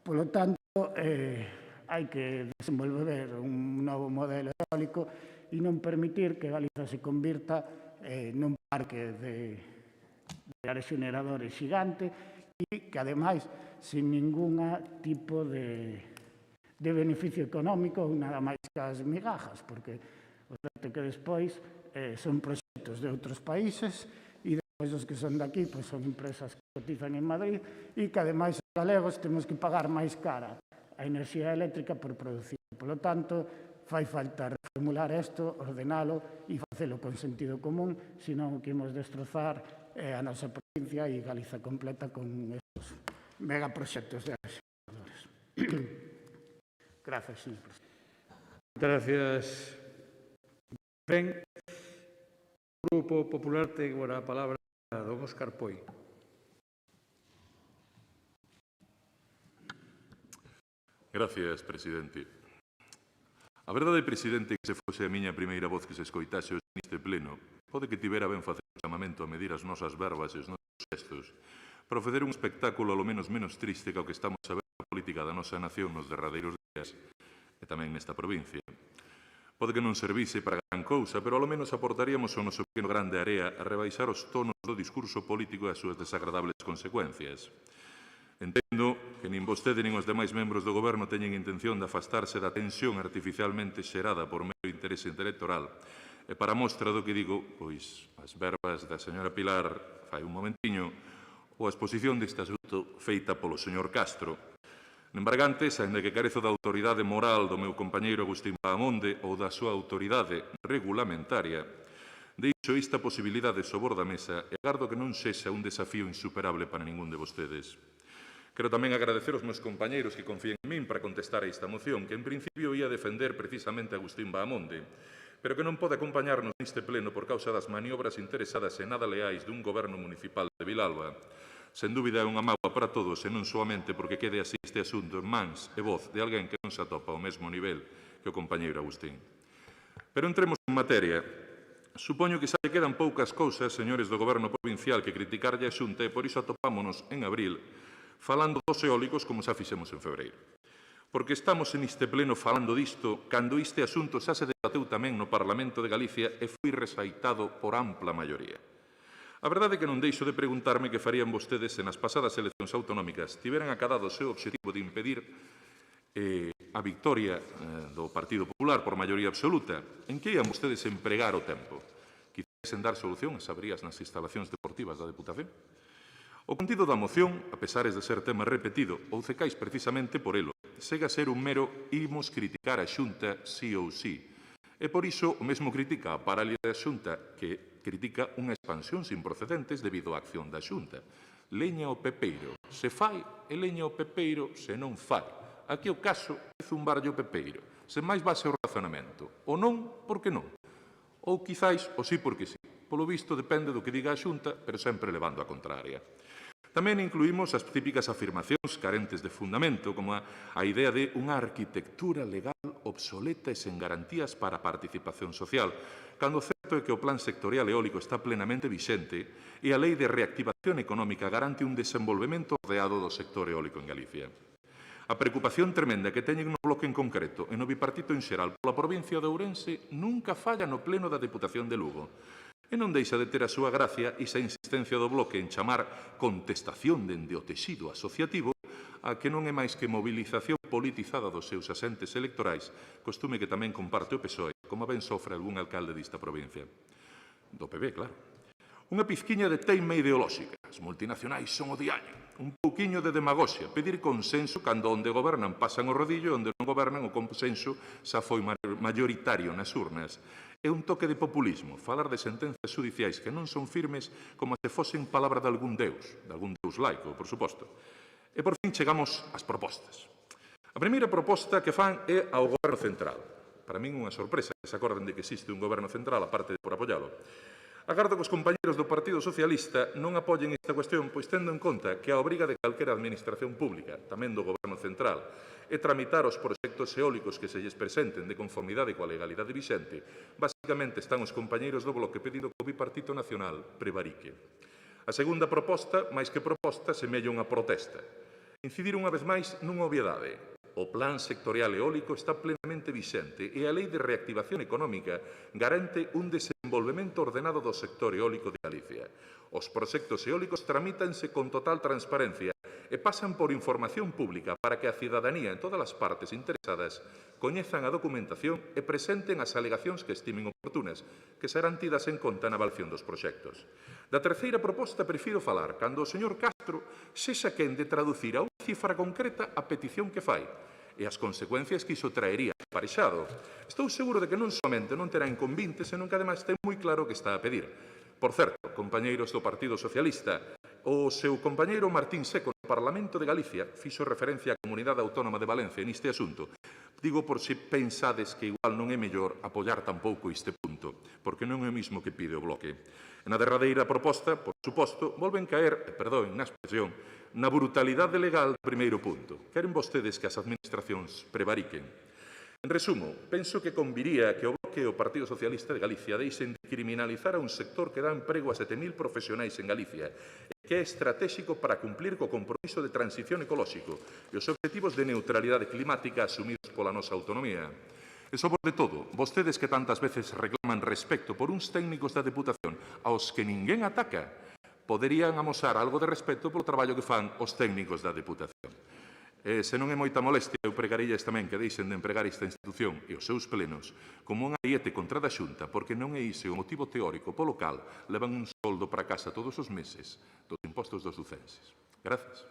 [SPEAKER 6] Por lo tanto, hai que desenvolver un novo modelo eólico e non permitir que Galiza se convirta nun parque de aerogeneradores xigante e que, ademais, sin ningún tipo de beneficio económico ou nada máis que as migajas, porque o certo que despois son proxectos de outros países e despois os que son daqui son empresas que cotizan en Madrid e que, ademais, os galegos temos que pagar máis cara a enerxía eléctrica por producir. Por lo tanto, fai falta reformular isto, ordenalo e facelo con sentido común, senón que imos destrozar a nosa provincia e Galiza completa con estes megaproxectos de aerogeneradores. Gracias, señor presidente.
[SPEAKER 1] Gracias. Ben, o Grupo Popular ten agora a palabra a don Óscar Poi.
[SPEAKER 12] Gracias, presidente. A verdade, presidente, que se fose a miña primeira voz que se escoitase hoxe neste pleno, pode que tivera ben facer un chamamento a medir as nosas verbas e os nosos gestos para ofrecer un espectáculo alo menos triste que o que estamos a ver na política da nosa nación nos derradeiros días e tamén nesta provincia. Pode que non servise para gran cousa, pero alo menos aportaríamos o noso pequeno grande area a rebaixar os tonos do discurso político e as súas desagradables consecuencias. Entendo que nin vostede nin os demais membros do Goberno teñen intención de afastarse da tensión artificialmente xerada por mero interese electoral. E para mostra do que digo, pois as verbas da señora Pilar fai un momentiño ou a exposición deste asunto feita polo señor Castro. Nembargantes, ainda que carezo da autoridade moral do meu compañeiro Agustín Bahamonde ou da súa autoridade regulamentaria, deixo esta posibilidade sobre da mesa e agardo que non sexa un desafío insuperable para ningún de vostedes. Quero tamén agradecer aos meus compañeiros que confíen en min para contestar a esta moción, que en principio ia defender precisamente a Agustín Bahamonde, pero que non pode acompañarnos neste pleno por causa das maniobras interesadas e nada leais dun goberno municipal de Vilalba. Sen dúbida é unha mágoa para todos e non soamente porque quede así este asunto en mans e voz de alguén que non se atopa ao mesmo nivel que o compañeiro Agustín. Pero entremos en materia. Supoño que xa lle quedan poucas cousas, señores do goberno provincial, que criticarlle a Xunta e por iso atopámonos en abril falando dos eólicos como xa fixemos en febreiro. Porque estamos en este pleno falando disto cando este asunto xa se debateu tamén no Parlamento de Galicia e foi rexaitado por ampla maioría. A verdade é que non deixo de preguntarme que farían vostedes se nas pasadas eleccións autonómicas tiveran acadado o seu obxectivo de impedir a victoria do Partido Popular por maioría absoluta. En que ian vostedes empregar o tempo? Quizás en dar solución ás averías nas instalacións deportivas da Deputación? O contido da moción, a pesares de ser tema repetido, ou cecais precisamente por elo, segue a ser un mero imos criticar a Xunta sí ou sí. E por iso o mesmo critica a parálise da Xunta, que critica unha expansión sin procedentes debido á acción da Xunta. Leña o pepeiro, se fai, e leña o pepeiro se non fai. Aquí o caso é zumbarlle o pepeiro, sen máis base o razonamento. O non, porque non. Ou quizáis o sí porque sí. Polo visto depende do que diga a Xunta, pero sempre levando a contraria. Tamén incluímos as típicas afirmacións carentes de fundamento, como a idea de unha arquitectura legal obsoleta e sen garantías para a participación social, cando o certo é que o plan sectorial eólico está plenamente vixente e a Lei de Reactivación Económica garante un desenvolvemento ordeado do sector eólico en Galicia. A preocupación tremenda que teñen no bloque en concreto e no bipartito en xeral pola provincia de Ourense nunca falla no pleno da Deputación de Lugo. E non deixa de ter a súa gracia esa insistencia do bloque en chamar contestación dende o texido asociativo a que non é máis que movilización politizada dos seus asentes electorais, costume que tamén comparte o PSOE, como ben sofre algún alcalde desta provincia. Do PB, claro. Unha pizquiña de teima ideolóxica. As multinacionais son o diaño. Un pouquiño de demagoxia. Pedir consenso cando onde gobernan pasan o rodillo e onde non gobernan o consenso xa foi maioritario nas urnas. É un toque de populismo, falar de sentencias judiciais que non son firmes como se fosen palabra de algún deus laico, por suposto. E por fin chegamos ás propostas. A primeira proposta que fan é ao Goberno Central. Para min unha sorpresa que se acorden de que existe un Goberno Central, aparte de por apoialo. Agardo que os compañeros do Partido Socialista non apoyen esta cuestión, pois tendo en conta que a obriga de calquera administración pública, tamén do Goberno Central, é tramitar os proxectos eólicos que se lles presenten de conformidade coa legalidade vixente, basicamente están os compañeiros do bloque pedindo que o Bipartito Nacional prevarique. A segunda proposta, máis que proposta, semella unha protesta. Incidir unha vez máis nunha obviedade. O Plan Sectorial Eólico está plenamente vixente e a Lei de Reactivación Económica garante un desenvolvemento ordenado do sector eólico de Galicia. Os proxectos eólicos tramítanse con total transparencia e pasan por información pública para que a cidadanía en todas as partes interesadas coñezan a documentación e presenten as alegacións que estimen oportunas, que serán tidas en conta na avaliación dos proxectos. Da terceira proposta prefiro falar cando o señor Castro sexa quen de traducir a unha cifra concreta a petición que fai e as consecuencias que iso traería aparexado. Estou seguro de que non somente non terá inconvinte, senón que ademais ten moi claro o que está a pedir. Por certo, compañeiros do Partido Socialista, o seu compañeiro Martín Seco no Parlamento de Galicia fixo referencia á Comunidade Autónoma de Valencia neste asunto. Digo por se pensades que igual non é mellor apoiar tampouco este punto, porque non é o mismo que pide o Bloque. Na derradeira proposta, por suposto, volven caer, perdoen na expresión, na brutalidade legal do primeiro punto. Queren vostedes que as administracións prevariquen. En resumo, penso que conviría que o Bloque e o Partido Socialista de Galicia deixen de criminalizar a un sector que dá emprego a 7.000 profesionais en Galicia e que é estratégico para cumplir co compromiso de transición ecolóxico e os objetivos de neutralidade climática asumidos pola nosa autonomía. E, sobre todo, vostedes que tantas veces reclaman respecto por uns técnicos da Deputación aos que ninguén ataca, poderían amosar algo de respeto polo traballo que fan os técnicos da Deputación. E, se non é moita molestia, eu pregarilles tamén que deixen de empregar esta institución e os seus plenos como un ariete contra da Xunta, porque non é iso o motivo teórico polo cal levan un soldo para casa todos os meses dos impostos dos lucenses. Gracias.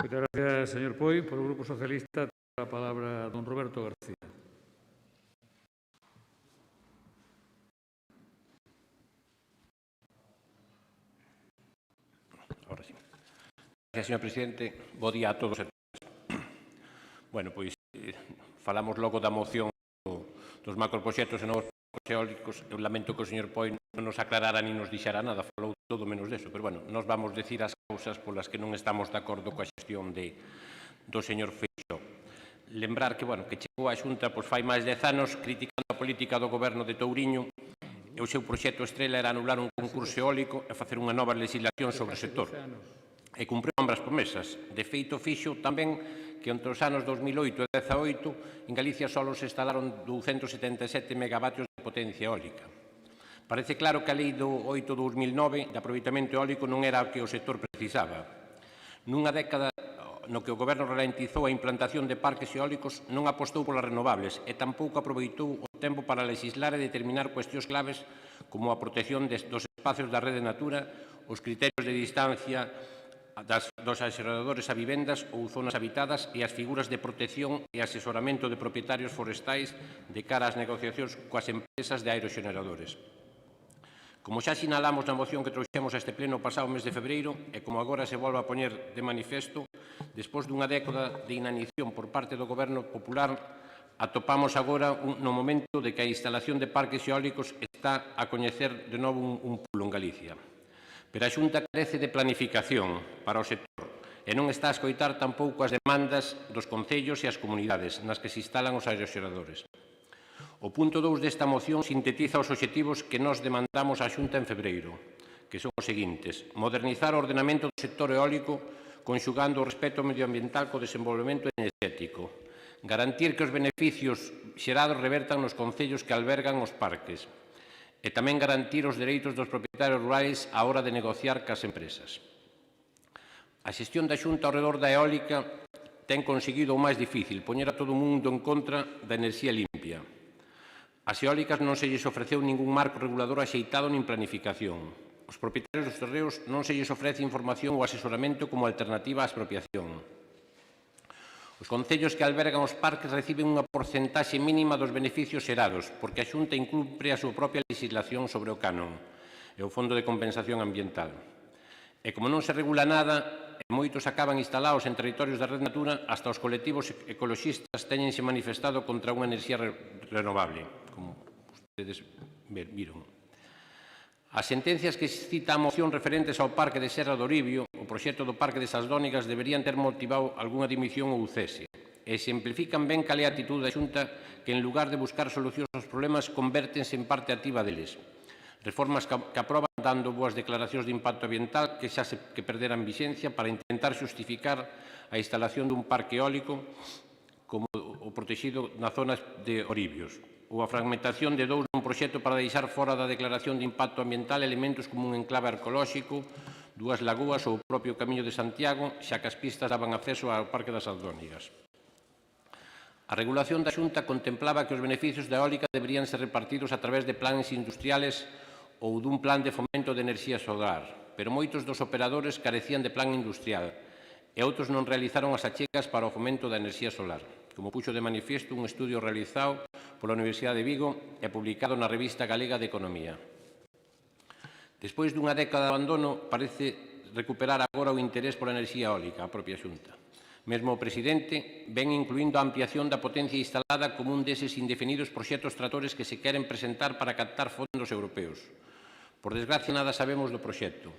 [SPEAKER 1] Moitas gracias, señor Poi. Por o Grupo Socialista, ten a palabra don Roberto García.
[SPEAKER 13] Ahora sí. Gracias, señor presidente. Bo día a todos e todas. Bueno, pois, falamos logo da moción dos macroproxectos e novos proxectos eólicos. Eu lamento que o señor Poi non nos aclarara ni nos dixera nada, falou todo menos deso, pero, bueno, nos vamos decir as causas polas que non estamos de acordo coa xestión do señor Feixóo. Lembrar que, bueno, que chegou a Xunta pois, fai máis de 10 anos criticando a política do goberno de Touriño e o seu proxecto estrela era anular un concurso eólico e facer unha nova legislación sobre o sector. E cumpriu ambas promesas. De feito, fixo tamén que entre os anos 2008 e 2018 en Galicia só se instalaron 277 megavatios de potencia eólica. Parece claro que a Lei do 8/2009 de aproveitamento eólico non era o que o sector precisaba. Nunha década no que o Goberno ralentizou a implantación de parques eólicos, non apostou polas renovables e tampouco aproveitou o tempo para legislar e determinar cuestións claves como a protección dos espacios da rede Natura, os criterios de distancia dos asesoradores a vivendas ou zonas habitadas e as figuras de protección e asesoramento de propietarios forestais de cara ás negociacións coas empresas de aeroxeneradores. Como xa sinalamos na moción que trouxemos a este pleno pasado mes de febreiro e como agora se volve a poñer de manifesto, despois dunha década de inanición por parte do Goberno Popular, atopamos agora no momento de que a instalación de parques eólicos está a coñecer de novo un pulo en Galicia. Pero a Xunta carece de planificación para o sector e non está a escoitar tampouco as demandas dos concellos e as comunidades nas que se instalan os aeroxeradores. O punto 2 desta moción sintetiza os obxectivos que nos demandamos á Xunta en febreiro, que son os seguintes: modernizar o ordenamento do sector eólico conxugando o respeto medioambiental co desenvolvemento enerxético, garantir que os beneficios xerados revertan nos concellos que albergan os parques, e tamén garantir os dereitos dos propietarios rurais á hora de negociar cas empresas. A xestión da Xunta ao redor da eólica ten conseguido o máis difícil, poñer a todo o mundo en contra da enerxía limpia. Ás eólicas non se lles ofreceu ningún marco regulador axeitado nin planificación. Os propietarios dos terreos non se lles ofrece información ou asesoramento como alternativa á expropiación. Os concellos que albergan os parques reciben unha porcentaxe mínima dos beneficios xerados, porque a Xunta incumpre a súa propia legislación sobre o canon e o Fondo de Compensación Ambiental. E como non se regula nada, e moitos acaban instalados en territorios da Red Natura, hasta os colectivos ecoloxistas teñense manifestado contra unha enerxía renovable, como ustedes viron. As sentencias que cita a moción referentes ao Parque de Serra do Oribio, o proxecto do Parque de Sasdónigas, deberían ter motivado algunha dimisión ou cese. E exemplifican ben cal é a actitude da Xunta que, en lugar de buscar solucións aos problemas, convértense en parte activa deles. Reformas que aproban dando boas declaracións de impacto ambiental que xa que perderan vixencia para intentar xustificar a instalación dun parque eólico como o protegido na zona de Oribios, ou a fragmentación de dous nun proxecto para deixar fora da declaración de impacto ambiental elementos como un enclave arqueolóxico, dúas lagoas ou o propio Camiño de Santiago, xa que as pistas daban acceso ao Parque das Aldónigas. A regulación da Xunta contemplaba que os beneficios da eólica deberían ser repartidos a través de planes industriales ou dun plan de fomento de enerxía solar, pero moitos dos operadores carecían de plan industrial e outros non realizaron as achegas para o fomento da enerxía solar, como puxo de manifiesto un estudio realizado pola Universidade de Vigo e publicado na Revista Galega de Economía. Despois dunha década de abandono, parece recuperar agora o interés pola enerxía eólica a propia Xunta. Mesmo o presidente ven incluindo a ampliación da potencia instalada como un deses indefinidos proxectos tratores que se queren presentar para captar fondos europeos. Por desgracia, nada sabemos do proxecto,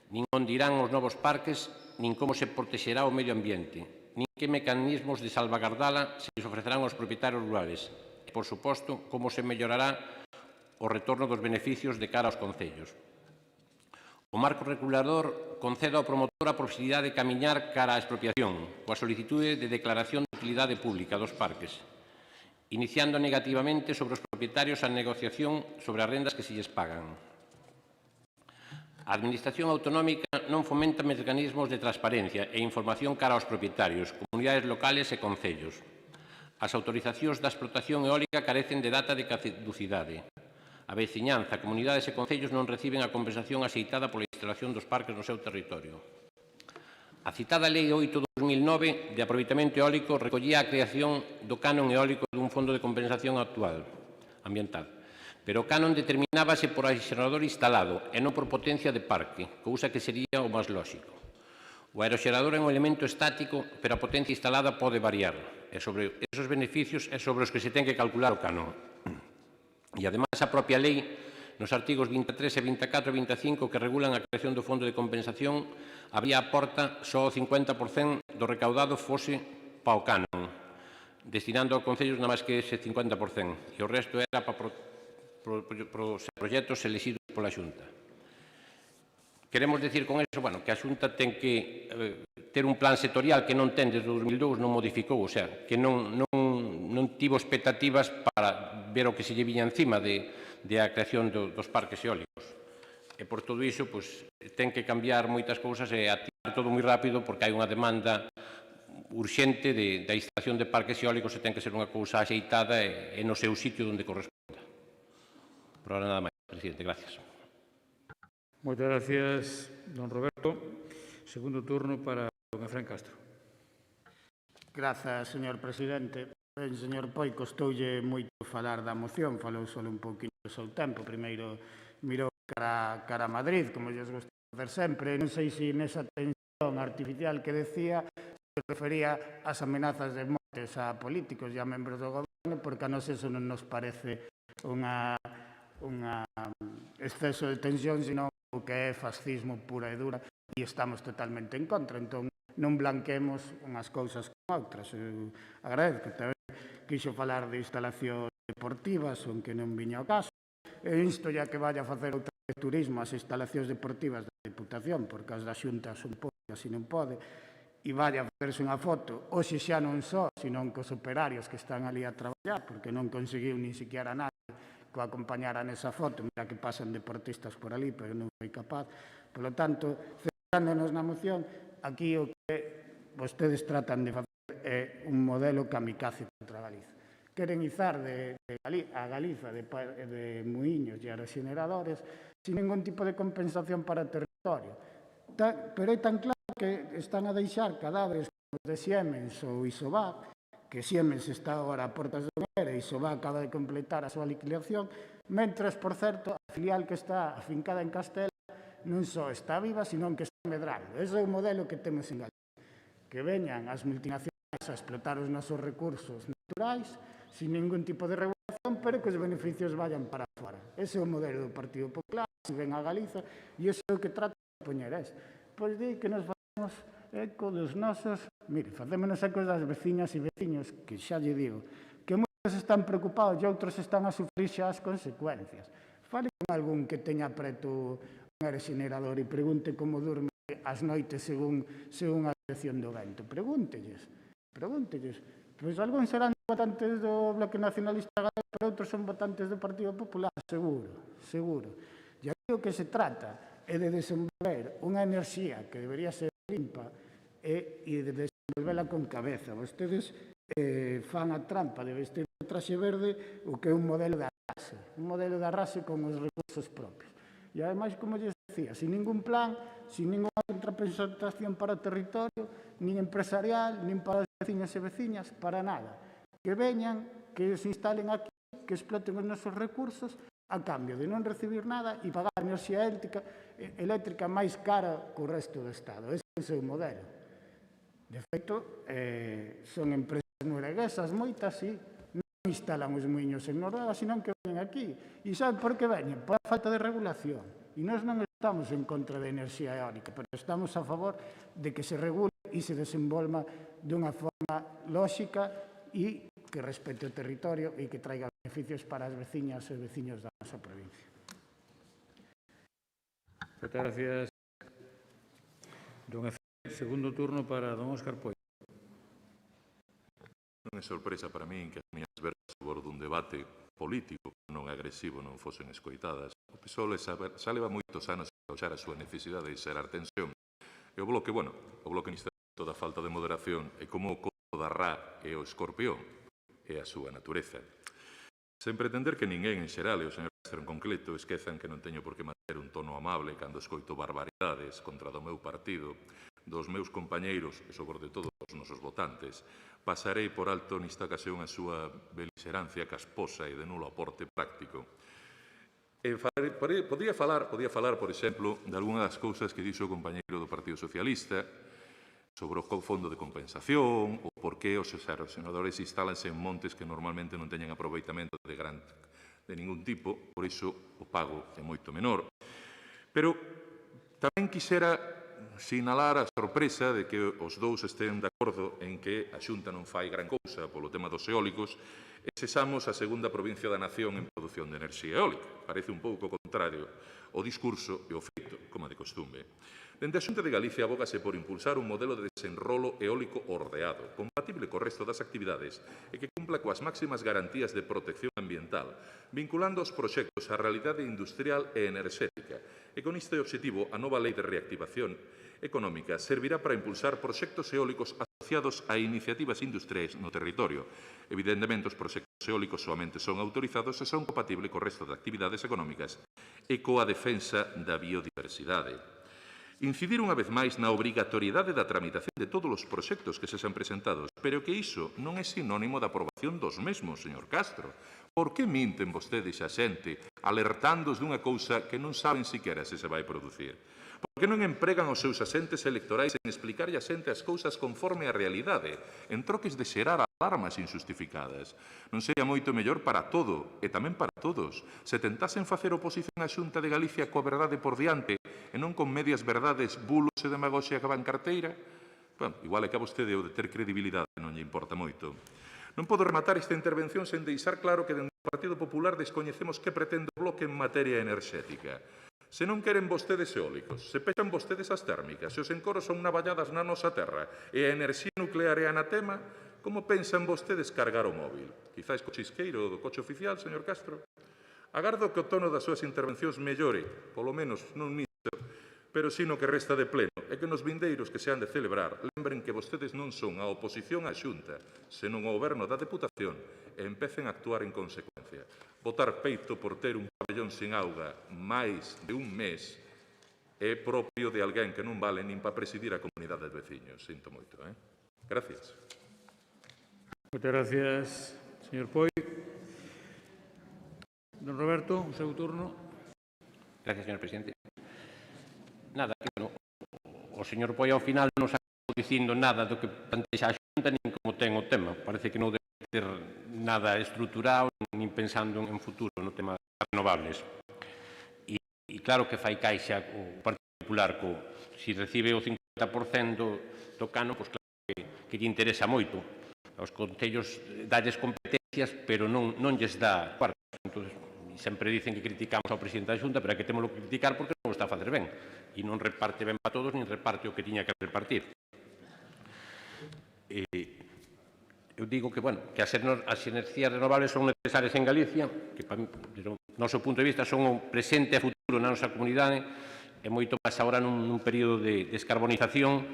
[SPEAKER 13] nin onde irán os novos parques, nin como se protexerá o medio ambiente, nin que mecanismos de salvagardala se les ofrecerán aos propietarios rurales e, por suposto, como se mellorará o retorno dos beneficios de cara aos concellos. O marco regulador concede ao promotor a posibilidade de camiñar cara á expropiación, coa solicitude de declaración de utilidade pública dos parques, iniciando negativamente sobre os propietarios a negociación sobre as rendas que se lles pagan. A Administración autonómica non fomenta mecanismos de transparencia e información cara aos propietarios, comunidades locales e concellos. As autorizacións da explotación eólica carecen de data de caducidade. A veciñanza, comunidades e concellos non reciben a compensación axeitada pola instalación dos parques no seu territorio. A citada Lei 8 de 2009 de aproveitamento eólico recollía a creación do canon eólico dun fondo de compensación ambiental, pero o canon determinábase por aeroxerador instalado e non por potencia de parque, cousa que sería o máis lóxico. O aeroxerador é un elemento estático, pero a potencia instalada pode variar, e sobre esos beneficios é sobre os que se ten que calcular o canon. E, ademais, a propia lei, nos artigos 23 e 24 e 25 que regulan a creación do Fondo de Compensación, abría a porta só o 50% do recaudado fose para o canon, destinando aos concellos nada máis que ese 50%, e o resto era para os proxectos elegidos pola Xunta. Queremos dicir con eso, que a Xunta ten que ter un plan sectorial que non ten desde 2002, non modificou, o sea, que non tivo expectativas para ver o que se lle viña encima de a creación dos parques eólicos. E por todo iso, ten que cambiar moitas cousas e activar todo moi rápido porque hai unha demanda urxente da instalación de parques eólicos e ten que ser unha cousa axeitada e no seu sitio onde corresponda. Por ahora nada máis, presidente. Gracias.
[SPEAKER 1] Moitas gracias, don Roberto. Segundo turno para don Efrén Castro.
[SPEAKER 6] Grazas, señor presidente. Ben, señor Poi, costoulle moito falar da moción, falou só un pouquinho do seu tempo. Primeiro mirou cara a Madrid, como lles gusta facer sempre. Non sei se nesa tensión artificial que decía se refería ás amenazas de mortes a políticos e a membros do goberno, porque a nos eso non nos parece un exceso de tensión, sino o que é fascismo pura e dura, e estamos totalmente en contra. Entón, non blanquemos unhas cousas con outras. Eu agradezco tamén quixo falar de instalacións deportivas, aunque non viña ao caso. E isto ya que vaya a facer outra de turismo as instalacións deportivas da Diputación, porque as da Xunta son poucas e non pode, e vaya a facerse unha foto, hoxe xa non só, senón cos operarios que están ali a traballar, porque non conseguiu nin siquiera nada que o acompañara nesa foto. Mira que pasan deportistas por ali, pero non foi capaz. Por lo tanto, centrándonos na moción, aquí o que vostedes tratan de facer é un modelo kamikaze contra Galiza. Queren izar a Galiza de muiños e aeroxeneradores sin ningún tipo de compensación para o territorio. Pero é tan claro que están a deixar cadáveres de Siemens ou Isobar, que Siemens está agora a portas de Noguera e Isobar acaba de completar a súa liquidación, mentras, por certo, a filial que está afincada en Castela non só está viva, senón que está medrando. Ese é o modelo que temos en Galicia. Que veñan as multinacionais a explotar os nosos recursos naturais sin ningún tipo de regulación, pero que os beneficios vayan para fora. Ese é o modelo do Partido Popular, se ven a Galiza, e ese é o que trata de poñer este. Pois di que nos facemos eco dos nosos... Mire, facémonos eco das veciñas e veciños, que xa lle digo, que moitos están preocupados e outros están a sufrir xa as consecuencias. Fale con algún que teña preto xenerador e pregunte como durme as noites según a dirección do vento. Pregúntelles. Pois algúns serán votantes do Bloque Nacionalista Galego, pero outros son votantes do Partido Popular, seguro. E aí o que se trata é de desenvolver unha enerxía que debería ser limpa e de desenvolvela con cabeza. Vostedes fan a trampa de vestir o traxe verde o que é un modelo de arrase con os recursos propios. E ademais, como lles decía, sin ningún plan, sin ninguna contrapresentación para o territorio, nin empresarial, nin para os veciños e veciñas, para nada. Que veñan, que se instalen aquí, que exploten os nosos recursos, a cambio de non recibir nada e pagar a enerxía eléctrica máis cara que o resto do Estado. Ese é o seu modelo. De feito, son empresas norueguesas, moitas, sí, non instalan os muiños en Noruega, senón que veñen aquí. E saben por que veñen? Por a falta de regulación. E nós non estamos en contra da enerxía eólica, pero estamos a favor de que se regule e se desenvolva dunha forma lóxica e que respete o territorio e que traiga beneficios para as veciñas e veciños da nosa provincia.
[SPEAKER 1] Moitas gracias. Don Efe, segundo turno para don Óscar Poio.
[SPEAKER 12] Non é sorpresa para min que as miñas versas sobre dun debate político non agresivo non fosen escoitadas. O PSOE xa leva moitos anos a causar a súa necesidade de xerar tensión. E o Bloque, neste momento da falta de moderación é como o coto da ra e o escorpión, é a súa natureza. Sen pretender que ninguén en xeral e o señor Castro en concreto esquezan que non teño por que manter un tono amable cando escoito barbaridades contra do meu partido, dos meus compañeiros e sobre de todo os nosos votantes, pasarei por alto nesta ocasión a súa beliserancia casposa e de nulo aporte práctico. Podía falar, por exemplo, de algunhas das cousas que dixo o compañeiro do Partido Socialista sobre o fondo de compensación, ou por que os erosionadores instalanse en montes que normalmente non teñen aproveitamento de ningún tipo, por iso o pago é moito menor. Pero tamén quixera sinalar a sorpresa de que os dous estén de acordo en que a Xunta non fai gran cousa polo tema dos eólicos e sexamos a segunda provincia da nación en produción de enerxía eólica. Parece un pouco contrario o discurso e o feito, como de costume. Dende a Xunta de Galicia abógase por impulsar un modelo de desenrolo eólico ordeado, compatible co resto das actividades e que cumpla coas máximas garantías de protección ambiental, vinculando os proxectos á realidade industrial e enerxética. E con este objetivo, a nova Lei de Reactivación Económica servirá para impulsar proxectos eólicos asociados a iniciativas industriais no territorio. Evidentemente, os proxectos eólicos soamente son autorizados se son compatibles co resto de actividades económicas e coa defensa da biodiversidade. Incidir unha vez máis na obrigatoriedade da tramitación de todos os proxectos que se xan presentados, pero que iso non é sinónimo da aprobación dos mesmos, señor Castro. Por que minten vostedes a xente alertándos dunha cousa que non saben siquera se vai producir? Por que non empregan os seus asentes electorais en explicarlle a xente as cousas conforme a realidade, en troques de xerar alarmas injustificadas? Non sería moito mellor para todo, e tamén para todos, se tentasen facer oposición á Xunta de Galicia coa verdade por diante e non con medias verdades, bulos e demagoxia que van carteira? Bueno, igual é que a vostede o de ter credibilidade non lle importa moito. Non podo rematar esta intervención sen deixar claro que dentro do Partido Popular descoñecemos que pretende o Bloque en materia enerxética. Se non queren vostedes eólicos, se pechan vostedes as térmicas, se os encoros son navalladas na nosa terra e a enerxía nuclear é anatema, como pensan vostedes cargar o móvil? Quizáis co chisqueiro do coche oficial, señor Castro? Agardo que o tono das súas intervencións mellore, polo menos non nisto, pero sino que resta de pleno, e que nos vindeiros que se han de celebrar lembren que vostedes non son a oposición á Xunta, senón ao Goberno da Deputación, e empecen a actuar en consecuencia. Botar peito por ter un pabellón sin auga máis de un mes é propio de alguén que non vale nin para presidir a comunidade de veciños. Sinto moito, Gracias.
[SPEAKER 1] Moitas gracias, señor Poi. Don Roberto, o seu turno.
[SPEAKER 13] Gracias, señor presidente. Nada, bueno, o señor Poi ao final non sacou dicindo nada do que plantexa a Xunta nin como ten o tema. Parece que non debe ter nada estruturado nin pensando en futuro no tema das renovables. E claro que fai caixa o Partido Popular se recibe o 50% do cano, pois claro que lle interesa moito. Aos concellos dalles competencias, pero non lles dá cuartos. Entón, E sempre dicen que criticamos ao presidente da Xunta, pero é que temos que criticar porque non o está a facer ben. E non reparte ben para todos, nin reparte o que tiña que repartir. Eu digo que, bueno, que as enerxías renovables son necesarias en Galicia, que, desde o noso punto de vista, son o presente e futuro na nosa comunidade, e moito máis agora nun período de descarbonización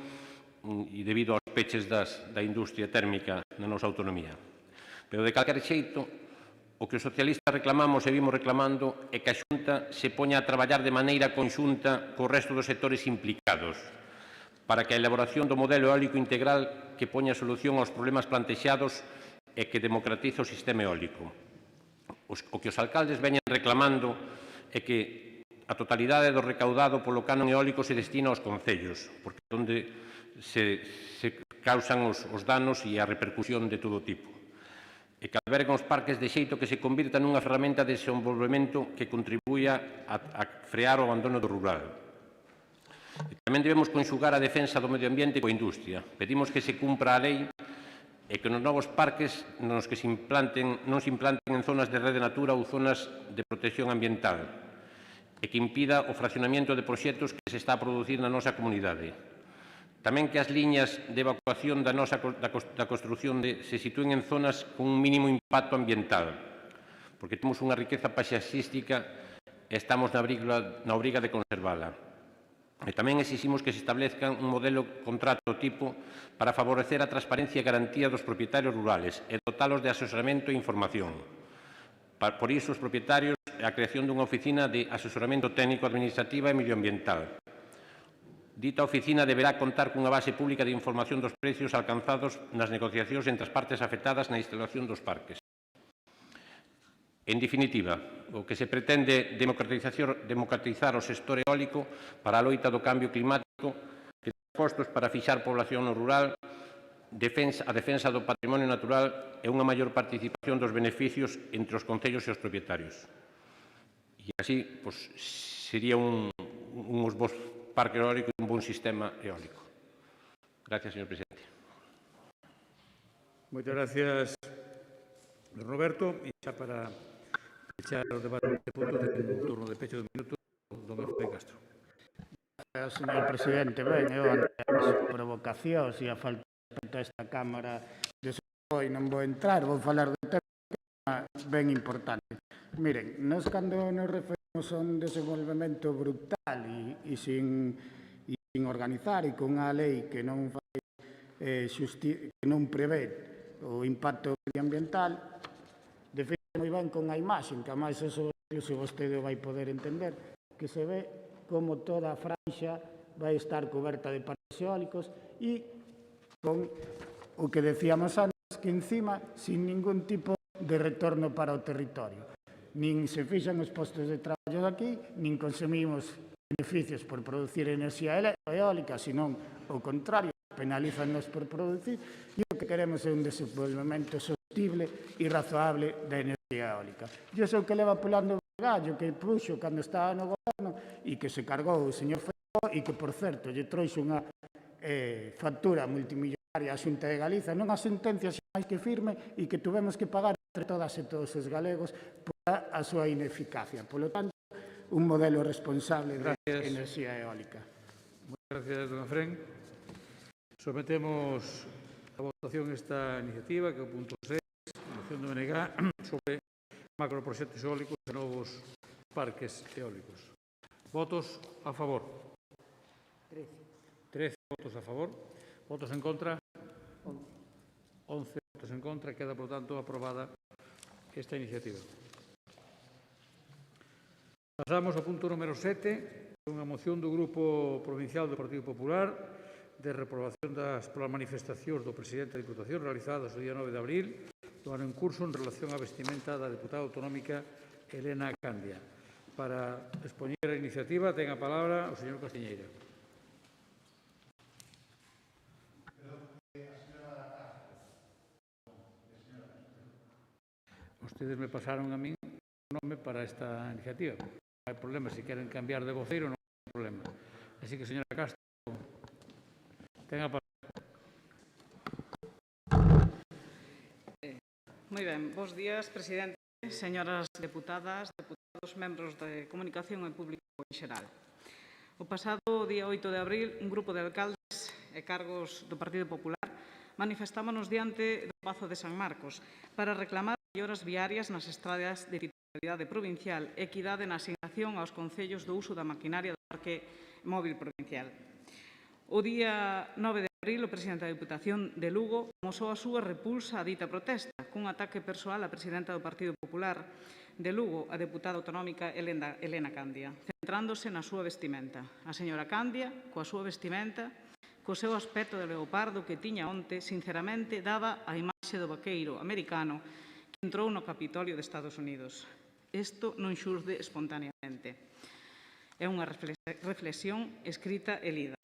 [SPEAKER 13] e debido aos peches da industria térmica na nosa autonomía. Pero, de calquer xeito, o que os socialistas reclamamos e vimos reclamando é que a Xunta se poña a traballar de maneira conxunta co resto dos sectores implicados para que a elaboración do modelo eólico integral que poña solución aos problemas plantexados e que democratice o sistema eólico. O que os alcaldes veñen reclamando é que a totalidade do recaudado polo canon eólico se destina aos concellos, porque é onde se causan os danos e a repercusión de todo tipo. E que albergan os parques de xeito que se convirta nunha ferramenta de desenvolvemento que contribuya a frear o abandono do rural. E tamén debemos conxugar a defensa do medio ambiente coa industria. Pedimos que se cumpra a lei e que nos novos parques non se implanten en zonas de rede natura ou zonas de protección ambiental e que impida o fraccionamento de proxectos que se está a producir na nosa comunidade. Tamén que as liñas de evacuación da construción se sitúen en zonas con un mínimo impacto ambiental, porque temos unha riqueza paisaxística e estamos na obriga de conservala. E tamén exiximos que se establezca un modelo contrato tipo para favorecer a transparencia e garantía dos propietarios rurales e dotalos de asesoramento e información. Por iso, os propietarios e a creación dunha oficina de asesoramento técnico, administrativa e medioambiental. Dita oficina deberá contar cunha base pública de información dos precios alcanzados nas negociacións entre as partes afectadas na instalación dos parques. En definitiva, o que se pretende democratizar o sector eólico para a loita do cambio climático, crear postos para fixar población no rural, a defensa do patrimonio natural e unha maior participación dos beneficios entre os concellos e os propietarios. E así, sería uns bons parque eólico e un bon sistema eólico. Gracias, señor presidente.
[SPEAKER 1] Moitas gracias, don Roberto. E xa para fechar o debate deste punto, ten un turno de peche de minuto, don Efraín Castro.
[SPEAKER 6] Gracias, señor presidente. Ben, eu ante as provocacións e a falta de respeto a esta Cámara de Sopoi non vou entrar, vou falar de tema ben importante. Miren, nos cando nos referimos a un desenvolvemento brutal e sin organizar e con unha lei que non prevé o impacto medioambiental, define moi ben con a imaxe, que a máis eso se vostede vai poder entender, que se ve como toda a franxa vai estar coberta de parques eólicos e con o que decíamos antes, que encima sin ningún tipo de retorno para o territorio. Nin se fixan os postos de traballo daqui, nin consumimos beneficios por producir enerxía eólica, senón o contrario, penalizannos por producir, e o que queremos é un desenvolvemento sostible e razoable da enerxía eólica. E iso é o que leva pulando o gallo que puxo cando estaba no goberno e que se cargou o señor Feijóo e que, por certo, lle trouxe unha factura multimillonaria a Xunta de Galiza, non a sentencia xa máis que firme e que tuvemos que pagar entre todas e todos os galegos por a súa ineficacia. Por lo tanto, un modelo responsable de enerxía eólica.
[SPEAKER 1] Moitas gracias, don Efraín. Sometemos a votación esta iniciativa, que é o punto 6, moción do BNG sobre macroproxectos eólicos e novos parques eólicos. Votos a favor? 13 votos a favor. Votos en contra? 11 votos en contra. Queda, por tanto, aprobada esta iniciativa. Pasamos ao punto número 7, unha moción do Grupo Provincial do Partido Popular de reprobación polas manifestacións do presidente da Diputación realizadas o día 9 de abril do ano en curso en relación á vestimenta da deputada autonómica Elena Candia. Para expoñer a iniciativa ten a palabra o señor Castiñeira. Vostedes me pasaron a min o nome para esta iniciativa. Non hai problema, se queren cambiar de voceiro non hai problema. Así que, señora Castro, ten a palabra.
[SPEAKER 14] Moi ben, bos días, presidente. señoras deputadas, deputados, membros de comunicación e público en xeral. O pasado día 8 de abril, un grupo de alcaldes e cargos do Partido Popular manifestámonos diante do Pazo de San Marcos para reclamar melloras viarias nas estradas de titularidade provincial e equidade na asignación aos concellos do uso da maquinaria do Parque Móvil Provincial. O día 9 de abril, o presidente da Diputación de Lugo amosou a súa repulsa a dita protesta cun ataque persoal á presidenta do Partido Popular de Lugo, a deputada autonómica Elena Candia, centrándose na súa vestimenta. A señora Candia, coa súa vestimenta, co seu aspecto de leopardo que tiña onte, sinceramente daba a imaxe do vaqueiro americano que entrou no Capitolio de Estados Unidos. Isto non xurde espontaneamente. É unha reflexión escrita e lida.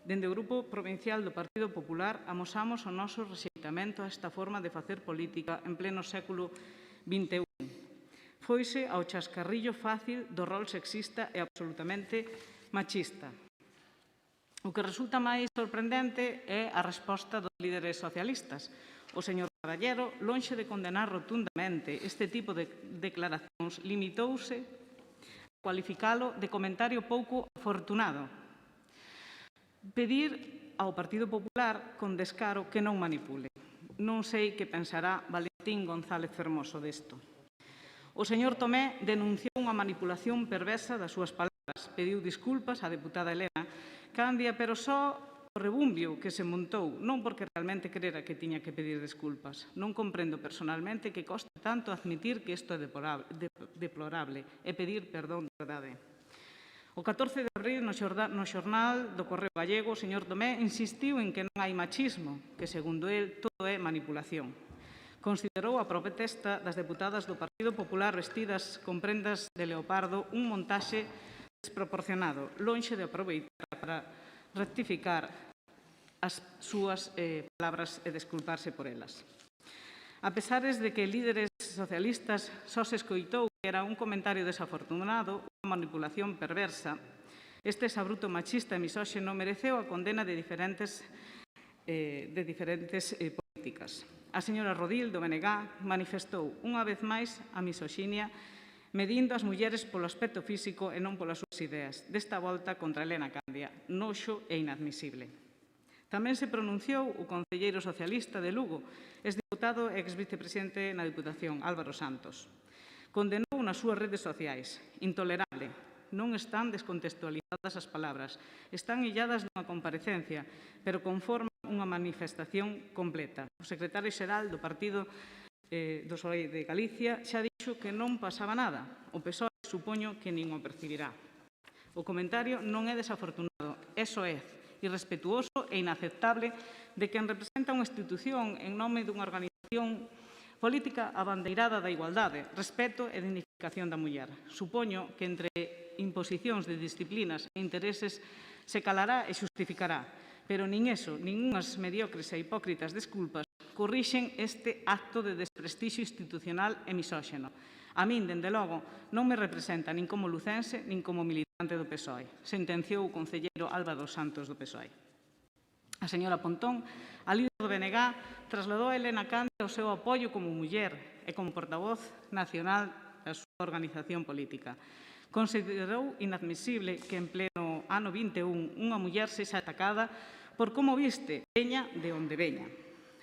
[SPEAKER 14] Dende o Grupo Provincial do Partido Popular amosamos o noso rexeitamento a esta forma de facer política en pleno século XXI. Foise ao chascarrillo fácil do rol sexista e absolutamente machista. O que resulta máis sorprendente é a resposta dos líderes socialistas. O señor Caballero, lonxe de condenar rotundamente este tipo de declaracións, limitouse a cualificalo de comentario pouco afortunado. Pedir ao Partido Popular con descaro que non manipule. Non sei que pensará Valentín González Fermoso desto. O señor Tomé denunciou unha manipulación perversa das súas palabras. Pediu disculpas á deputada Elena Candia, pero só o rebumbio que se montou, non porque realmente crera que tiña que pedir desculpas. Non comprendo personalmente que coste tanto admitir que isto é deplorable e pedir perdón de verdade. O 14 de abril, no xornal do Correo Gallego, o señor Tomé insistiu en que non hai machismo, que, segundo el, todo é manipulación. Considerou a protesta das deputadas do Partido Popular vestidas con prendas de leopardo un montaxe desproporcionado, lonxe de aproveitar para rectificar as súas palabras e desculparse por elas. A pesares de que líderes socialistas só se escoitou que era un comentario desafortunado, unha manipulación perversa, este exabruto machista e misóxeno mereceu a condena de diferentes políticas. A señora Rodil, do BNG, manifestou unha vez máis a misoxinia medindo as mulleres polo aspecto físico e non polas súas ideas. Desta volta contra Elena Candia, noxo e inadmisible. Tamén se pronunciou o concelleiro socialista de Lugo, exdiputado e exvicepresidente na Diputación, Álvaro Santos. Condenou nas súas redes sociais. Intolerable. Non están descontextualizadas as palabras. Están illadas dunha comparecencia, pero conforman unha manifestación completa. O secretario xeral do Partido do PSOE de Galicia xa dixo que non pasaba nada. O PSOE supoño que nin o percibirá. O comentario non é desafortunado, é soez, irrespetuoso e inaceptable de quen representa unha institución en nome dunha organización política abandeirada da igualdade, respeto e dignificación da muller. Supoño que entre imposicións de disciplinas e intereses se calará e xustificará, pero nin eso, nin unhas mediocres e hipócritas desculpas corrixen este acto de desprestixio institucional e misóxeno. A min, dende logo, non me representa nin como lucense nin como militante do PSOE, sentenciou o concelleiro Álvaro Santos do PSOE. A señora Pontón, a líder do BNG, trasladou a Elena Candia o seu apoio como muller e como portavoz nacional da súa organización política. Considerou inadmisible que en pleno ano 21 unha muller sexa atacada por como viste, veña de onde veña.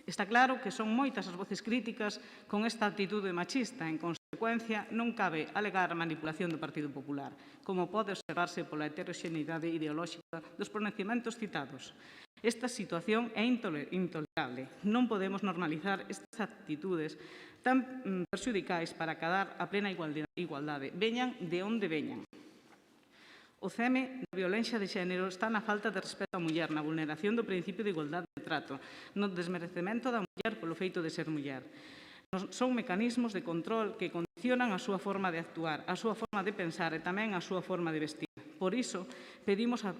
[SPEAKER 14] Está claro que son moitas as voces críticas con esta actitude machista. En consecuencia, non cabe alegar a manipulación do Partido Popular, como pode observarse pola heteroxeneidade ideolóxica dos pronunciamentos citados. Esta situación é intolerable. Non podemos normalizar estas actitudes tan perxudicais para acadar a plena igualdade. Veñan de onde veñan. O ceme da violencia de xénero está na falta de respeto á muller, na vulneración do principio de igualdade de trato, no desmerecemento da muller polo feito de ser muller. Son mecanismos de control que condicionan a súa forma de actuar, a súa forma de pensar e tamén a súa forma de vestir. Por iso, pedimos a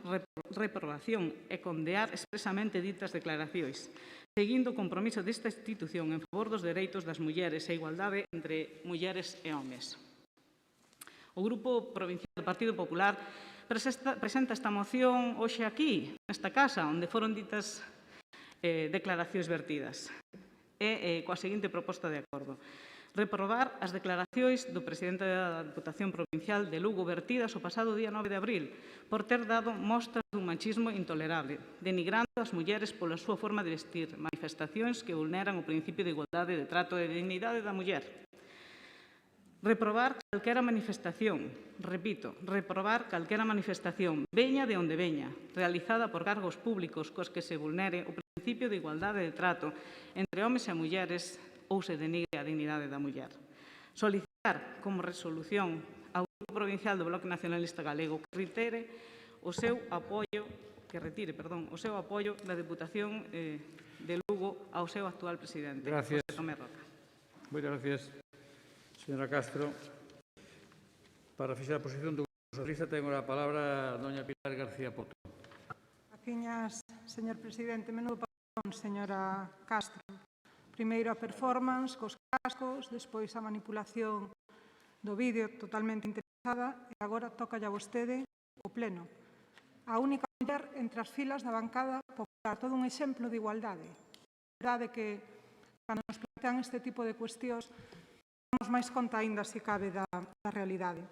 [SPEAKER 14] reprobación e condear expresamente ditas declaracións, seguindo o compromiso desta institución en favor dos dereitos das mulleres e a igualdade entre mulleres e homes. O Grupo Provincial do Partido Popular presenta esta moción hoxe aquí, nesta casa, onde foron ditas declaracións vertidas, e coa seguinte proposta de acordo. Reprobar as declaracións do presidente da Deputación Provincial de Lugo vertidas o pasado día 9 de abril por ter dado mostras dun machismo intolerable, denigrando as mulleres pola súa forma de vestir, manifestacións que vulneran o principio de igualdade de trato e de dignidade da muller. Reprobar calquera manifestación, repito, reprobar calquera manifestación, veña de onde veña, realizada por cargos públicos cos que se vulnere o principio de igualdade de trato entre homes e mulleres ou se denigre a dignidade da muller. Solicitar como resolución ao Grupo Provincial do Bloque Nacionalista Galego que retire o seu apoio, o seu apoio da Deputación de Lugo ao seu actual presidente, José Tomé Roca.
[SPEAKER 1] Moitas gracias, señora Castro. Para fixar a posición do Grupo Socialista ten a palabra a doña Pilar García Poto.
[SPEAKER 8] Gracias, señor presidente. Menudo papelón, señora Castro. Primeiro a performance cos cascos, despois a manipulación do vídeo totalmente interesada e agora toca a vostede o pleno. A única muller entre as filas da bancada popular, todo un exemplo de igualdade. A verdade que, cando nos plantean este tipo de cuestións, damos máis conta aínda, se cabe, da realidade.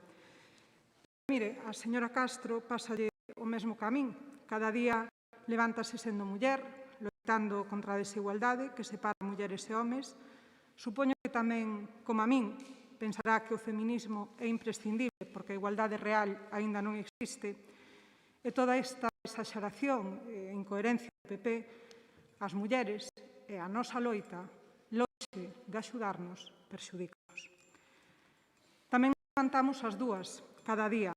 [SPEAKER 8] Mire, a señora Castro pásalle o mesmo camín. Cada día levántase sendo muller, loitando contra a desigualdade que separa mulleres e homes. Supoño que tamén, como a min, pensará que o feminismo é imprescindible porque a igualdade real aínda non existe. E toda esta exaxeración e incoherencia do PP, as mulleres e a nosa loita, lonxe de axudarnos, perxudícanos. Tamén levantamos as dúas, cada día,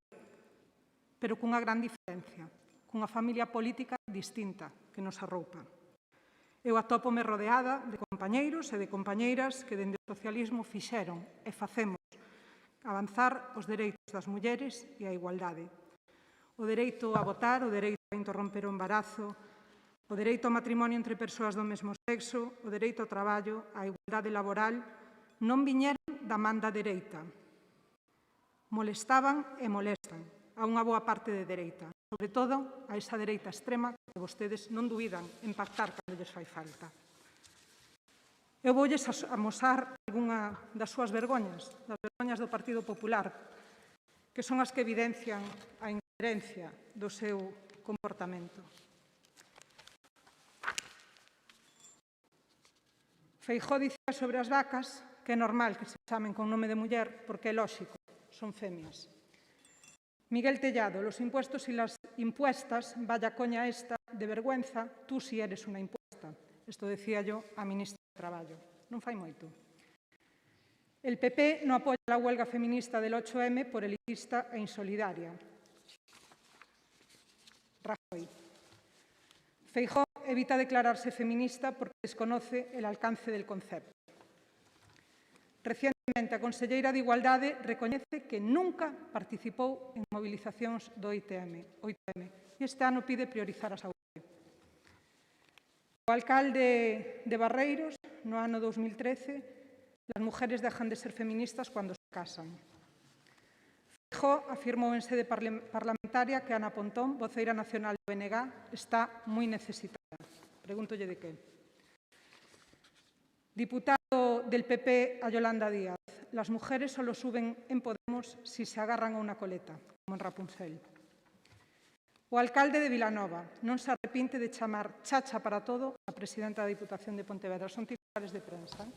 [SPEAKER 8] pero cunha gran diferencia, cunha familia política distinta que nos arroupa. Eu atópome rodeada de compañeiros e de compañeiras que dende o socialismo fixeron e facemos avanzar os dereitos das mulleres e a igualdade. O dereito a votar, o dereito a interromper o embarazo, o dereito ao matrimonio entre persoas do mesmo sexo, o dereito ao traballo, a igualdade laboral, non viñeron da man da dereita. Molestaban e molestan a unha boa parte de dereita, sobre todo a esa dereita extrema que vostedes non dubidan en pactar cando lles fai falta. Eu voulles amosar algunha das súas vergoñas, das vergoñas do Partido Popular, que son as que evidencian a incoherencia do seu comportamento. Feijóo dicía sobre as vacas que é normal que se chamen con nome de muller porque é lóxico, son femias. Miguel Tellado, los impuestos y las impuestas, vaya coña esta, de vergüenza, tú sí eres una impuesta. Esto decía yo a ministra de Traballo. Non fai moito. El PP no apoya la huelga feminista del 8M por elitista e insolidaria. Rajoy. Feijóo evita declararse feminista porque desconoce el alcance del concepto. Recientemente, a conselleira de Igualdade recoñece que nunca participou en movilizacións do 8M e este ano pide priorizar a saúde. O alcalde de Barreiros, no ano 2013, las mujeres dejan de ser feministas cuando se casan. Feijóo afirmou en sede parlamentaria que Ana Pontón, voceira nacional do BNG, está moi necesitada. Pregúntolle de qué. Diputado del PP a Yolanda Díaz. Las mujeres solo suben en Podemos si se agarran a una coleta, como en Rapunzel. O alcalde de Vilanova non se arrepinte de chamar chacha para todo a presidenta da Diputación de Pontevedra. Son titulares de prensa.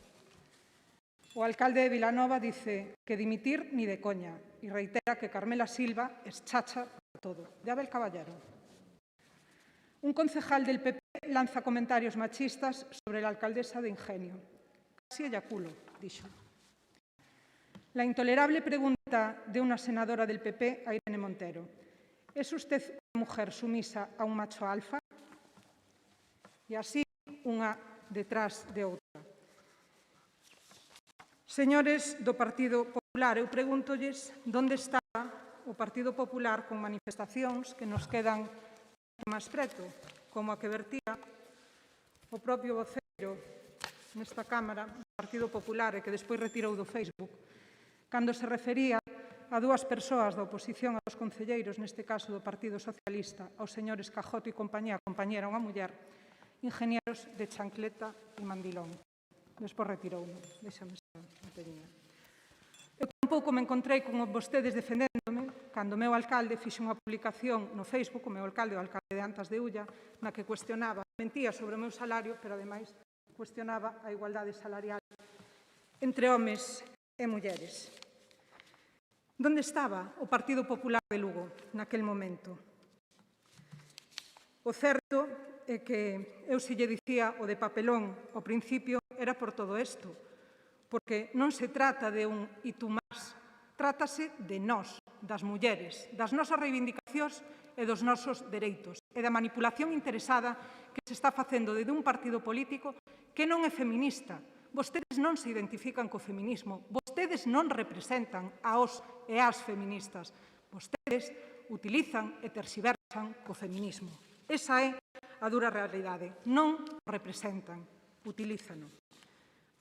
[SPEAKER 8] O alcalde de Vilanova dice que dimitir ni de coña y reitera que Carmela Silva es chacha para todo. De Abel Caballero. Un concejal del PP lanza comentarios machistas sobre la alcaldesa de Ingenio. Casi eyaculo, dixo. La intolerable pregunta de una senadora del PP a Irene Montero. ¿Es usted una mujer sumisa a un macho alfa? E así, unha detrás de outra. Señores do Partido Popular, eu pregúntolles onde está o Partido Popular con manifestacións que nos quedan máis preto, como a que vertía o propio voceiro nesta Cámara do Partido Popular e que despois retirou do Facebook, cando se refería a dúas persoas da oposición aos concelleiros, neste caso do Partido Socialista, aos señores Cajoto e compañía, compañera unha muller, ingenieros de chancleta e mandilón. Despois retirou. Déxame estar. teñía. Eu tampouco me encontrei con vostedes defendéndome cando o meu alcalde fixe unha publicación no Facebook, o meu alcalde, o alcalde de Antas de Ulla, na que cuestionaba, mentía sobre o meu salario, pero ademais cuestionaba a igualdade salarial entre homes e mulleres. Onde estaba o Partido Popular de Lugo naquel momento? O certo é que eu se lle dicía o de papelón ao principio era por todo isto, porque non se trata de un e tú más, trátase de nós, das mulleres, das nosas reivindicacións e dos nosos dereitos, e da manipulación interesada que se está facendo desde un partido político que non é feminista. Vostedes non se identifican co feminismo, vostedes non representan aos e as feministas, vostedes utilizan e terxiversan co feminismo. Esa é a dura realidade, non o representan, utilízano.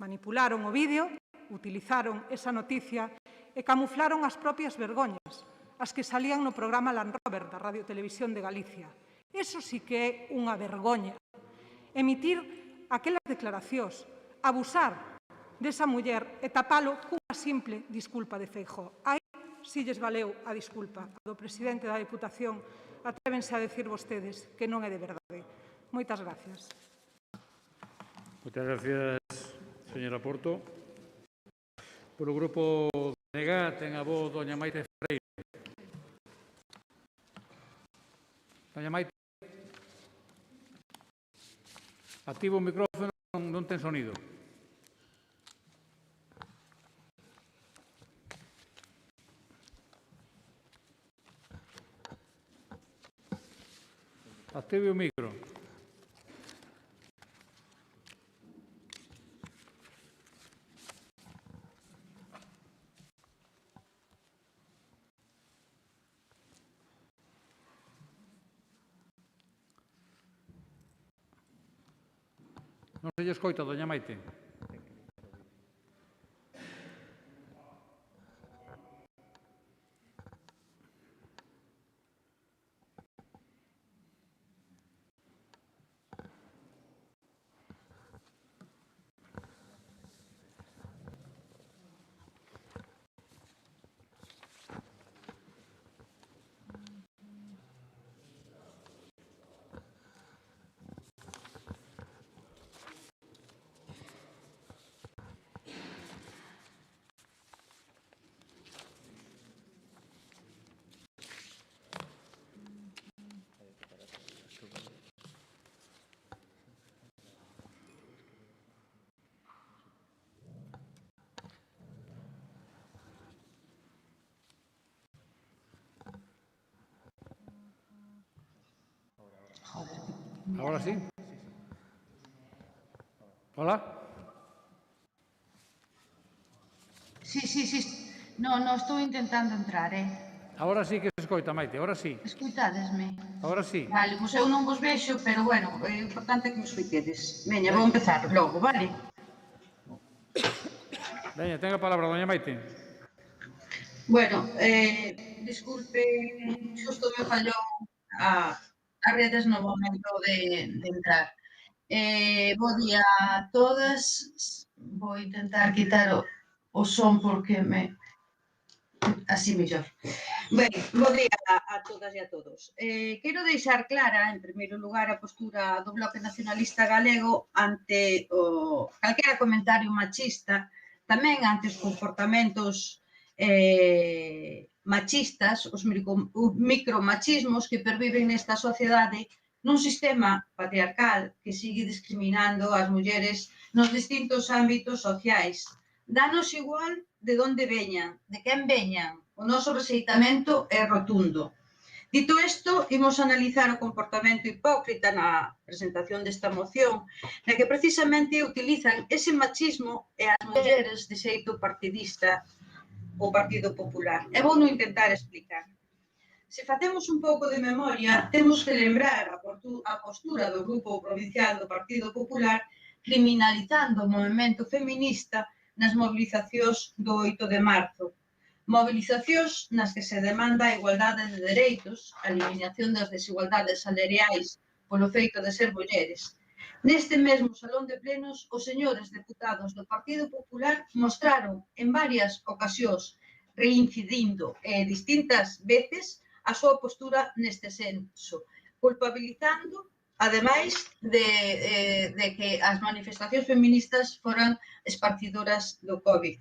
[SPEAKER 8] Manipularon o vídeo, utilizaron esa noticia e camuflaron as propias vergoñas, as que salían no programa Land Rover da Radio Televisión de Galicia. Eso sí que é unha vergoña. Emitir aquelas declaracións, abusar desa muller e tapalo cunha simple disculpa de Feijóo. Aí si lles valeu a disculpa do presidente da Deputación. Atrévense a decir vostedes que non é de verdade. Moitas gracias.
[SPEAKER 1] Moitas gracias, señora Porto. Por o grupo NEGA ten a voz doña Maite Ferreira. Doña Maite. Activo o micrófono, non ten sonido. Active o micro. Non se lle escoita, doña Maite. Ahora sí. Hola.
[SPEAKER 15] Sí. No, estou intentando entrar,
[SPEAKER 1] Ahora sí que se escoita, Maite, ahora sí.
[SPEAKER 15] Escoitadesme?
[SPEAKER 1] Ahora sí.
[SPEAKER 15] Vale, pois eu non vos vexo, pero bueno, o importante é que me escoitedes. Veña, vou empezar logo, vale?
[SPEAKER 1] Veña, ten a palabra, doña Maite.
[SPEAKER 15] Bueno, disculpe, xusto me fallou a redes no momento de entrar. Bo día a todas. Vou intentar quitar o son porque así mellor. Ben, bo día a todas e a todos. Quero deixar clara, en primeiro lugar, a postura do Bloque Nacionalista Galego ante calquera comentario machista, tamén ante os comportamentos machistas, os micromachismos que perviven nesta sociedade nun sistema patriarcal que sigue discriminando as mulleres nos distintos ámbitos sociais. Danos igual de onde veñan, de quen veñan. O noso rexeitamento é rotundo. Dito isto, imos analizar o comportamento hipócrita na presentación desta moción, na que precisamente utilizan ese machismo e as mulleres de xeito partidista o Partido Popular. E vou non intentar explicar. Se facemos un pouco de memoria, temos que lembrar a postura do Grupo Provincial do Partido Popular criminalizando o movemento feminista nas mobilizacións do 8 de marzo. Mobilizacións nas que se demanda a igualdade de dereitos, a eliminación das desigualdades salariais polo feito de ser mulleres. Neste mesmo salón de plenos, os señores deputados do Partido Popular mostraron en varias ocasións, reincidindo distintas veces, a súa postura neste senso, culpabilizando, ademais de que as manifestacións feministas foran esparcidoras do COVID.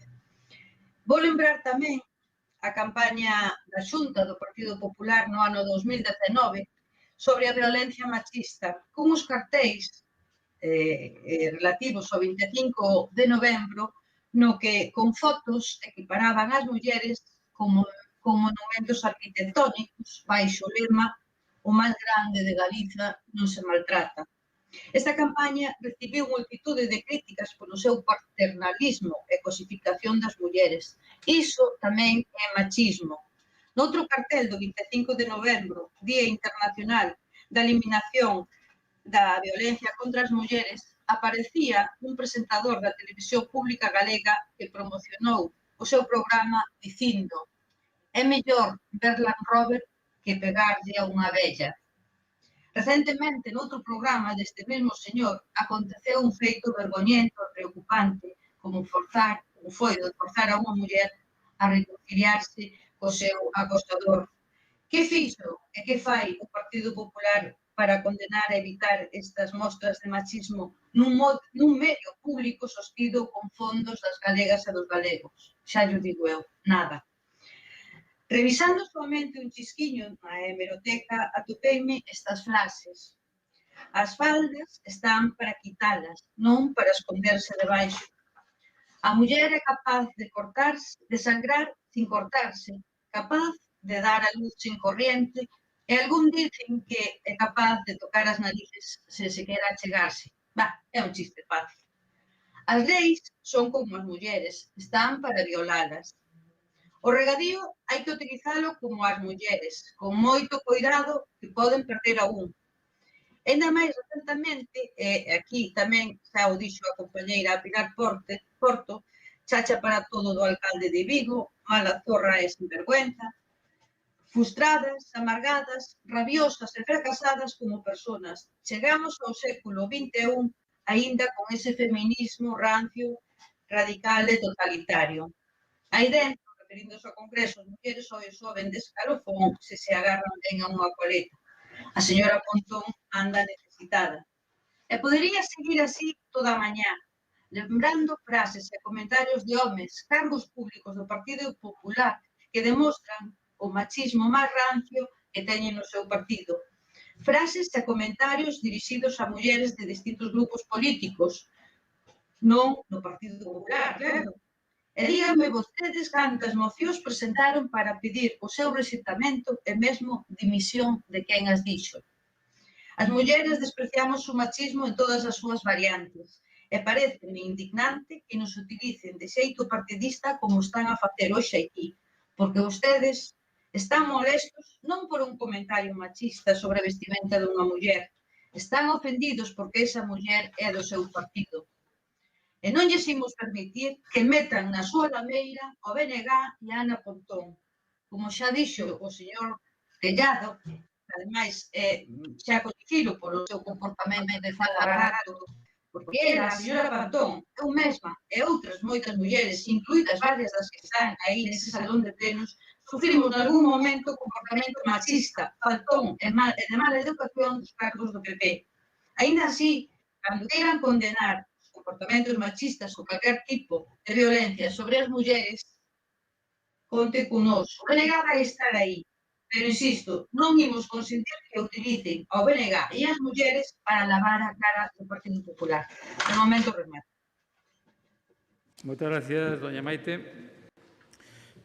[SPEAKER 15] Vou lembrar tamén a campaña da Xunta do Partido Popular no ano 2019 sobre a violencia machista, cunhos cartéis relativos ao 25 de novembro, no que con fotos equiparaban as mulleres como monumentos arquitectónicos baixo o lema "O máis grande de Galiza non se maltrata". Esta campaña recibiu multitude de críticas polo seu paternalismo e cosificación das mulleres. Iso tamén é machismo. Noutro cartel do 25 de novembro, Día Internacional da Eliminación da Violencia contra as Mulleres, aparecía un presentador da televisión pública galega que promocionou o seu programa dicindo: "É mellor ver Land Rover que pegarlle a unha vella". Recentemente, noutro programa deste mesmo señor, aconteceu un feito vergoñento e preocupante, como foi de forzar a unha muller a reconciliarse co seu acosador. Que fixo e que fai o Partido Popular para condenar e evitar estas mostras de machismo nun medio público sostido con fondos das galegas e dos galegos? Xa llo digo eu, nada. Revisando somente un chisquiño na hemeroteca, atopeime estas frases. As faldas están para quitalas, non para esconderse debaixo. A muller é capaz de sangrar sin cortarse, capaz de dar a luz sin corriente, e algún dicen que é capaz de tocar as narices se se quera achegarse. É un chiste fácil. As leis son como as mulleres, están para violalas. O regadío hai que utilizalo como as mulleres, con moito cuidado que poden perder a un. Ainda máis recentemente, e aquí tamén xa o dixo a compañeira Pilar Porto, chacha para todo do alcalde de Vigo, mala zorra e sinvergüenza, frustradas, amargadas, rabiosas e fracasadas como personas. Chegamos ao século XXI aínda con ese feminismo rancio, radical e totalitario. Aí dentro, referindo-se ao Congreso, as mulleres hoxe soben de escalofón se se agarran ben a unha coleta. A señora Pontón anda necesitada. E podería seguir así toda a mañá, lembrando frases e comentarios de homes, cargos públicos do Partido Popular que demostran o machismo máis rancio que teñen no seu partido. Frases e comentarios dirixidos a mulleres de distintos grupos políticos, non no Partido Popular, claro. E díganme vostedes cantas mocións presentaron para pedir o seu rexeitamento e mesmo dimisión de quen as dixo. As mulleres despreciamos o machismo en todas as súas variantes e pareceme indignante que nos utilicen de xeito partidista como están a facer hoxe aquí, porque vostedes están molestos non por un comentario machista sobre a vestimenta dunha muller, están ofendidos porque esa muller é do seu partido. E non lles imos permitir que metan na súa lameira o BNG e a Ana Pontón. Como xa dixo o señor Tellado, ademais xa coñecido polo seu comportamento de barato, porque era a señora Pontón, eu mesma e outras moitas mulleres, incluídas varias das que están aí nese salón de plenos, sufrimos en algún momento comportamento machista, faltón e de mala educación dos cargos do PP. Aínda así, cando queiran condenar comportamentos machistas ou calquer tipo de violencia sobre as mulleres, conte connosco. O BNG vai estar aí, pero insisto, non imos consentir que utilicen ao BNG e as mulleres para lavar a cara do Partido Popular. De momento, remate.
[SPEAKER 1] Moitas gracias, doña Maite.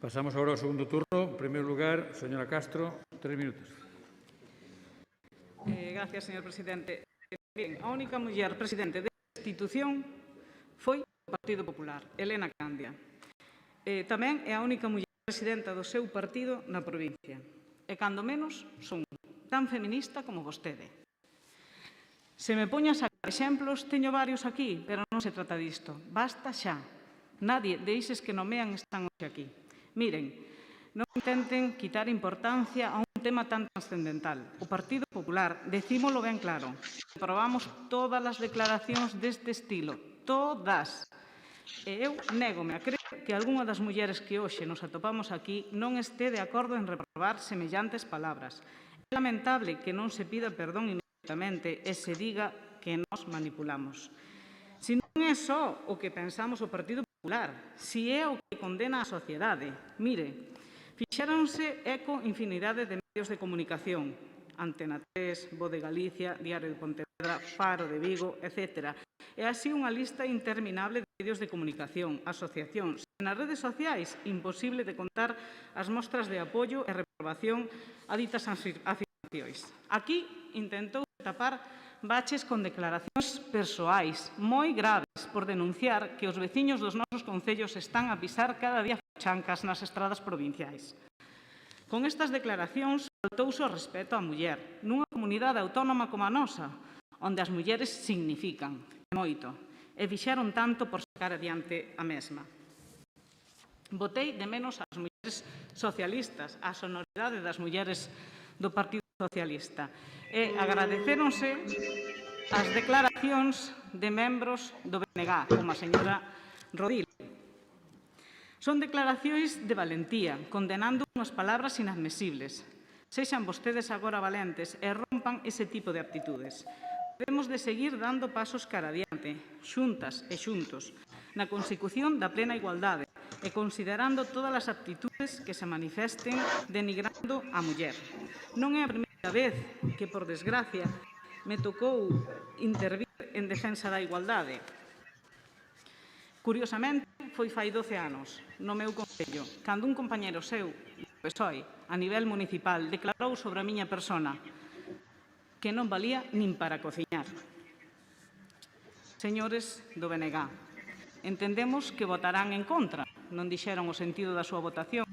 [SPEAKER 1] Pasamos agora ao segundo turno. En primeiro lugar, señora Castro, 3 minutos.
[SPEAKER 14] Gracias, señor presidente. Bien, a única muller presidente desta institución foi o Partido Popular, Elena Candia. Tamén é a única muller presidenta do seu partido na provincia. E, cando menos, son tan feminista como vostede. Se me poño a sacar exemplos, teño varios aquí, pero non se trata disto. Basta xa. Nadie deixes que nomean están hoxe aquí. Miren, non intenten quitar importancia a un un tema tan trascendental. O Partido Popular, decímolo ben claro, aprobamos todas as declaracións deste estilo, todas. E eu négome a crer que algunha das mulleres que hoxe nos atopamos aquí non este de acordo en reprobar semellantes palabras. É lamentable que non se pida perdón inmediatamente e se diga que nos manipulamos. Se non é só o que pensamos o Partido Popular, se é o que condena a sociedade. Mire, fixéronse eco infinidade de medios de comunicación, Antena 3, Voz de Galicia, Diario de Pontevedra, Faro de Vigo, etc. E así unha lista interminable de medios de comunicación, asociacións. Nas redes sociais, imposible de contar as mostras de apoio e reprobación a ditas afirmacións. Aquí intentou tapar baches con declaracións persoais moi graves por denunciar que os veciños dos nosos concellos están a pisar cada día chancas nas estradas provinciais. Con estas declaracións faltouse o respeto á muller nunha comunidade autónoma como a nosa, onde as mulleres significan moito e fixeron tanto por sacar adiante a mesma. Botei de menos as mulleres socialistas, a sonoridade das mulleres do Partido Socialista. E agradecéronse as declaracións de membros do BNG, como a señora Rodil. Son declaracións de valentía, condenando unhas palabras inadmisibles. Sexan vostedes agora valentes e rompan ese tipo de actitudes. Debemos de seguir dando pasos cara adiante, xuntas e xuntos, na consecución da plena igualdade e considerando todas as actitudes que se manifesten denigrando a muller. Non é a primeira vez que, por desgracia, me tocou intervir en defensa da igualdade. Curiosamente, foi fai 12 anos, no meu concello, cando un compañeiro seu, PSOE, a nivel municipal, declarou sobre a miña persona que non valía nin para cociñar. Señores do BNG, entendemos que votarán en contra. Non dixeron o sentido da súa votación,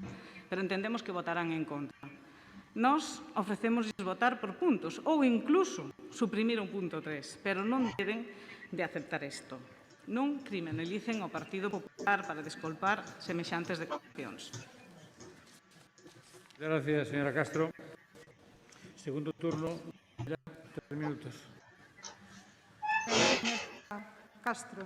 [SPEAKER 14] pero entendemos que votarán en contra. Nós ofrecemos votar por puntos ou incluso suprimir un punto 3, pero non deben de aceptar isto. Non criminalicen o Partido Popular para desculpar semexantes declaracións.
[SPEAKER 1] Gracias, señora Castro. Segundo turno, ya 3 minutos.
[SPEAKER 8] Castro,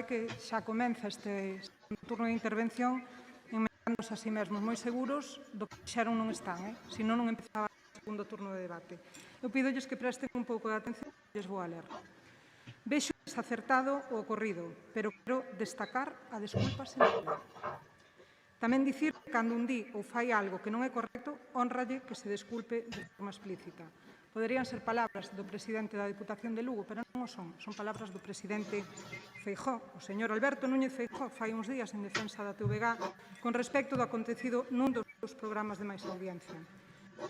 [SPEAKER 8] que xa comeza este turno de intervención enmendándose a si mesmos moi seguros do que fixeron non están, senón non empezaba o segundo turno de debate. Eu pídolles que presten un pouco de atención e lles vou a ler. Vexo desacertado o ocorrido, pero quero destacar a desculpa sincera. Tamén dicir que cando un di ou fai algo que non é correcto, honralle que se desculpe de forma explícita. Poderían ser palabras do presidente da Deputación de Lugo, pero non o son. Son palabras do presidente Feijóo, o señor Alberto Núñez Feijóo, fai uns días en defensa da TVG, con respecto do acontecido nun dos seus programas de máis audiencia,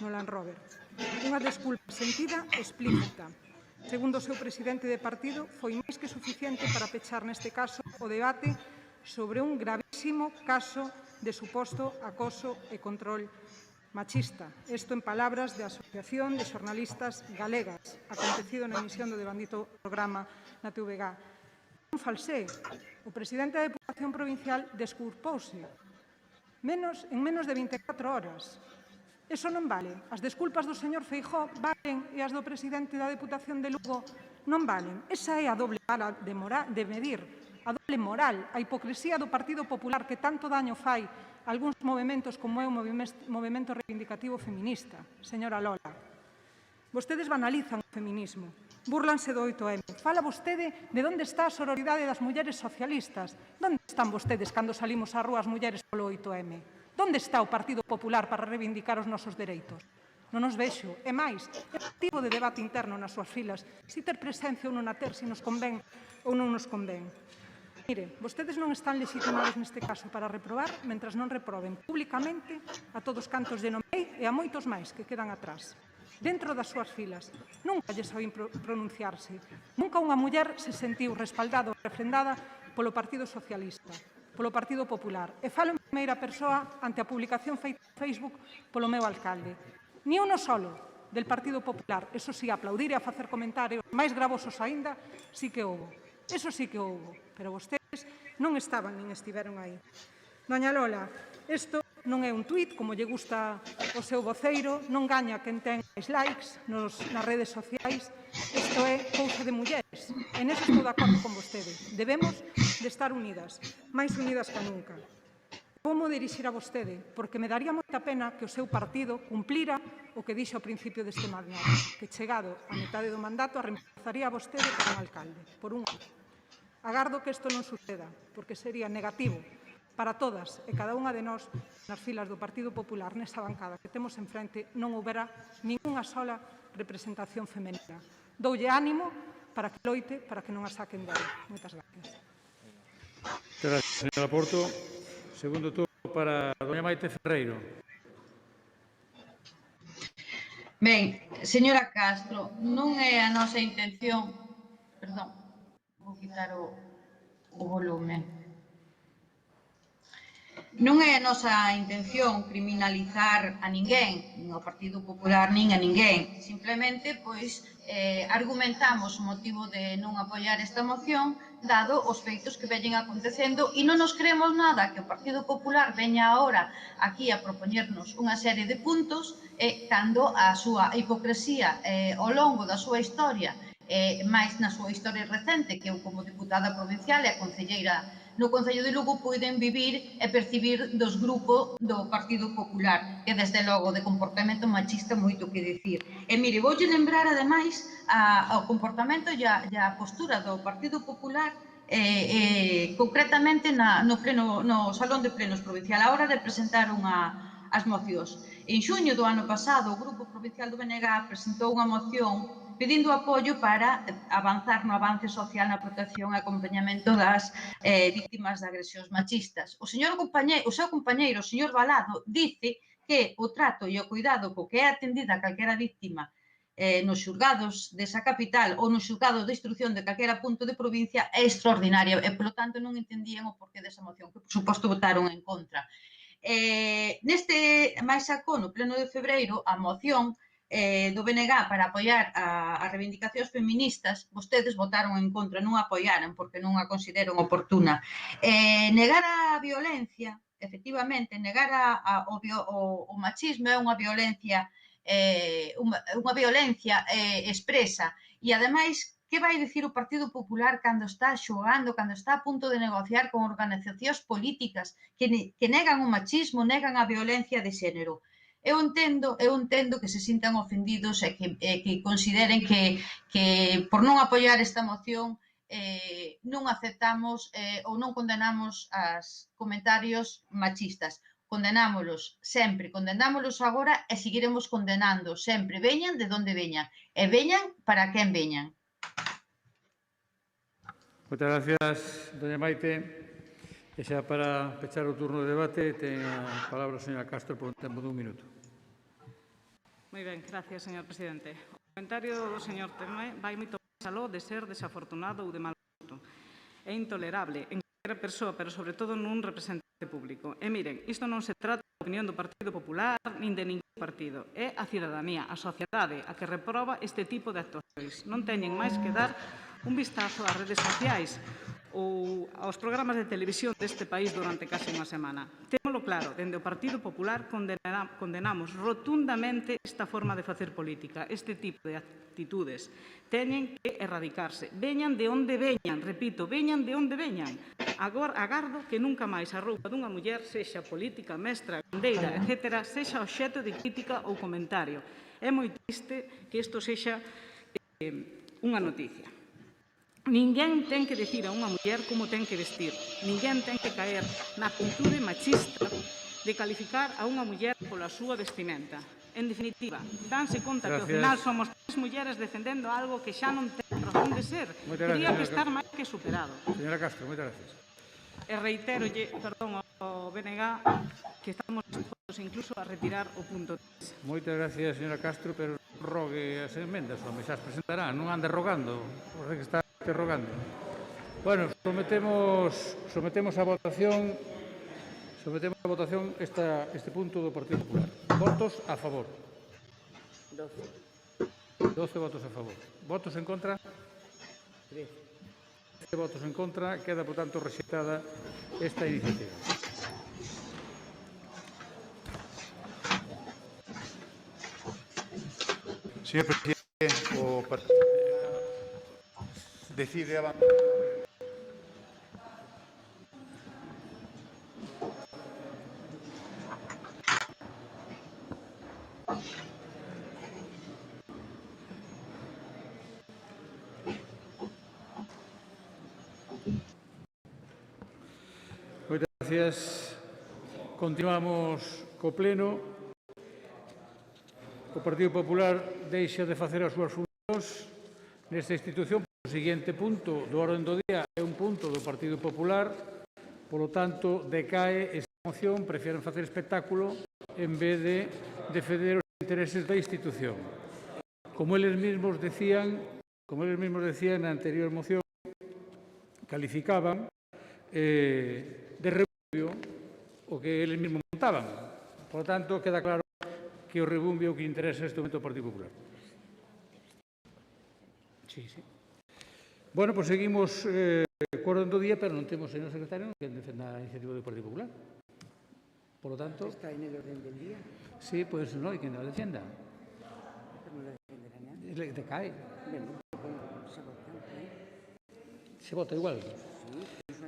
[SPEAKER 8] no Land Rover. Unha desculpa sentida e explícita. Segundo o seu presidente de partido, foi máis que suficiente para pechar neste caso o debate sobre un gravísimo caso de suposto acoso e control machista. Isto en palabras da Asociación de Xornalistas Galegas, acontecido na emisión do devandito programa na TVG. Non falsé. O presidente da Deputación Provincial desculpouse en menos de 24 horas. Iso non vale. As desculpas do señor Feijóo valen e as do presidente da Deputación de Lugo non valen. Esa é a doble vara de medir, a doble moral, a hipocresía do Partido Popular que tanto daño fai a algúns movementos como é o movimento reivindicativo feminista. Señora Lola, vostedes banalizan o feminismo, burlanse do 8M. Fala vostede de onde está a sororidade das mulleres socialistas. Onde están vostedes cando salimos ás rúas mulleres polo 8M? Onde está o Partido Popular para reivindicar os nosos dereitos? Non os vexo. E máis, é motivo de debate interno nas súas filas, se ter presencia ou non a ter, se nos convén ou non nos convén. Mire, vostedes non están legitimados neste caso para reprobar mentras non reproben públicamente a todos cantos de Nomei e a moitos máis que quedan atrás. Dentro das súas filas, nunca lles oín pronunciarse. Nunca unha muller se sentiu respaldada ou refrendada polo Partido Socialista, polo Partido Popular. E falo en primeira persoa ante a publicación feita en Facebook polo meu alcalde. Ni uno solo del Partido Popular. Eso sí, aplaudir e a facer comentarios máis gravosos aínda, sí que houbo. Eso sí que houbo. Pero vostedes non estaban nin estiveron aí. Doña Lola, isto non é un tuit, como lle gusta o seu voceiro, non gaña quen ten máis likes nas redes sociais. Isto é cousa de mulleres. En eso estou de acordo con vostede. Debemos de estar unidas, máis unidas que nunca. Como dirixir a vostede, porque me daría moita pena que o seu partido cumplira o que dixo ao principio deste mandato, que chegado a metade do mandato a reemplazaría a vostede para un alcalde, por un ano. Agardo que isto non suceda, porque sería negativo para todas e cada unha de nós nas filas do Partido Popular, nesa bancada que temos enfrente, non houbera ningunha sola representación femenina. Doulle ánimo para que loite, para que non a saquen de aí. Moitas gracias.
[SPEAKER 1] Moitas gracias, señora Porto. Segundo turno para doña Maite Ferreiro.
[SPEAKER 15] Ben, señora Castro, non é a nosa intención... Perdón, vou quitar o volumen. Non é a nosa intención criminalizar a ninguén, nin ao Partido Popular, nin a ninguén. Simplemente, pois, argumentamos o motivo de non apoiar esta moción, dado os feitos que veñen acontecendo, e non nos creemos nada que o Partido Popular veña agora aquí a propoñernos unha serie de puntos, cando a súa hipocresía ao longo da súa historia, máis na súa historia recente, que eu como diputada provincial e a concelleira no Concello de Lugo puiden vivir e percibir dos grupos do Partido Popular, que desde logo de comportamento machista moito que dicir. E mire, voulle lembrar ademais ao comportamento e a postura do Partido Popular concretamente no Salón de Plenos Provincial, a hora de presentar as mocións. En xuño do ano pasado, o Grupo Provincial do BNG presentou unha moción pedindo apoio para avanzar no avance social na protección e acompañamento das vítimas de agresións machistas. O seu compañeiro, o señor Balado, dice que o trato e o cuidado co que é atendida calquera vítima nos xulgados desa capital ou nos xulgados de instrucción de calquera punto de provincia é extraordinaria e, polo tanto, non entendían o porqué desa moción, que, por suposto, votaron en contra. Neste máis sacó, no pleno de febreiro, a moción do BNG para apoiar as reivindicacións feministas, vostedes votaron en contra, non a apoiaran porque non a consideran oportuna. Negar a violencia, efectivamente, negar o machismo é unha violencia expresa e, ademais, que vai dicir o Partido Popular cando está xogando, cando está a punto de negociar con organizacións políticas que negan o machismo, negan a violencia de xénero? Eu entendo que se sintan ofendidos e que consideren que por non apoiar esta moción non aceptamos ou non condenamos os comentarios machistas. Condenámolos sempre, condenámolos agora e seguiremos condenando sempre, veñan de onde veñan e veñan para quen veñan.
[SPEAKER 1] Moitas gracias, doña Maite. E xa para pechar o turno de debate, ten a palabra a señora Castro por un tempo de un minuto.
[SPEAKER 14] Moi ben, gracias, señor presidente. O comentario do señor Temé vai moito máis aló de ser desafortunado ou de mal gusto. É intolerable en calquera persoa, pero sobre todo nun representante público. E miren, isto non se trata da opinión do Partido Popular nin de ningún partido. É a cidadanía, a sociedade, a que reproba este tipo de actuacións. Non teñen máis que dar un vistazo ás redes sociais ou aos programas de televisión deste país durante case unha semana. Témolo claro, dende o Partido Popular condenamos rotundamente esta forma de facer política, este tipo de actitudes. Teñen que erradicarse. Veñan de onde veñan, repito, veñan de onde veñan. Agardo que nunca máis a roupa dunha muller, sexa política, mestra, gandeira, etc., sexa obxecto de crítica ou comentario. É moi triste que isto sexa unha noticia. Ninguén ten que dicir a unha muller como ten que vestir. Ninguén ten que caer na actitude machista de calificar a unha muller pola súa vestimenta. En definitiva, danse conta que ao final somos tres mulleres defendendo algo que xa non ten razón de ser. Tería que estar máis que superado.
[SPEAKER 1] Señora Castro, moitas gracias.
[SPEAKER 14] E reiterolle, perdón, ao BNG, que estamos dispostos incluso a retirar o punto 3.
[SPEAKER 1] Moitas gracias, señora Castro, pero rogue as enmendas, home, xa as presentará, non ande rogando, porque está rogando. Bueno, sometemos a votación este punto do Partido Popular. Votos a favor. 12 votos a favor. Votos en contra? 13 votos en contra. Queda, por tanto, rexeitada esta iniciativa.
[SPEAKER 5] Señor presidente, decide avanzar.
[SPEAKER 1] Moitas gracias. Continuamos co pleno. O Partido Popular deixa de facer as súas funcións nesta institución. O seguinte punto do orden do día é un punto do Partido Popular. Polo tanto, decae esta moción, prefieren facer espectáculo en vez de defender os intereses da institución. Como eles mesmos decían na anterior moción, calificaban de rebumbio o que eles mesmos montaban. Por lo tanto, queda claro que o rebumbio o que interesa neste momento ao Partido Popular. Sí. Bueno, pues seguimos co orden do día, pero non temos, señor secretario, que defenda a iniciativa do Partido Popular. Por lo tanto...
[SPEAKER 3] ¿Está en el orden del día?
[SPEAKER 1] Sí, pues no, hay quien la defienda.
[SPEAKER 3] No la defenderá nadie.
[SPEAKER 1] Decae.
[SPEAKER 3] Bueno, se vota, ¿eh?
[SPEAKER 1] Se vota igual.
[SPEAKER 3] Sí.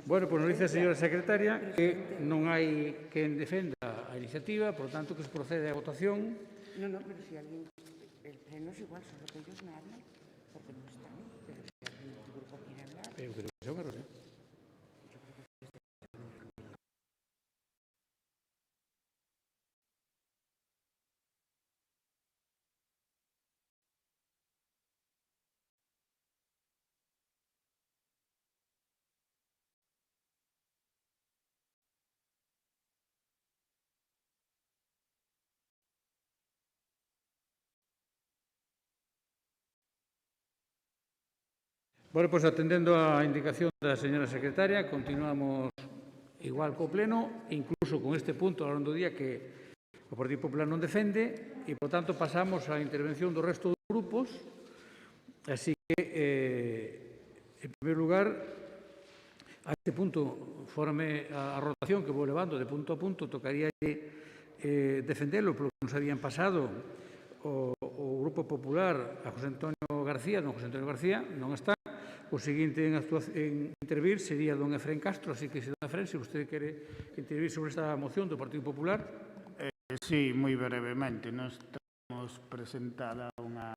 [SPEAKER 1] Bueno, pues nos dice a señora secretaria que non hai quen defenda a iniciativa, por lo tanto, que se procede a votación.
[SPEAKER 3] No, pero si alguien... El pleno es igual, solo que ellos no hablan, porque no están. Pero si alguien de tu grupo quiere hablar...
[SPEAKER 1] Pero creo que son errores. Bueno, pues atendendo á indicación da señora secretaria, continuamos igual co pleno, incluso con este punto ao longo do día que o Partido Popular non defende e, por tanto, pasamos á intervención do resto dos grupos. Así que, en primeiro lugar, a este punto, fórame a rotación que vou levando de punto a punto, tocaría defendelo, polo que nos habían pasado o Grupo Popular a José Antonio García. Don José Antonio García non está. O seguinte en intervir sería don Efrén Castro, así que, don Efrén, se vostede quere intervir sobre esta moción do Partido Popular.
[SPEAKER 6] Sí, moi brevemente. Nos temos presentada unha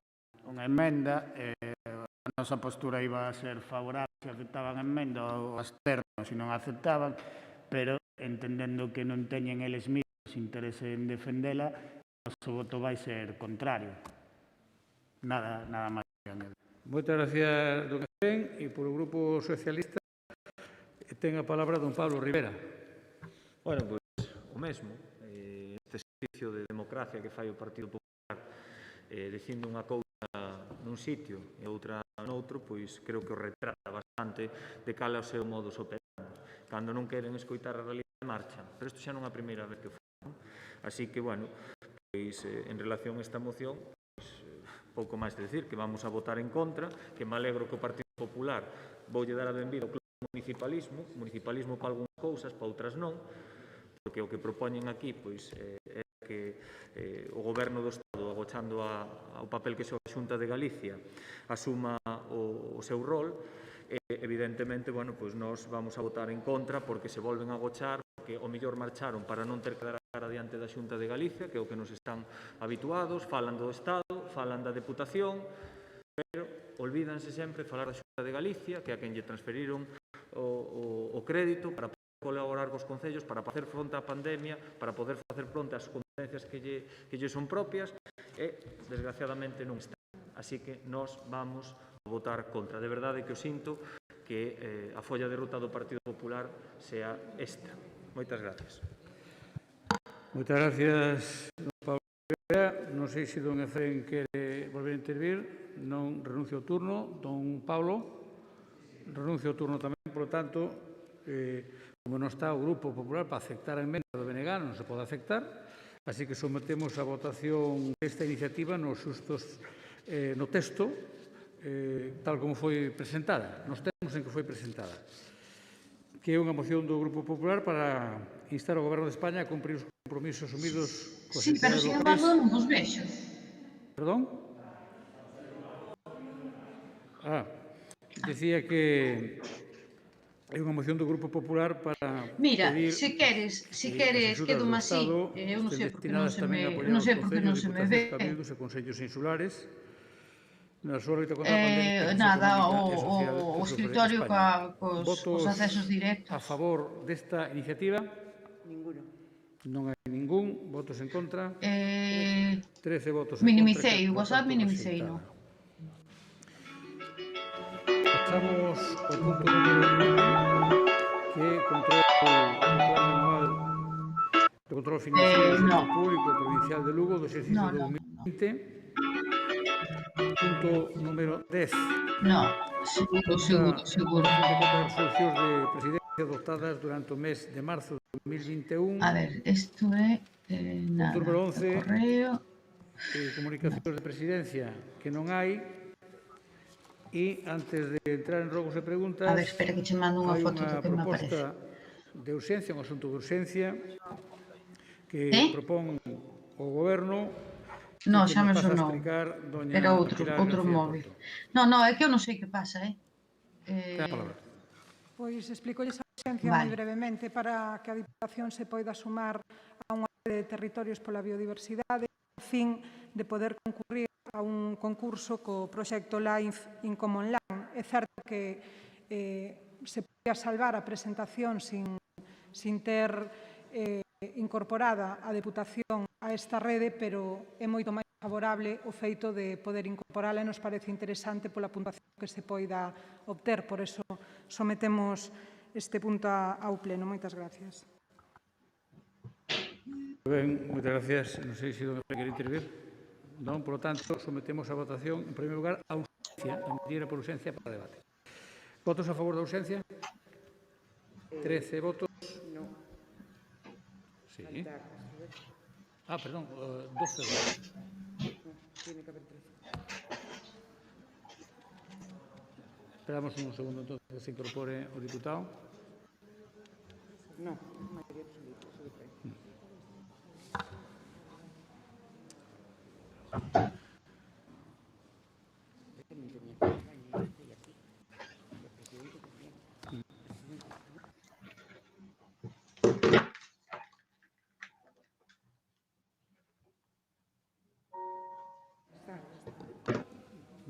[SPEAKER 6] emenda. A nosa postura iba a ser favorable se aceptaban a emenda ou externo se non aceptaban, pero entendendo que non teñen eles mesmos interese en defendela, o noso voto vai ser contrario. Nada máis que añadir.
[SPEAKER 1] Moitas gracias, don Efrén. E polo Grupo Socialista ten a palabra don Pablo Rivera.
[SPEAKER 10] Bueno, pois o mesmo. Este exercicio de democracia que fai o Partido Popular dicindo unha cousa nun sitio e outra noutro, pois creo que o retrata bastante de cal é o seu modus operandi. Cando non queren escoitar a realidade, marchan. Pero isto xa non é a primeira vez que o fan. Así que, bueno, pois en relación a esta moción, pouco máis de decir, que vamos a votar en contra, que me alegro que o Partido Popular voulle dar a benvida ao municipalismo para algunhas cousas, para outras non, porque o que propoñen aquí pois, é que o Goberno do Estado, agochando ao papel que xoga a Xunta de Galicia, asuma o seu rol. Evidentemente, bueno, pois nós vamos a votar en contra porque se volven a agochar, porque o mellor marcharon para non ter que dar a cara diante da Xunta de Galicia, que é o que nos están habituados, falan do Estado, falan da Deputación, pero olvídanse sempre falar da Xunta de Galicia, que é a quen lle transferiron o crédito para poder colaborar cos concellos, para facer fronte á pandemia, para poder facer fronte ás competencias que lle son propias, e, desgraciadamente, non están. Así que nós vamos a votar contra. De verdade que o sinto que a folla de ruta do Partido Popular sea esta. Moitas gracias.
[SPEAKER 1] Moitas gracias, don Pablo Rivera. Non sei se don Efrén quere volver a intervir. Non, renuncio ao turno. Don Pablo, renuncio ao turno tamén. Por lo tanto, como non está o Grupo Popular para aceptar a emenda do BNG, non se pode aceptar. Así que sometemos a votación desta iniciativa no texto tal como foi presentada, nos termos en que foi presentada, que é unha moción do Grupo Popular para instar ao Goberno de España a cumprir os compromisos asumidos coas entidades locais.
[SPEAKER 15] Sí, pero sin embargo non vos vexo.
[SPEAKER 1] Perdón? Decía que é unha moción do Grupo Popular para
[SPEAKER 15] Mira,
[SPEAKER 1] pedir
[SPEAKER 15] se queres, quedo
[SPEAKER 1] do
[SPEAKER 15] así.
[SPEAKER 1] Estado
[SPEAKER 15] Eu non
[SPEAKER 1] estén
[SPEAKER 15] sei por que non
[SPEAKER 1] destinadas
[SPEAKER 15] se
[SPEAKER 1] tamén a
[SPEAKER 15] me,
[SPEAKER 1] apoiar
[SPEAKER 15] non
[SPEAKER 1] os
[SPEAKER 15] sei por que non
[SPEAKER 1] concellos,
[SPEAKER 15] se me
[SPEAKER 1] diputacións,
[SPEAKER 15] ve.
[SPEAKER 1] cabildos e consellos insulares na súa loita contra a pandemia,
[SPEAKER 15] Nada,
[SPEAKER 1] económica e social
[SPEAKER 15] o
[SPEAKER 1] que sofre
[SPEAKER 15] escritorio
[SPEAKER 1] España.
[SPEAKER 15] cos accesos directos.
[SPEAKER 1] A favor desta iniciativa?
[SPEAKER 3] Ninguno.
[SPEAKER 1] Non hai ningún. Votos en contra? 13 votos en
[SPEAKER 15] Minimicei, o
[SPEAKER 1] contra.
[SPEAKER 15] WhatsApp minimicei, non?
[SPEAKER 1] Pasamos ao punto número 1, que é control anual de control financiero do sector público provincial de Lugo do exercicio 2020. Punto número 10.
[SPEAKER 15] No, seguro.
[SPEAKER 1] De conta das resolucións de presidencia adoptadas durante o mes de marzo de 2021.
[SPEAKER 15] A ver, isto é nada.
[SPEAKER 1] Punto número 11.
[SPEAKER 15] Correo.
[SPEAKER 1] Comunicacións de presidencia que non hai. E antes de entrar en rogos e preguntas,
[SPEAKER 15] A ver, espera que che mando unha foto do que me aparece.
[SPEAKER 1] Hai unha proposta de urxencia, un asunto de urxencia que propón o Goberno.
[SPEAKER 15] No, xa me sonou. Era outro móvil. No, é que eu non sei que pasa,
[SPEAKER 8] Pois explicolles a urxencia moi brevemente para que a Diputación se poida sumar a unha rede de territorios pola biodiversidade a fin de poder concurrir a un concurso co proxecto Life in Common Land. É certo que se podía salvar a presentación sin ter incorporada a Deputación a esta rede, pero é moito máis favorable o feito de poder incorporala e nos parece interesante pola puntuación que se poida obter. Por eso sometemos este punto ao Pleno. Moitas gracias.
[SPEAKER 1] Ben, moitas gracias. Non sei se non quere intervir. Non, por lo tanto, sometemos a votación, en primeiro lugar, a urxencia, a medida por urxencia para debate. Votos a favor da urxencia? 13 votos.
[SPEAKER 3] No.
[SPEAKER 1] Sí. Perdón, 12 votos.
[SPEAKER 3] Tiene que haber 13.
[SPEAKER 1] Esperamos un segundo, entonces, que se incorpore o diputado.
[SPEAKER 3] No, mayoría absoluta.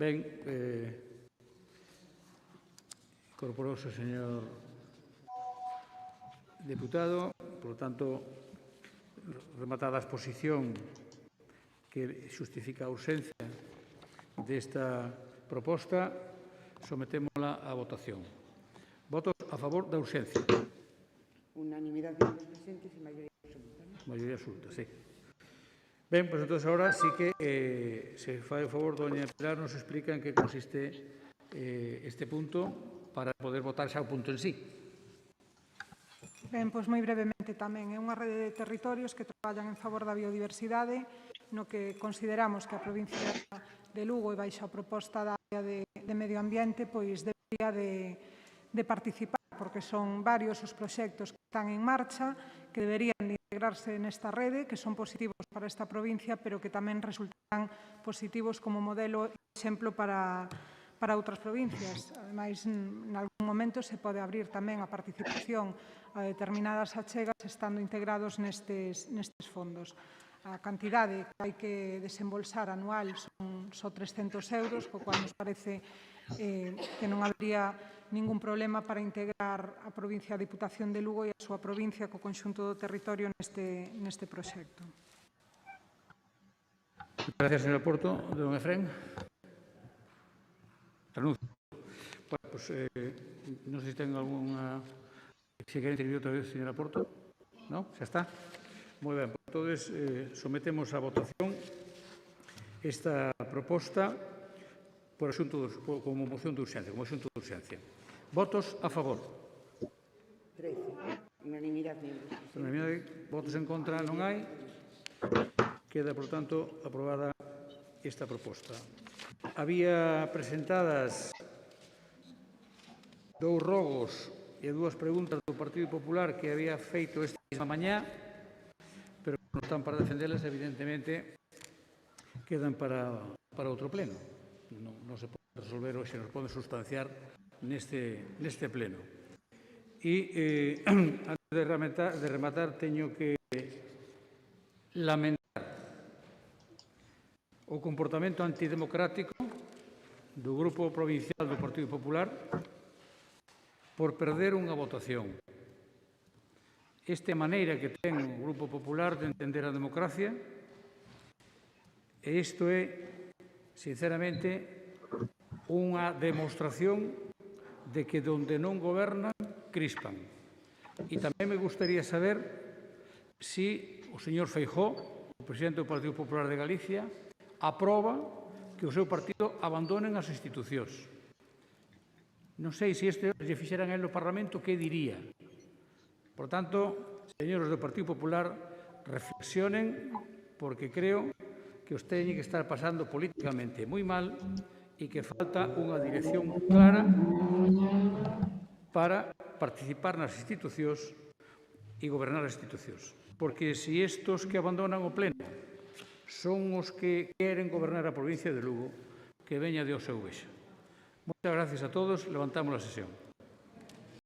[SPEAKER 1] Ben, incorporouse o señor deputado, por lo tanto, rematada a exposición que xustifica a ausencia desta proposta, sometémola a votación. Votos a favor da urxencia.
[SPEAKER 3] Unanimidade dos presentes e maioría absoluta.
[SPEAKER 1] Maioría absoluta, sí. Ben, pois entón agora sí que se fai o favor, doña Pilar, nos explica en que consiste este punto para poder votar xa o punto en sí.
[SPEAKER 8] Ben, pois moi brevemente tamén. É unha rede de territorios que traballan en favor da biodiversidade, no que consideramos que a provincia de Lugo e baixo a proposta da área de medio ambiente pois debería de participar, porque son varios os proxectos que están en marcha, que deberían de integrarse nesta rede, que son positivos para esta provincia, pero que tamén resultan positivos como modelo e exemplo para outras provincias. Ademais, en algún momento se pode abrir tamén a participación a determinadas achegas estando integrados nestes fondos. A cantidade que hai que desembolsar anual son só 300 euros, co cual nos parece que non habería ningún problema para integrar a provincia a Diputación de Lugo e a súa provincia co conxunto do territorio neste proxecto.
[SPEAKER 1] Gracias, señor Porto. Don Efrén. Renuncio. Bueno, pues, non sei se ten alguna... Se quere intervir outra vez, señora Porto. ¿No? Xa está. Moi ben. Entonces, sometemos a votación esta proposta como moción de urxencia, como asunto de urxencia. Votos a favor.
[SPEAKER 3] 13. Unanimidade.
[SPEAKER 1] Votos en contra non hai. Queda, por tanto, aprobada esta proposta. Había presentadas 2 rogos e 2 preguntas do Partido Popular que había feito esta mesma mañá, pero non están para defendelas, evidentemente, quedan para outro pleno. Non se pode resolver hoxe, nos pode sustanciar neste pleno. E, antes de rematar, teño que lamentar o comportamento antidemocrático do Grupo Provincial do Partido Popular por perder unha votación. Esta maneira que ten o Grupo Popular de entender a democracia, e isto é, sinceramente, unha demostración de que donde non gobernan, crispan. E tamén me gustaría saber se o señor Feijóo, o presidente do Partido Popular de Galicia, aproba que o seu partido abandonen as institucións. Non sei se este lle fixeran el no Parlamento, que diría? Por tanto, señores do Partido Popular, reflexionen, porque creo que os teñen que estar pasando políticamente moi mal e que falta unha dirección clara para participar nas institucións e gobernar as institucións. Porque se estos que abandonan o pleno son os que queren gobernar a provincia de Lugo, que veña de o seu vexo. Moitas gracias a todos. Levantamos a sesión.